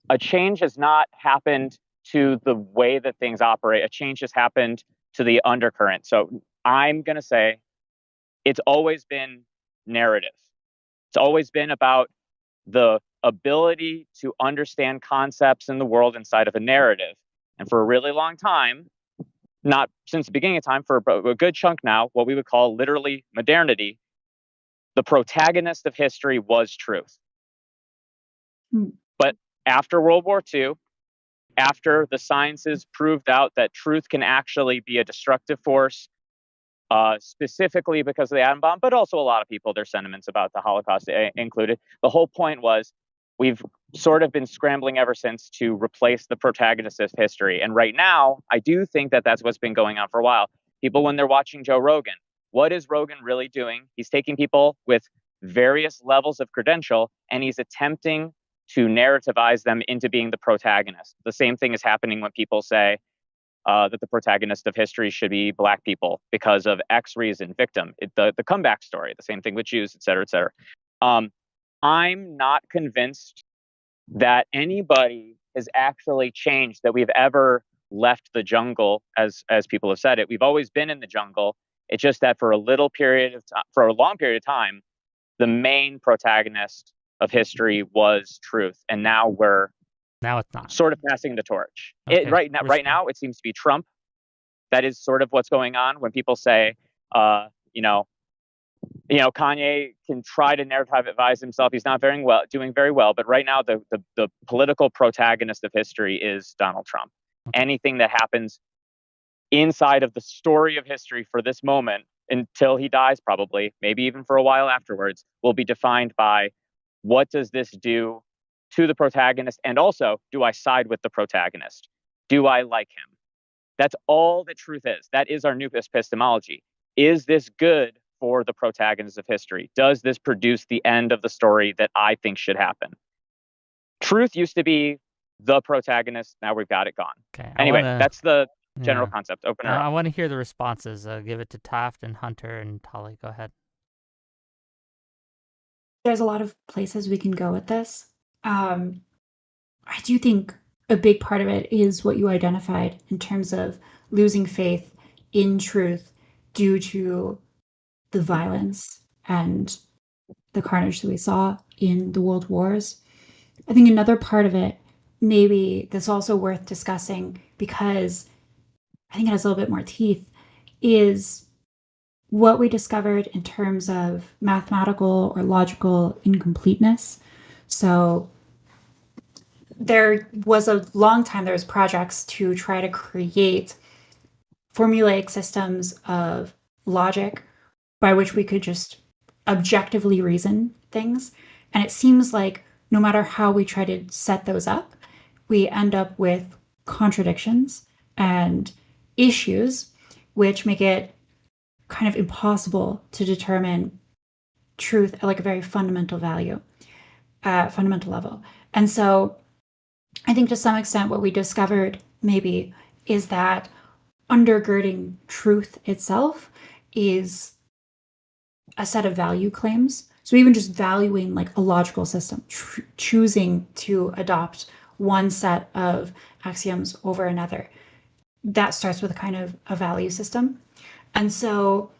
A change has not happened to the way that things operate. A change has happened to the undercurrent. So I'm going to say it's always been narrative. It's always been about the ability to understand concepts in the world inside of a narrative. And for a really long time, not since the beginning of time, for a good chunk now, what we would call literally modernity, the protagonist of history was truth. But after World War II, after the sciences proved out that truth can actually be a destructive force, specifically because of the atom bomb, but also a lot of people, their sentiments about the Holocaust included. The whole point was we've sort of been scrambling ever since to replace the protagonist of history. And right now, I do think that that's what's been going on for a while. People, when they're watching Joe Rogan, what is Rogan really doing? He's taking people with various levels of credential and he's attempting to narrativize them into being the protagonist. The same thing is happening when people say, that the protagonist of history should be Black people because of X reason, victim, the comeback story, the same thing with Jews, et cetera, et cetera. I'm not convinced that anybody has actually changed, that we've ever left the jungle, as people have said it. We've always been in the jungle. It's just that for a long period of time, the main protagonist of history was truth, and now we're it's not. sort of passing the torch. Okay, Right now, it seems to be Trump. That is sort of what's going on when people say, Kanye can try to narrativise himself. He's not doing very well. But right now, the political protagonist of history is Donald Trump. Okay. Anything that happens inside of the story of history for this moment, until he dies, probably, maybe even for a while afterwards, will be defined by what does this do to the protagonist, and also, do I side with the protagonist? Do I like him? That's all that truth is. That is our new epistemology. Is this good for the protagonist of history? Does this produce the end of the story that I think should happen? Truth used to be the protagonist. Now we've got it gone. Okay. Anyway, that's the general concept. Open her I up. want to hear the responses. Give it to Taft and Hunter and Tali. Go ahead. There's a lot of places we can go with this. I do think a big part of it is what you identified in terms of losing faith in truth due to the violence and the carnage that we saw in the world wars. I think another part of it, maybe that's also worth discussing because I think it has a little bit more teeth, is what we discovered in terms of mathematical or logical incompleteness. So there was a long time, there was projects to try to create formulaic systems of logic by which we could just objectively reason things. And it seems like no matter how we try to set those up, we end up with contradictions and issues which make it kind of impossible to determine truth at like a very fundamental level. And so I think to some extent what we discovered maybe is that undergirding truth itself is a set of value claims. So even just valuing like a logical system, choosing to adopt one set of axioms over another, that starts with a kind of a value system. And so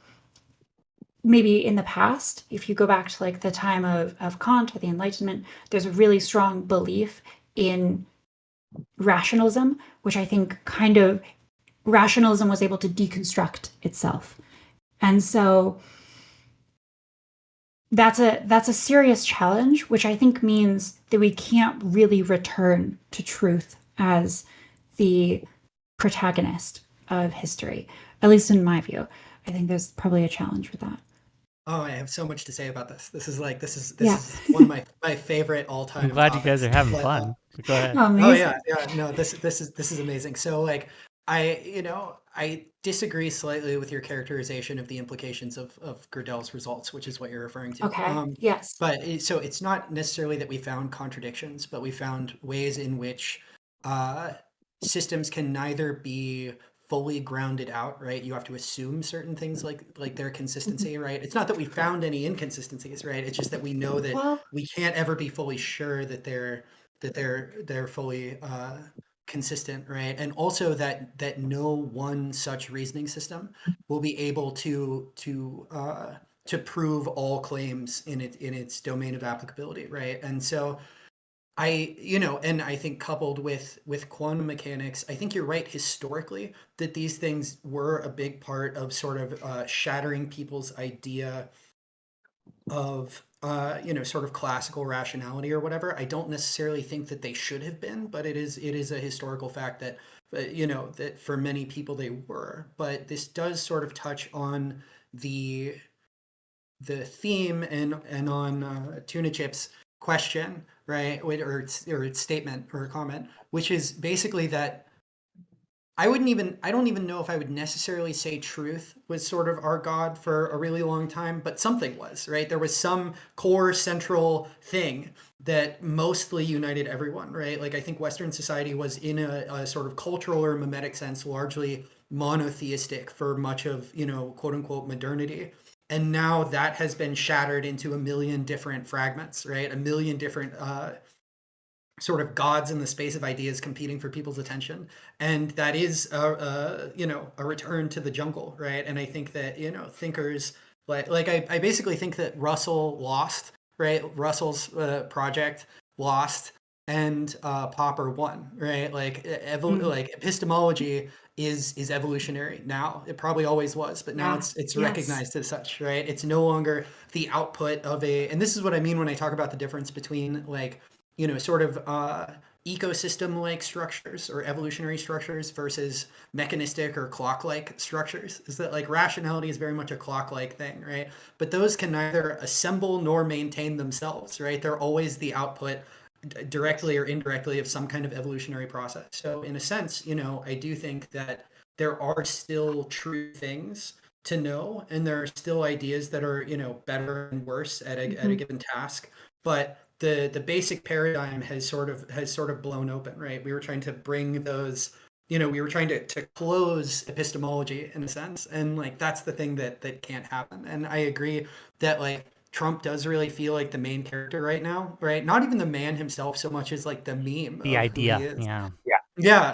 maybe in the past, if you go back to like the time of Kant or the Enlightenment, there's a really strong belief in rationalism, which I think kind of rationalism was able to deconstruct itself. And so that's a serious challenge, which I think means that we can't really return to truth as the protagonist of history, at least in my view. I think there's probably a challenge with that. Oh, I have so much to say about this. This is Yeah. is one of my favorite all-time. I'm glad you guys are having But, fun. Go ahead. Amazing. Oh yeah. No, this is amazing. So like I disagree slightly with your characterization of the implications of Gödel's results, which is what you're referring to. Okay. Yes. But so it's not necessarily that we found contradictions, but we found ways in which systems can neither be fully grounded out, right? You have to assume certain things like their consistency, right? It's not that we found any inconsistencies, right? It's just that we know that we can't ever be fully sure that they're fully consistent, right? And also that no one such reasoning system will be able to prove all claims in its domain of applicability, right? And so and I think coupled with quantum mechanics, I think you're right historically that these things were a big part of sort of shattering people's idea of sort of classical rationality or whatever. I don't necessarily think that they should have been, but it is a historical fact that that for many people they were. But this does sort of touch on the theme and on Tuna Chip's question, right, or its statement or comment, which is basically that I don't even know if I would necessarily say truth was sort of our God for a really long time, but something was, right? There was some core central thing that mostly united everyone, right? Like I think Western society was in a sort of cultural or mimetic sense largely monotheistic for much of, quote unquote modernity. And now that has been shattered into a million different fragments, right? A million different sort of gods in the space of ideas competing for people's attention. And that is a return to the jungle, right? And I think that, thinkers I basically think that Russell lost, right? Russell's project lost, and Popper won, right? Like like epistemology is evolutionary now. It probably always was, but now it's recognized as such, right? It's no longer the output of and this is what I mean when I talk about the difference between sort of ecosystem-like structures or evolutionary structures versus mechanistic or clock-like structures, is that like rationality is very much a clock-like thing, right? But those can neither assemble nor maintain themselves, right? They're always the output directly or indirectly of some kind of evolutionary process. So in a sense, I do think that there are still true things to know, and there are still ideas that are, better and worse at a given task. But the basic paradigm has sort of blown open, right? We were trying to bring those, we were trying to close epistemology in a sense, and like that's the thing that can't happen. And I agree that like Trump does really feel like the main character right now, right? Not even the man himself so much as like the meme The of idea, who he is. yeah.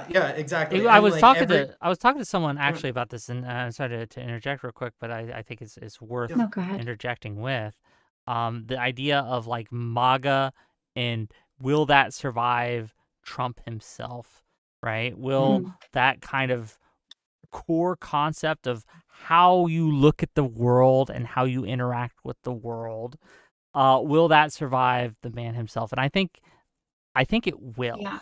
Yeah, exactly. I And, was like, talking every- to I was talking to someone actually about this, and I'm sorry to interject real quick, but I think it's worth No, go ahead. interjecting with the idea of like MAGA, and will that survive Trump himself, right? Will that kind of core concept of how you look at the world and how you interact with the world, will that survive the man himself? And I think it will. Yeah.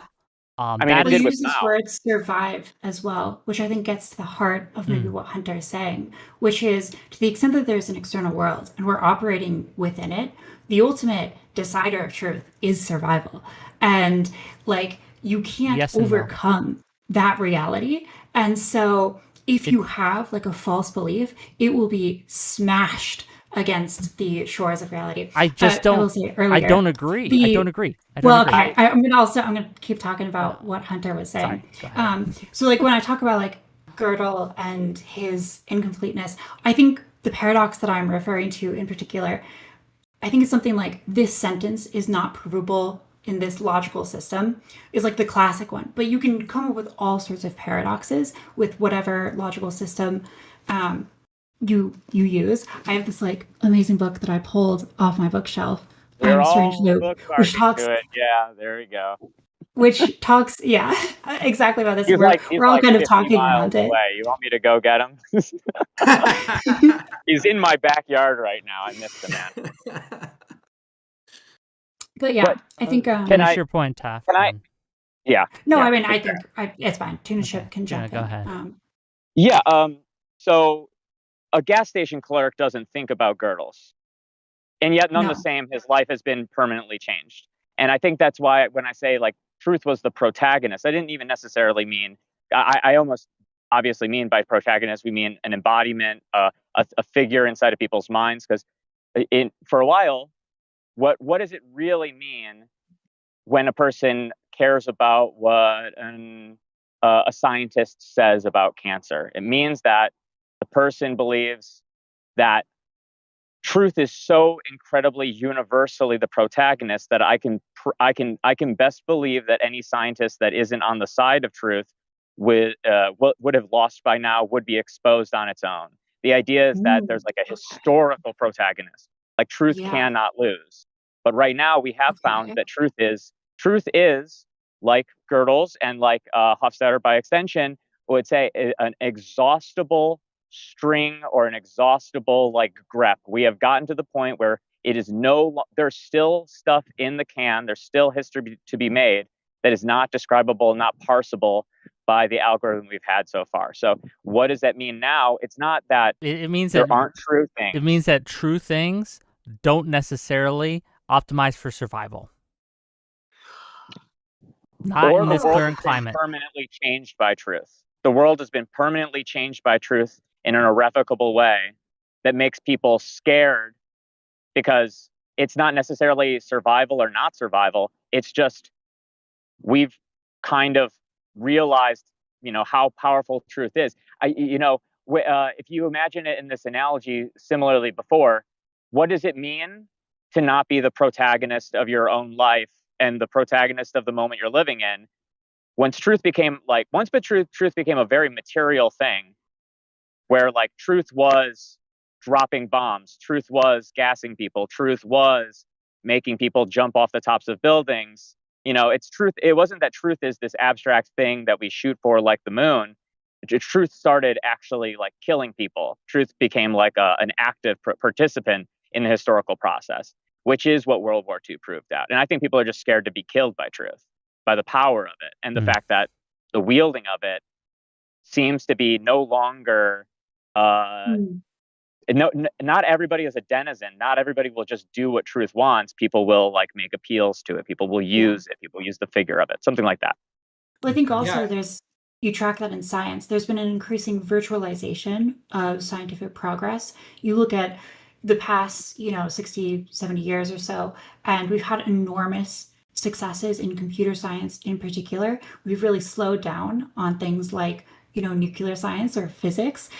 I mean, that it Well, did you with use this Mao. word survive as well, which I think gets to the heart of maybe what Hunter is saying, which is to the extent that there's an external world and we're operating within it, the ultimate decider of truth is survival. And like you can't Yes and no. overcome that reality. And so if you have like a false belief, it will be smashed against the shores of reality. I just I will don't. say I earlier, don't agree. I don't agree. well, okay. I'm gonna keep talking about what Hunter was saying. Sorry, go ahead. So like when I talk about like Gödel and his incompleteness, I think the paradox that I'm referring to in particular, I think it's something like this sentence is not provable in this logical system is like the classic one. But you can come up with all sorts of paradoxes with whatever logical system you use. I have this like amazing book that I pulled off my bookshelf. We're Strange all Loop, which bookmarking talks to it. Yeah, there we go. which talks exactly about this. He's We're all like kind of 50 talking miles around it. away. You want me to go get him? He's in my backyard right now. I missed the man. But yeah, I think Finish your point, Taff. Can I? Yeah. no, yeah, I mean I think it's fine. Tuna Ship can jump go in. ahead. Yeah. So a gas station clerk doesn't think about girdles, and yet none the same. His life has been permanently changed, and I think that's why when I say like truth was the protagonist, I didn't even necessarily mean. I almost obviously mean by protagonist we mean an embodiment, a figure inside of people's minds. Because for a while, what does it really mean when a person cares about what a scientist says about cancer? It means that the person believes that truth is so incredibly universally the protagonist that I can best believe that any scientist that isn't on the side of truth would have lost by now, would be exposed on its own. The idea is that there's like a historical protagonist, like truth cannot lose. But right now we have found that truth is like Gödel's and like Hofstadter by extension would say an exhaustible string or an exhaustible like grep. We have gotten to the point where it is there's still stuff in the can, there's still history to be made that is not describable, not parsable by the algorithm we've had so far. So what does that mean now? It's not that it means there that aren't true things. It means that true things don't necessarily optimize for survival. Not in this current climate. Permanently changed by truth. The world has been permanently changed by truth in an irrevocable way that makes people scared, because it's not necessarily survival or not survival. It's just we've kind of realized, how powerful truth is. if you imagine it in this analogy similarly before, what does it mean to not be the protagonist of your own life and the protagonist of the moment you're living in? Once truth became a very material thing, where like truth was dropping bombs, truth was gassing people, truth was making people jump off the tops of buildings. It's truth. It wasn't that truth is this abstract thing that we shoot for like the moon. Truth started actually like killing people. Truth became like an active participant in the historical process, which is what World War II proved out. And I think people are just scared to be killed by truth, by the power of it, and the fact that the wielding of it seems to be no longer. Not everybody is a denizen. Not everybody will just do what truth wants. People will like make appeals to it. People will use it. People use the figure of it. Something like that. Well, I think also you track that in science. There's been an increasing virtualization of scientific progress. You look at the past, 60, 70 years or so, and we've had enormous successes in computer science in particular. We've really slowed down on things like, nuclear science or physics.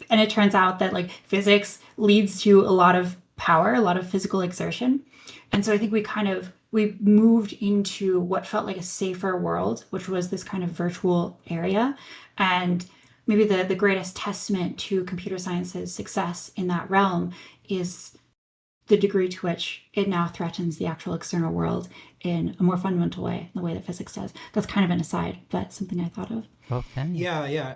And it turns out that like physics leads to a lot of power, a lot of physical exertion. And so I think we moved into what felt like a safer world, which was this kind of virtual area. And maybe the greatest testament to computer science's success in that realm is the degree to which it now threatens the actual external world in a more fundamental way, the way that physics does. That's kind of an aside, but something I thought of. Okay. Yeah.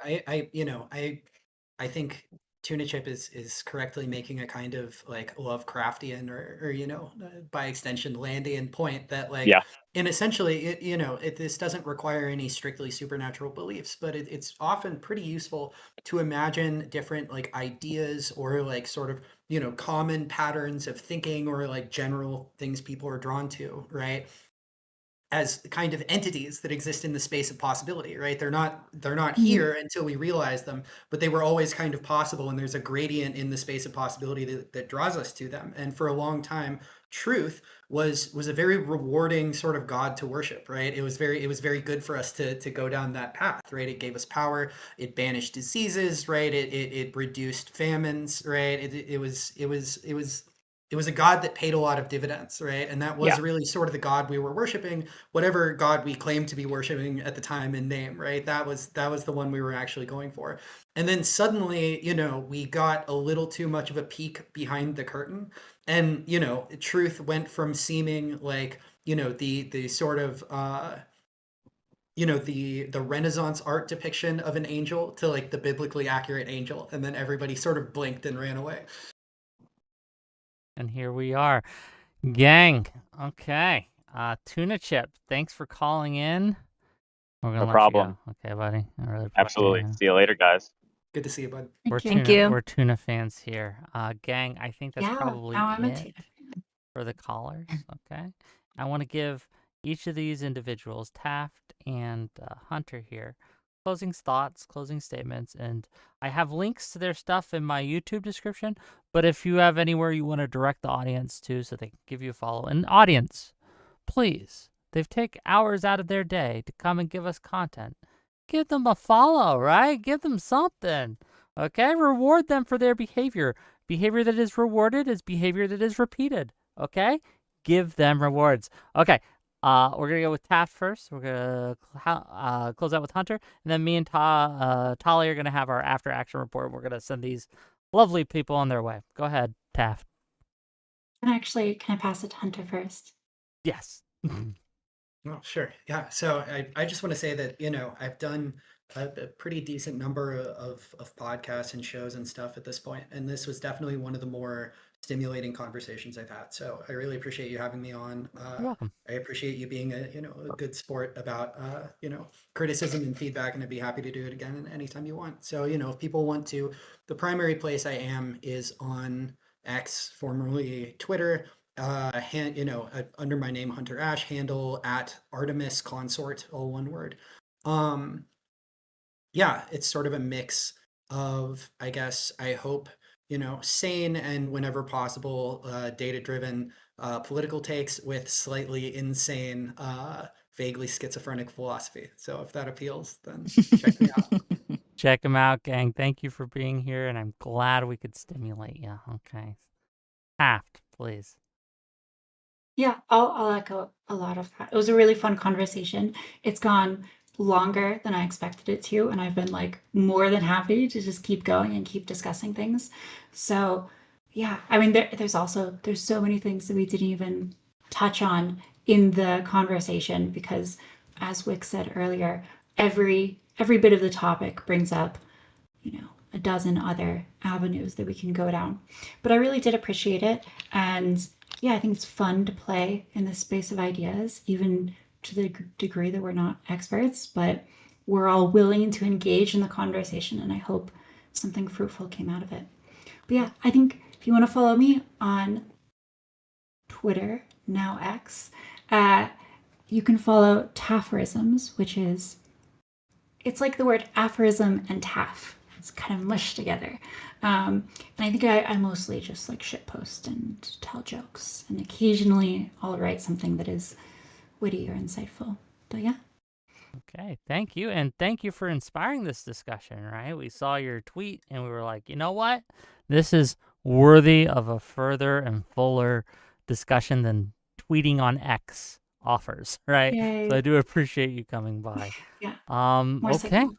I think Tuna Chip is correctly making a kind of like Lovecraftian or by extension Landian point that like, and essentially this doesn't require any strictly supernatural beliefs, but it's often pretty useful to imagine different like ideas or like sort of common patterns of thinking or like general things people are drawn to, right, as kind of entities that exist in the space of possibility, right? They're not here until we realize them, but they were always kind of possible, and there's a gradient in the space of possibility that draws us to them. And for a long time, truth was a very rewarding sort of God to worship, right? It was very good for us to go down that path, right? It gave us power, it banished diseases, right? It reduced famines, right? It was a God that paid a lot of dividends, right? And that was really sort of the God we were worshiping, whatever God we claimed to be worshiping at the time in name, right? That was the one we were actually going for. And then suddenly, we got a little too much of a peek behind the curtain, and truth went from seeming like the sort of the Renaissance art depiction of an angel to like the biblically accurate angel, and then everybody sort of blinked and ran away. And here we are. Gang. Okay. Tuna Chip, thanks for calling in. We're gonna No let problem. you go. Okay, buddy. I really appreciate Absolutely. it. See you later, guys. Good to see you, bud. Thank you. We're tuna fans here. Gang, I think that's probably now I'm a it tuna fan. for the callers. Okay. I want to give each of these individuals, Taft and Hunter here, closing thoughts, closing statements, and I have links to their stuff in my YouTube description, but if you have anywhere you want to direct the audience to so they can give you a follow, and audience, please, they've taken hours out of their day to come and give us content. Give them a follow, right? Give them something, okay? Reward them for their behavior. Behavior that is rewarded is behavior that is repeated, okay? Give them rewards. Okay, we're going to go with Taft first. We're going to close out with Hunter. And then me and Tali are going to have our after-action report. We're going to send these lovely people on their way. Go ahead, Taft. Can I pass it to Hunter first? Yes. Oh, sure. Yeah. So I just want to say that, I've done a pretty decent number of podcasts and shows and stuff at this point, and this was definitely one of the more stimulating conversations I've had. So I really appreciate you having me on. You're welcome. I appreciate you being a good sport about, criticism and feedback, and I'd be happy to do it again anytime you want. So, if people want to, the primary place I am is on X, formerly Twitter. Under my name Hunter Ash, handle at Artemis Consort, all one word. It's sort of a mix of, I guess, I hope, sane and whenever possible, data-driven political takes with slightly insane, vaguely schizophrenic philosophy. So if that appeals, then check me out. Check him out, gang. Thank you for being here, and I'm glad we could stimulate you. Okay. Taft, please. Yeah, I'll echo a lot of that. It was a really fun conversation. It's gone longer than I expected it to, and I've been like more than happy to just keep going and keep discussing things. So, yeah, I mean, there's so many things that we didn't even touch on in the conversation because, as Wick said earlier, every bit of the topic brings up, a dozen other avenues that we can go down. But I really did appreciate it, and yeah, I think it's fun to play in the space of ideas, even to the degree that we're not experts, but we're all willing to engage in the conversation, and I hope something fruitful came out of it. But yeah, I think if you want to follow me on Twitter, now X, you can follow Taphorisms, which is, it's like the word aphorism and taff. It's kind of mushed together. And I think I mostly just like shitpost and tell jokes. And occasionally I'll write something that is witty or insightful. But yeah. Okay, thank you. And thank you for inspiring this discussion, right? We saw your tweet and we were like, you know what? This is worthy of a further and fuller discussion than tweeting on X offers, right? Yay. So I do appreciate you coming by. Yeah. Okay, Signal.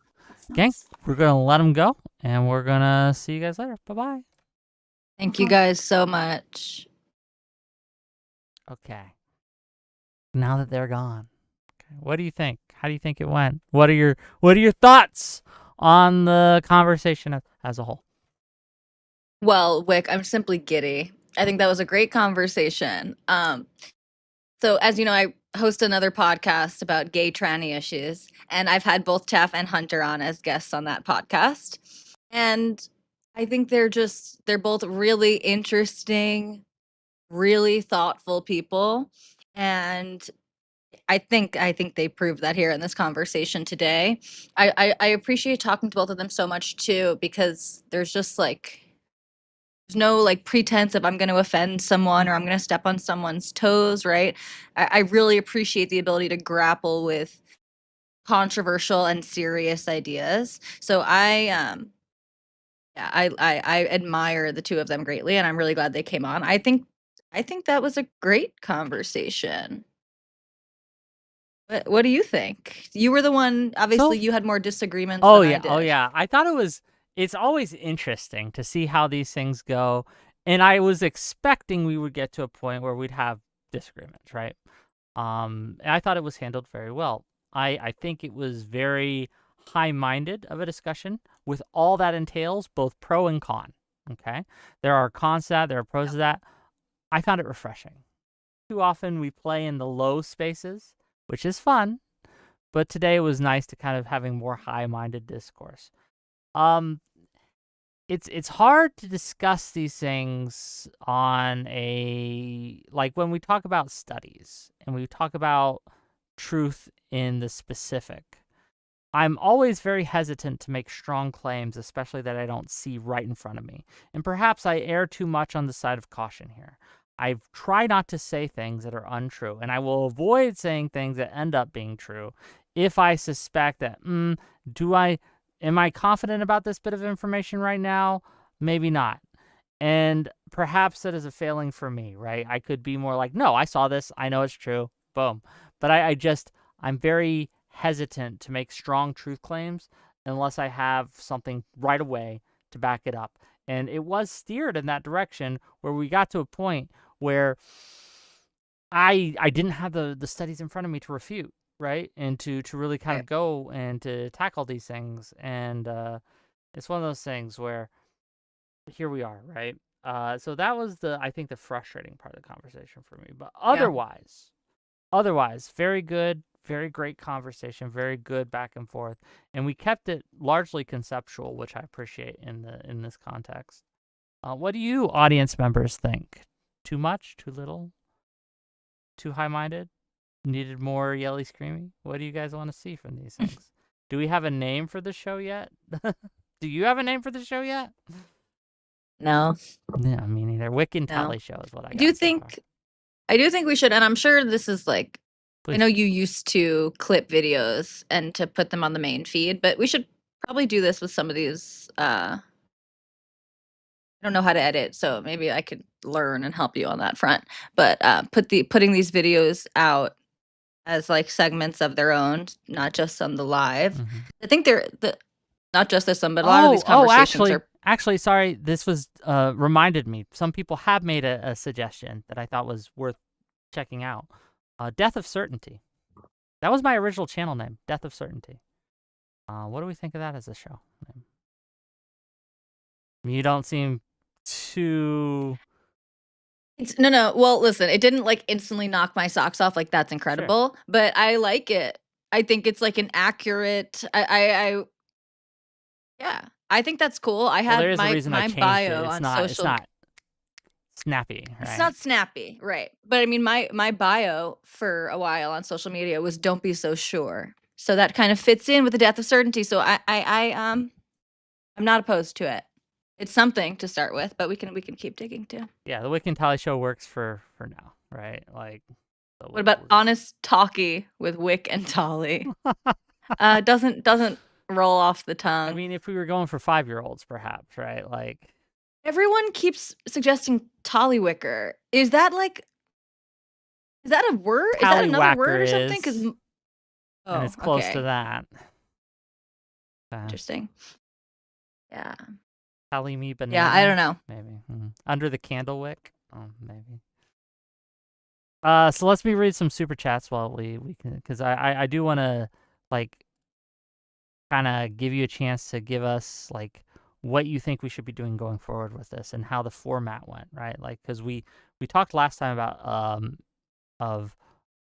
gang, we're going to let them go and we're going to see you guys later. Bye-bye. Thank you guys so much. Okay. Now that they're gone, okay, what do you think? How do you think it went? What are your thoughts on the conversation as a whole? Well, Wick, I'm simply giddy. I think that was a great conversation. So as you know, I host another podcast about gay tranny issues, and I've had both Taff and Hunter on as guests on that podcast. And I think they're both really interesting, really thoughtful people. And I think they proved that here in this conversation today. I appreciate talking to both of them so much too, because there's no like pretense of I'm going to offend someone or I'm going to step on someone's toes, right? I really appreciate the ability to grapple with controversial and serious ideas. So I admire the two of them greatly, and I'm really glad they came on. I think that was a great conversation. What do you think? You were the one, obviously you had more disagreements than I did. Oh yeah. I thought it's always interesting to see how these things go. And I was expecting we would get to a point where we'd have disagreements, right? And I thought it was handled very well. I think it was very high-minded of a discussion with all that entails, both pro and con. Okay? There are cons to that, there are pros to that. I found it refreshing. Too often we play in the low spaces, which is fun, but today it was nice to kind of having more high-minded discourse. It's hard to discuss these things on like when we talk about studies and we talk about truth in the specific. I'm always very hesitant to make strong claims, especially that I don't see right in front of me. And perhaps I err too much on the side of caution here. I try not to say things that are untrue, and I will avoid saying things that end up being true if I suspect that, am I confident about this bit of information right now? Maybe not. And perhaps that is a failing for me, right? I could be more like, no, I saw this. I know it's true. Boom. But I'm very hesitant to make strong truth claims unless I have something right away to back it up. And it was steered in that direction where we got to a point where I didn't have the studies in front of me to refute, right? And to really kind of go and to tackle these things. And it's one of those things where here we are, right? So that was I think the frustrating part of the conversation for me. But otherwise, very good, very great conversation, very good back and forth. And we kept it largely conceptual, which I appreciate in this context. What do you audience members think? Too much? Too little? Too high-minded? Needed more yelly screamy? What do you guys want to see from these things? Do we have a name for the show yet? Do you have a name for the show yet? No. Yeah, me neither. Wick and Tali show is what I got. I do think we should, and I'm sure this is like, Please. I know you used to clip videos and to put them on the main feed, but we should probably do this with some of these. I don't know how to edit, so maybe I could learn and help you on that front. But putting these videos out as like segments of their own, not just on the live. I think they're not just this one, but a lot of these conversations actually, sorry, this was reminded me. Some people have made a suggestion that I thought was worth checking out. Death of Certainty. That was my original channel name, Death of Certainty. What do we think of that as a show name? You don't seem too... No. Well, listen, it didn't like instantly knock my socks off. Like, that's incredible. Sure. But I like it. I think it's like an accurate... Yeah, I think that's cool. I had my bio on social. It's not snappy, right? It's not snappy, right? But I mean, my bio for a while on social media was "Don't be so sure." So that kind of fits in with the Death of Certainty. So I'm not opposed to it. It's something to start with, but we can keep digging too. Yeah, the Whick and Tali show works for now, right? Like, what about Honest Talkie with Whick and Tali? Doesn't roll off the tongue. I mean, if we were going for 5-year-olds, perhaps, right? Like, everyone keeps suggesting Tollywicker. Is that a word? Is that another word or something? Because and it's close to that. Interesting. Yeah. Tally me banana. Yeah, I don't know. Maybe under the candle wick. Oh, maybe. So let's read some super chats while we can, because I do want to like kind of give you a chance to give us like what you think we should be doing going forward with this and how the format went, right? Like, because we talked last time about of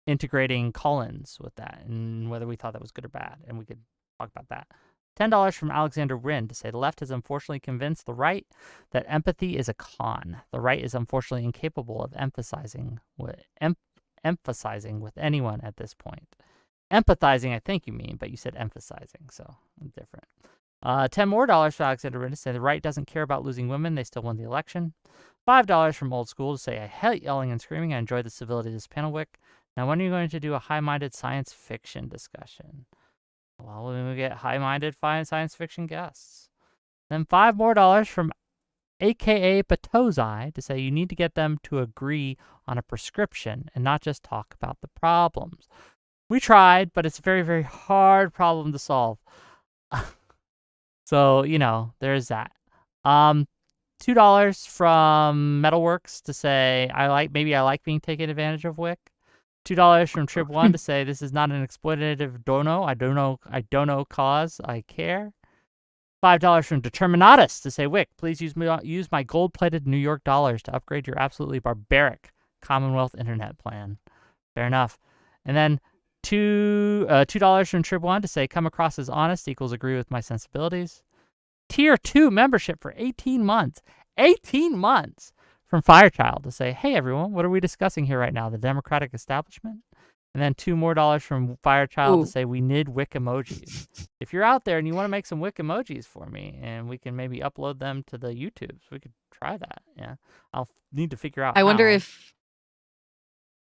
integrating call-ins with that and whether we thought that was good or bad, and we could talk about that. $10 from Alexander Wrin to say the left has unfortunately convinced the right that empathy is a con. The right is unfortunately incapable of emphasizing with anyone at this point. Empathizing, I think you mean, but you said emphasizing, so different. $10 more for Alexander Wrin to say the right doesn't care about losing women. They still won the election. $5 from Old School to say I hate yelling and screaming. I enjoyed the civility of this panel, Wick. Now, when are you going to do a high-minded science fiction discussion? Well, when we get high-minded science fiction guests. Then $5 more from AKA Patozai to say you need to get them to agree on a prescription and not just talk about the problems. We tried, but it's a very, very hard problem to solve. So, there's that. $2 from Metalworks to say I like being taken advantage of, Wick. $2 from Trib1 to say this is not an exploitative dono. I don't know cause. I care. $5 from Determinatus to say, Wick, please use my gold-plated New York dollars to upgrade your absolutely barbaric Commonwealth internet plan. Fair enough. And then $2 from Trib1 to say come across as honest equals agree with my sensibilities. Tier 2 membership for 18 months. 18 months from Firechild to say, hey, everyone, what are we discussing here right now? The Democratic establishment? And then $2 more from Firechild to say we need Wick emojis. If you're out there and you want to make some Wick emojis for me and we can maybe upload them to the YouTubes, we could try that. Yeah. I'll need to figure out I wonder if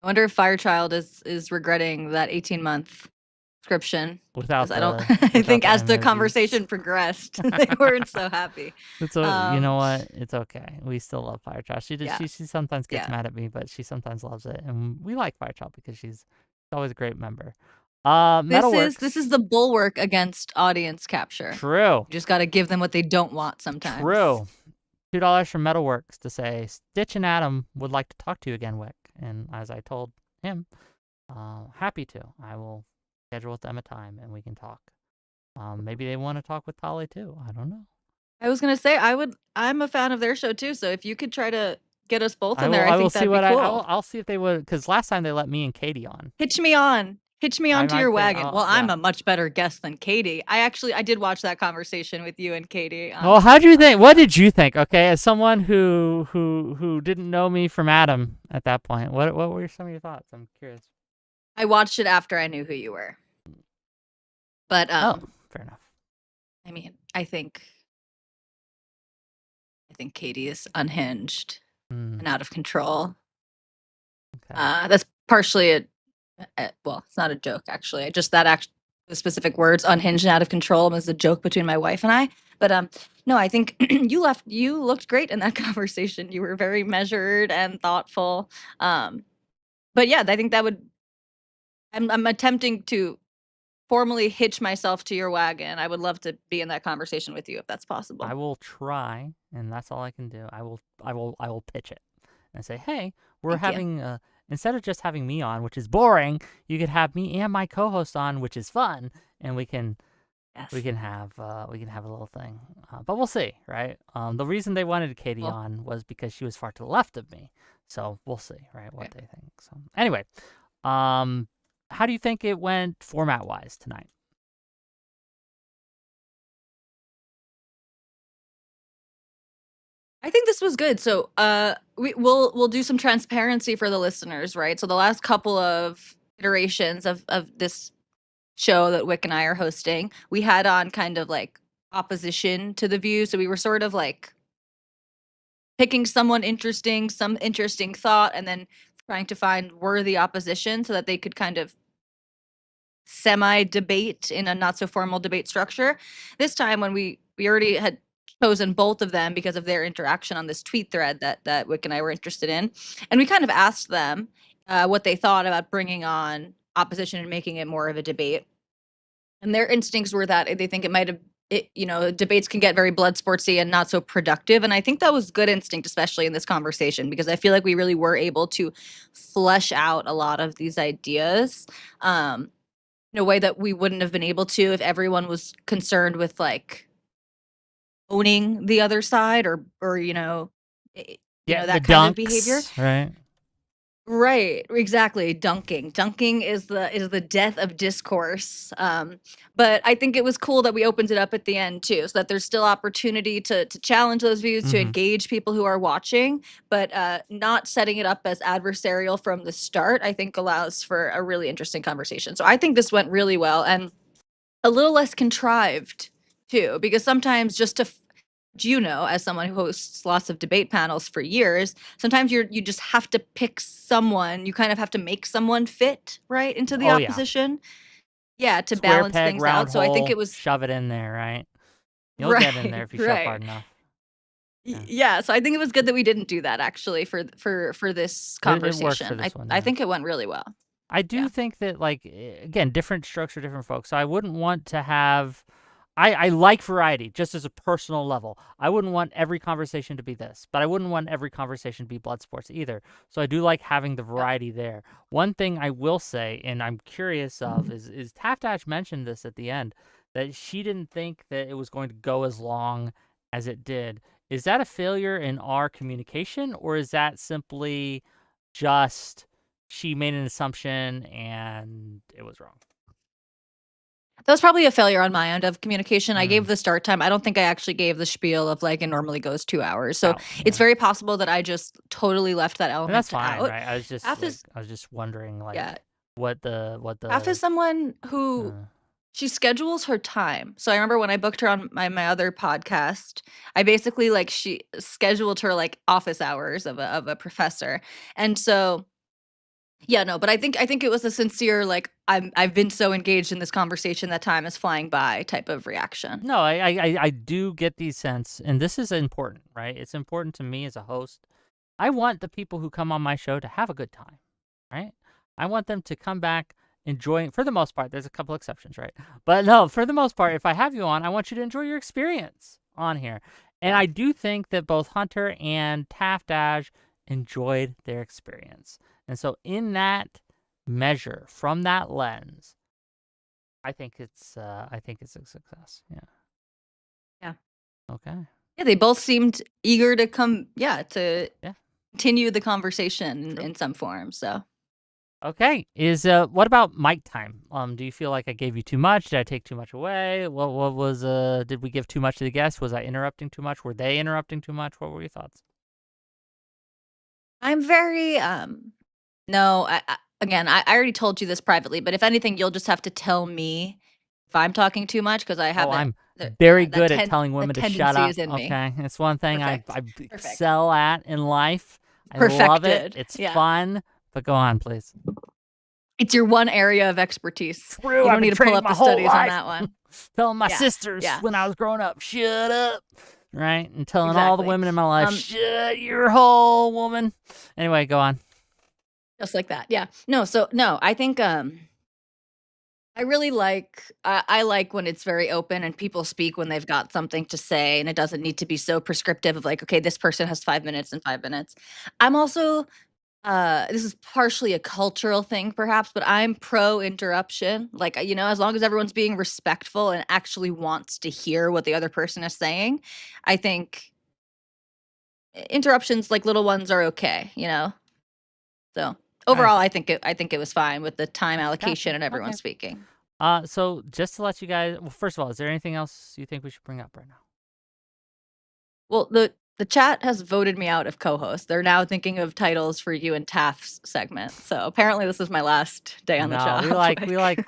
Firechild is regretting that 18-month subscription. Without I think as the conversation progressed, they weren't so happy. You know what? It's okay. We still love Firechild. She sometimes gets mad at me, but she sometimes loves it, and we like Firechild because she's always a great member. This is the bulwark against audience capture. True. You just got to give them what they don't want sometimes. True. $2 from Metalworks to say Stitch and Adam would like to talk to you again, Wick. And as I told him, happy to. I will schedule with them a time and we can talk. Maybe they want to talk with Tali too. I don't know. I was gonna say I'm a fan of their show too. So if you could try to get us both in there, I think that'd be cool. I'll see if they would, because last time they let me and Katie on. Hitch me onto your wagon. I'm a much better guest than Katie. I did watch that conversation with you and Katie. Well, how do you think? What did you think? Okay, as someone who didn't know me from Adam at that point, what were some of your thoughts? I'm curious. I watched it after I knew who you were. But fair enough. I mean, I think Katie is unhinged and out of control. Okay. That's partially well, it's not a joke actually. the specific words, unhinged and out of control, was a joke between my wife and I. But no, I think you looked great in that conversation. You were very measured and thoughtful. But yeah, I think that would. I'm attempting to formally hitch myself to your wagon. I would love to be in that conversation with you if that's possible. I will try, and that's all I can do. I will pitch it and say, hey, we're Thank you. having instead of just having me on, which is boring, you could have me and my co-host on, which is fun, and we can Yes. have a little thing. But we'll see, right? The reason they wanted Katie Cool. on was because she was far to the left of me. So we'll see, right, what Okay. they think. So anyway, how do you think it went format-wise tonight? I think this was good. So we'll do some transparency for the listeners, right? So the last couple of iterations of this show that Wick and I are hosting, we had on kind of like opposition to the view. So we were sort of like picking someone interesting, some interesting thought, and then trying to find worthy opposition so that they could kind of semi-debate in a not so formal debate structure. This time when we already had chosen both of them because of their interaction on this tweet thread that Wick and I were interested in, and we kind of asked them what they thought about bringing on opposition and making it more of a debate. And their instincts were that they think it might have debates can get very blood sportsy and not so productive. And I think that was good instinct, especially in this conversation, because I feel like we really were able to flesh out a lot of these ideas in a way that we wouldn't have been able to if everyone was concerned with like owning the other side or that kind of behavior. Right. Right, exactly. Dunking is the death of discourse. But I think it was cool that we opened it up at the end too, so that there's still opportunity to challenge those views, to engage people who are watching, but not setting it up as adversarial from the start, I think allows for a really interesting conversation. So I think this went really well and a little less contrived too, because sometimes just to as someone who hosts lots of debate panels for years, sometimes you just have to pick someone. You kind of have to make someone fit right into the opposition. Yeah, to Square balance peg, things round out. So I think hole, it was shove it in there, right? You'll get in there if you shove hard enough. Yeah, so I think it was good that we didn't do that actually for this conversation. It worked for this one. I think it went really well. I do think that, like, again, different strokes for different folks. So I wouldn't want to have. I like variety just as a personal level. I wouldn't want every conversation to be this, but I wouldn't want every conversation to be blood sports either. So I do like having the variety there. One thing I will say, and I'm curious of, is Taftaj mentioned this at the end, that she didn't think that it was going to go as long as it did. Is that a failure in our communication, or is that simply just she made an assumption and it was wrong? That was probably a failure on my end of communication. I gave the start time. I don't think I actually gave the spiel of like it normally goes 2 hours. So it's very possible that I just totally left that element out. That's fine, right? I was just wondering, like, what the. Af is someone who she schedules her time. So I remember when I booked her on my other podcast, I basically she scheduled her like office hours of a professor, and so. Yeah, no, but I think it was a sincere, like, I've been so engaged in this conversation that time is flying by type of reaction. No, I do get the sense, and this is important, right? It's important to me as a host. I want the people who come on my show to have a good time, right? I want them to come back enjoying, for the most part. There's a couple exceptions, right? But no, for the most part, if I have you on, I want you to enjoy your experience on here. And I do think that both Hunter and Taftaj enjoyed their experience. And so in that measure, from that lens, I think it's a success. Yeah. Yeah. Okay. Yeah, they both seemed eager to continue the conversation in some form. So. Okay. What about mic time? Do you feel like I gave you too much? Did I take too much away? What was did we give too much to the guests? Was I interrupting too much? Were they interrupting too much? What were your thoughts? I'm very no, I already told you this privately, but if anything, you'll just have to tell me if I'm talking too much because I have I'm very good at telling women to shut up. Okay, it's one thing I excel at in life. I love it. It's fun. But go on, please. It's your one area of expertise. True, You I've don't been need to pull trained up my the whole studies on life. that one. Telling my Yeah, sisters yeah. when I was growing up, shut up, right? And telling all the Exactly. women in my life, shut your hole, woman. Anyway, go on. Just like that. Yeah. No, I think I really like I like when it's very open and people speak when they've got something to say, and it doesn't need to be so prescriptive of like, okay, this person has 5 minutes and 5 minutes. I'm also this is partially a cultural thing perhaps, but I'm pro interruption. Like, as long as everyone's being respectful and actually wants to hear what the other person is saying, I think interruptions, like little ones, are okay, So overall, I think it was fine with the time allocation and everyone Okay. speaking. So just to let you guys, well, first of all, is there anything else you think we should bring up right now? Well, the chat has voted me out of co-host. They're now thinking of titles for you and Taft's segment. So apparently, this is my last day on the job.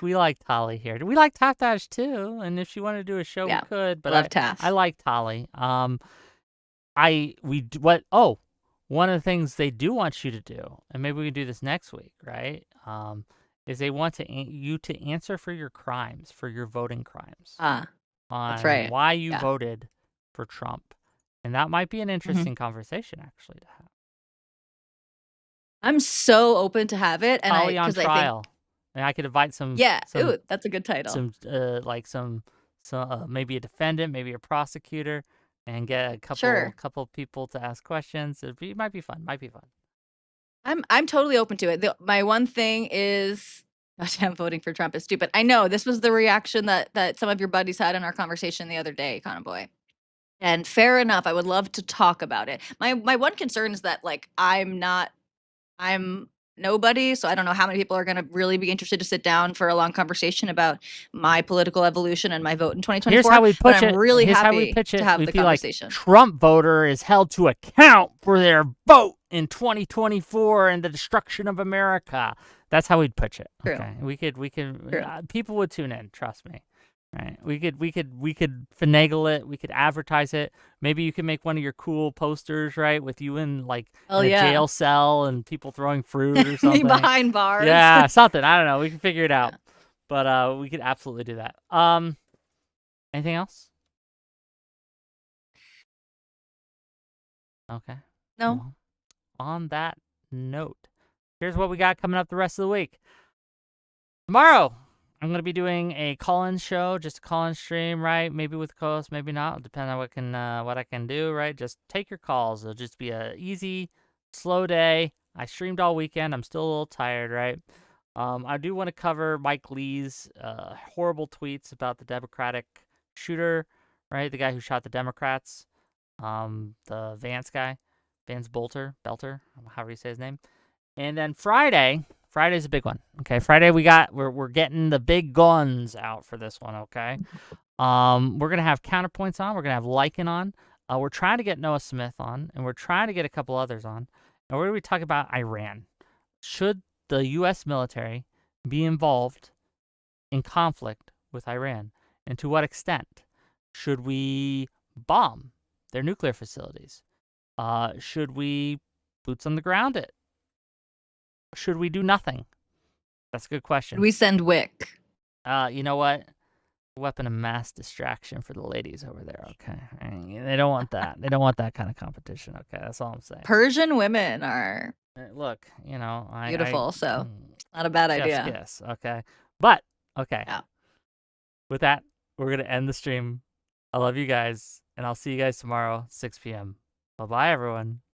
we like Tali here. We like Taftaj too, and if she wanted to do a show, Yeah, we could. But love Taft. I like Tali. One of the things they do want you to do, and maybe we can do this next week, right? Is they want you to answer for your crimes, for your voting crimes. That's right. Why you voted for Trump. And that might be an interesting conversation, actually, to have. I'm so open to have it, and Tali on because I trial. think, And I could invite some. ooh, that's a good title. Some maybe a defendant, maybe a prosecutor, and get a couple people to ask questions. It might be fun. I'm totally open to it. My one thing is, goddamn, voting for Trump is stupid. I know this was the reaction that some of your buddies had in our conversation the other day, Conan Boy. And fair enough, I would love to talk about it. My one concern is that, like, I'm nobody, so I don't know how many people are going to really be interested to sit down for a long conversation about my political evolution and my vote in 2024. Here's how we pitch it. I'm really Here's happy how we pitch it. to have We'd the be conversation. like, Trump voter is held to account for their vote in 2024 and the destruction of America. That's how we'd pitch it. True. Okay, we could. People would tune in. Trust me. Right. We could finagle it. We could advertise it. Maybe you could make one of your cool posters, right, with you in in a jail cell and people throwing fruit or something. Me behind bars. Yeah, something. I don't know. We can figure it out. But we could absolutely do that. Anything else? Okay. No. Well, on that note, here's what we got coming up the rest of the week. Tomorrow, I'm going to be doing a call-in show, just a call-in stream, right? Maybe with co-host, maybe not. It'll depend on what I can do, right? Just take your calls. It'll just be a easy, slow day. I streamed all weekend. I'm still a little tired, right? I do want to cover Mike Lee's horrible tweets about the Democratic shooter, right? The guy who shot the Democrats, the Vance guy, Belter, however you say his name. And then Friday's a big one. Okay, Friday we're getting the big guns out for this one. Okay, we're gonna have Counterpoints on. We're gonna have Lycan on. We're trying to get Noah Smith on, and we're trying to get a couple others on. And we're gonna be talking about Iran. Should the U.S. military be involved in conflict with Iran, and to what extent? Should we bomb their nuclear facilities? Should we boots on the ground it? Should we do nothing? That's a good question. Should we send Whick? You know what? Weapon of mass distraction for the ladies over there, okay? They don't want that. They don't want that kind of competition, okay? That's all I'm saying. Persian women are Look, beautiful, so not a bad idea. Yes, okay. But, okay. Yeah. With that, we're going to end the stream. I love you guys, and I'll see you guys tomorrow, 6 p.m. Bye-bye, everyone.